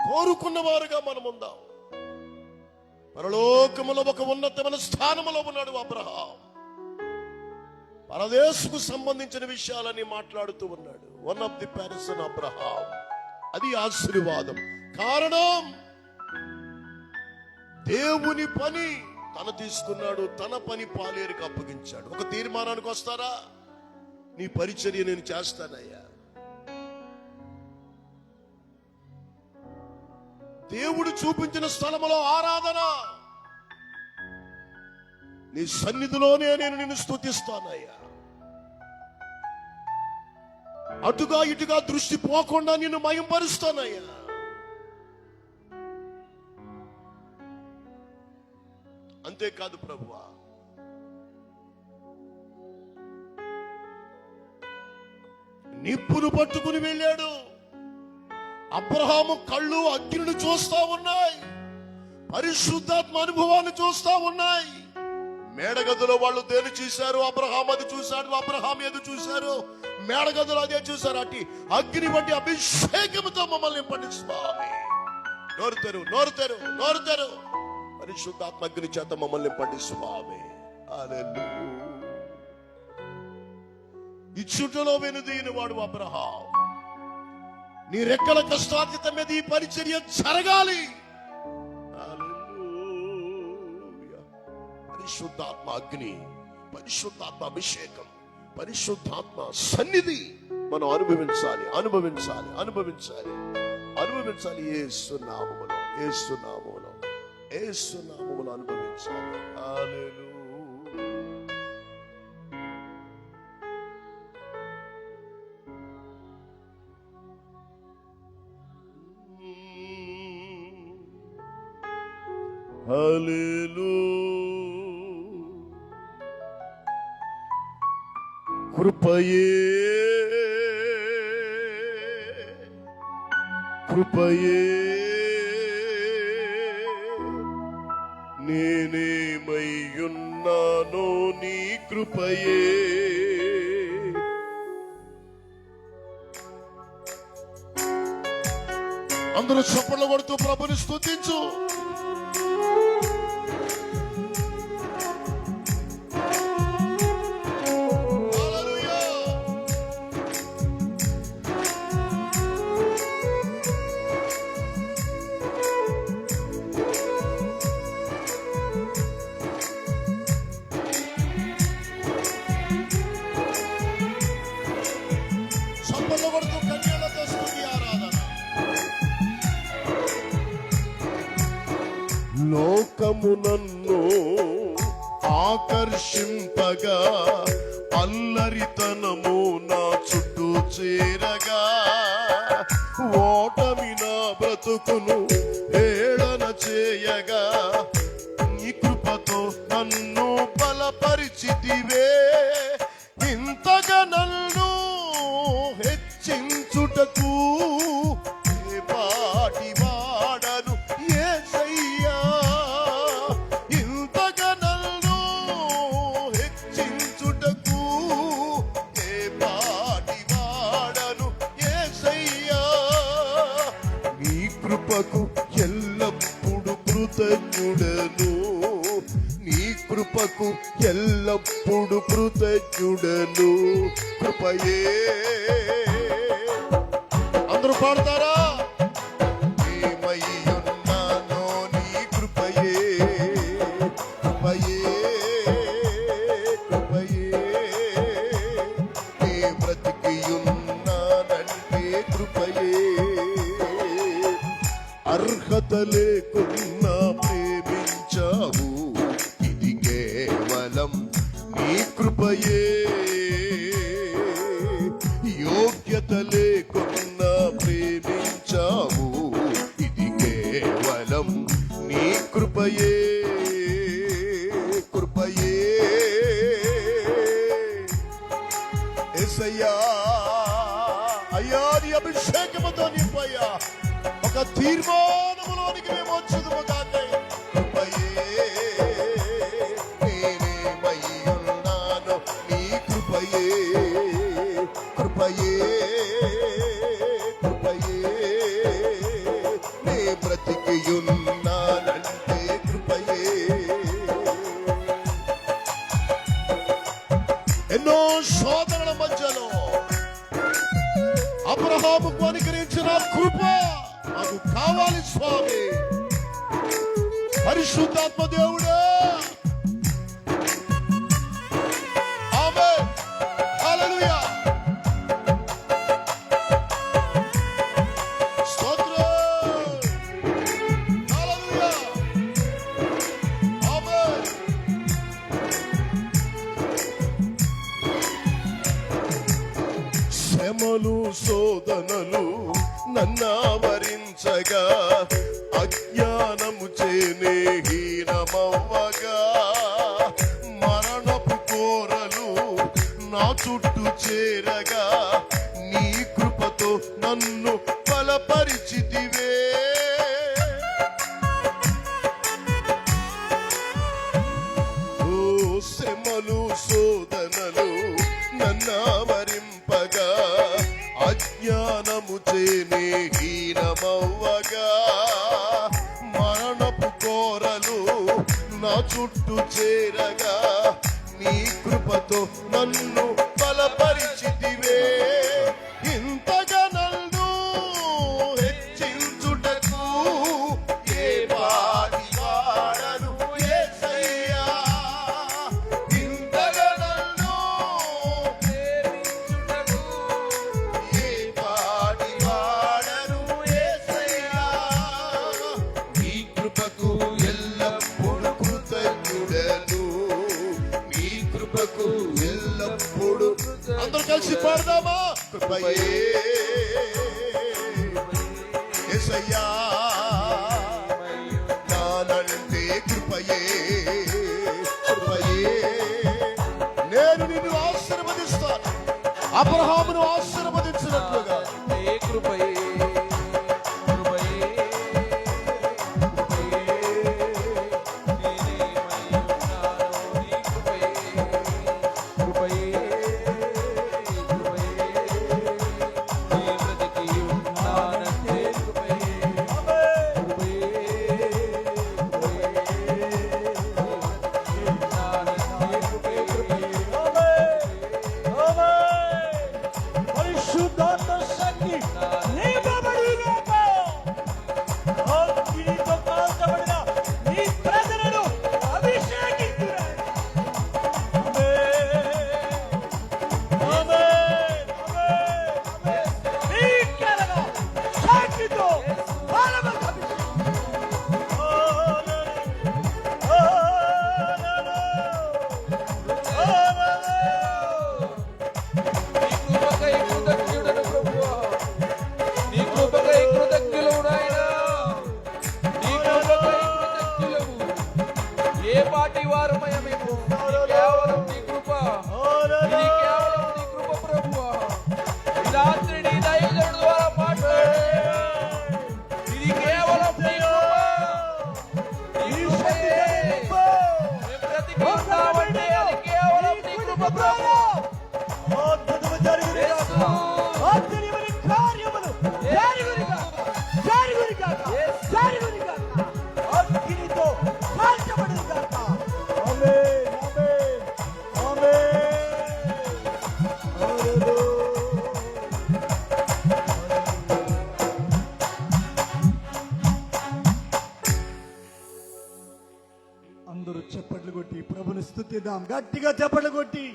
కోరుకున్న వారుగా మనం ఉందాం. పరలోకములో ఒక ఉన్నతమైన స్థానములో ఉన్నాడు అబ్రహాం. పరదేశకు సంబంధించిన విషయాలని మాట్లాడుతూ ఉన్నాడు. One of the person Abraham. అది ఆశీర్వాదం. కారణం, దేవుని పని తన తీసుకున్నాడు, తన పని పాలేరుకి అప్పగించాడు. ఒక తీర్మానానికి వస్తారా? నీ పరిచర్య నేను చేస్తానయ్యా. దేవుడు చూపించిన స్థలములో ఆరాధన, నీ సన్నిధిలోనే నేను నిన్ను స్తుతిస్తానయ్యా. అటుగా ఇటుగా దృష్టి పోకుండా నిన్ను మహింపరుస్తానయ్యా. అంతేకాదు ప్రభువా, నిప్పును పట్టుకుని వెళ్ళాడు. అబ్రహాము కళ్ళు అగ్నిని చూస్తా ఉన్నాయి, పరిశుద్ధాత్మ అనుభవాన్ని చూస్తా ఉన్నాయి. మేడగదిలో వాళ్ళు దేని చూశారు? అబ్రహాం అది చూశాడు. అబ్రహాం ఏది చూశారు? మేడగదిలో అదే చూశారు. అట్టి అగ్ని వంటి అభిషేకంతో మమ్మల్ని నింపండి స్వామి. నోరు తెరు. పరిశుద్ధాత్మ అగ్ని చేత మమ్మల్ని నింపండి స్వామి. హల్లెలూయా. ఇచ్చుటలో వెనుదీని వాడు అబ్రహాం. నీ రెక్కల కష్టార్జిత మీద ఈ పరిచర్య జరగాలి. పరిశుద్ధాత్మ అగ్ని, పరిశుద్ధాత్మ అభిషేకం, పరిశుద్ధాత్మ సన్నిధి మనం అనుభవించాలి. యేసు నామములో అనుభవించాలి. హల్లెలూయా. హల్లెలూయా. కృపయే నేనేమయ్యున్నానో నీ కృపయే. అందరూ చప్పట్లు కొడుతూ ప్రభుని స్తుతించు. స్నేహము నన్ను ఆకర్షింపగా, అల్లరితనము నా చుట్టూ చేరగా, ఓటమి నా బ్రతుకును హేళన చేయగా, నీ కృపతో నన్ను బలపరిచితివే. ఇంతగా నన్ను హెచ్చించుటకు ఏ పాటి వాడను యేసయ్యా. ఇంతగా నన్ను హెచ్చించుటకు ఏ పాటి వాడను యేసయ్యా. నీ కృపకు ఎల్లప్పుడు కృతజ్ఞుడను, నీ కృపకు ఎల్లప్పుడు కృతజ్ఞుడను. కృపయే అందరూ పాడతారా? ఏమయ్యున్నానో నీ కృపయే, కృపయే, కృపయే. నీ బ్రతికియున్నానంటే కృపయే. అర్హత లేకున్నా ప్రేమించావు, ఇది కేవలం నీ కృపయే. యోగ్యత లేకున్నా ప్రేమించావు, ఇది కేవలం నీ కృపయే, కృపయే. యేసయ్యా, అయ్యా నీ అభిషేకముతో నింపయ్యా. ఒక తీర్మానములోనికి మేము వచ్చుదుము కాకే. కృపయే, నేనేమై ఉన్నాను నీ కృపయే, కృపయే, కృపయే. నే బ్రతికియున్నానంటే కృపయే. ఎన్నో శోధనల మధ్యలో అబ్రహాముకు అనుగ్రహించిన కృప నాకు కావాలి స్వామి. పరిశుద్ధాత్మ దేవుడా, ఆమేన్, హల్లెలూయా. స్తోత్రం, హల్లెలూయా, ఆమేన్. శ్రమలు శోధనలు నన్నావరించగా, అజ్ఞానము చేనే హీనమవ్వగా, మరణపు కోరలు నా చుట్టూ చేరగా, నీ కృపతో నన్ను బలపరిచితివే. ఓ శ్రమలు శోధనలు నన్నావరింపగా, అజ్ఞానము చేనే హీనమవ్వగా, మరణపు కోరలు నా చుట్టూ చేరగా, నీ కృపతో నన్ను బలపరిచితివే. ఇంతగా నన్ను హెచ్చించుటకు ఏ పాటి వాడను యేసయ్యా. ఇంతగా నన్ను ప్రేమించుటకు ఏ పాటి వాడను యేసయ్యా. నీ కృపకు ఎల్లప్పుడు కృతజ్ఞుడను, నీ కృపకు ఎల్లప్పుడు. అందరూ కలిసి పాడదామా? కృపయే, యేసయ్యా, నానంటే కృపయే, కృపయే. నేను నిన్ను ఆశీర్వదిస్తాను, అబ్రహామును ఆశీర్వదించినట్లుగా. కృపయే, కృపయే, కృపయే. నేనేమై ఉన్నానో నీ కృపయే, కృపయే, కృపయే. నీ బ్రతికియున్నానంటే కృపయే, కృపయే, కృపయే. పరిశుద్ధాత్మ పాటి వారమయ్య మేము. ఇది కేవలం నీ కృప. ఇది కేవలం నీ కృప ప్రభువా. ఈ రాత్రి నీ దైవజనుడి ద్వారా మాట్లాడే ఇది కేవలం నీ కృప. నీ కృపయే. మేము బ్రతికున్నామంటే అది కేవలం నీ కృప ప్రభు. అద్భుతము జరుగును గాక. ఆశ్చర్యమైన కార్యములు జరుగును గాక. జరుగును గాక. జరుగును గాక. అగ్నితో కాల్చబడును గాక. ఆమేన్. ఆమేన్. ఆమేన్. హల్లెలూయా. అందరూ చప్పట్లు కొట్టి ప్రభుని స్తుతిద్దాం. గట్టిగా చప్పట్లు కొట్టి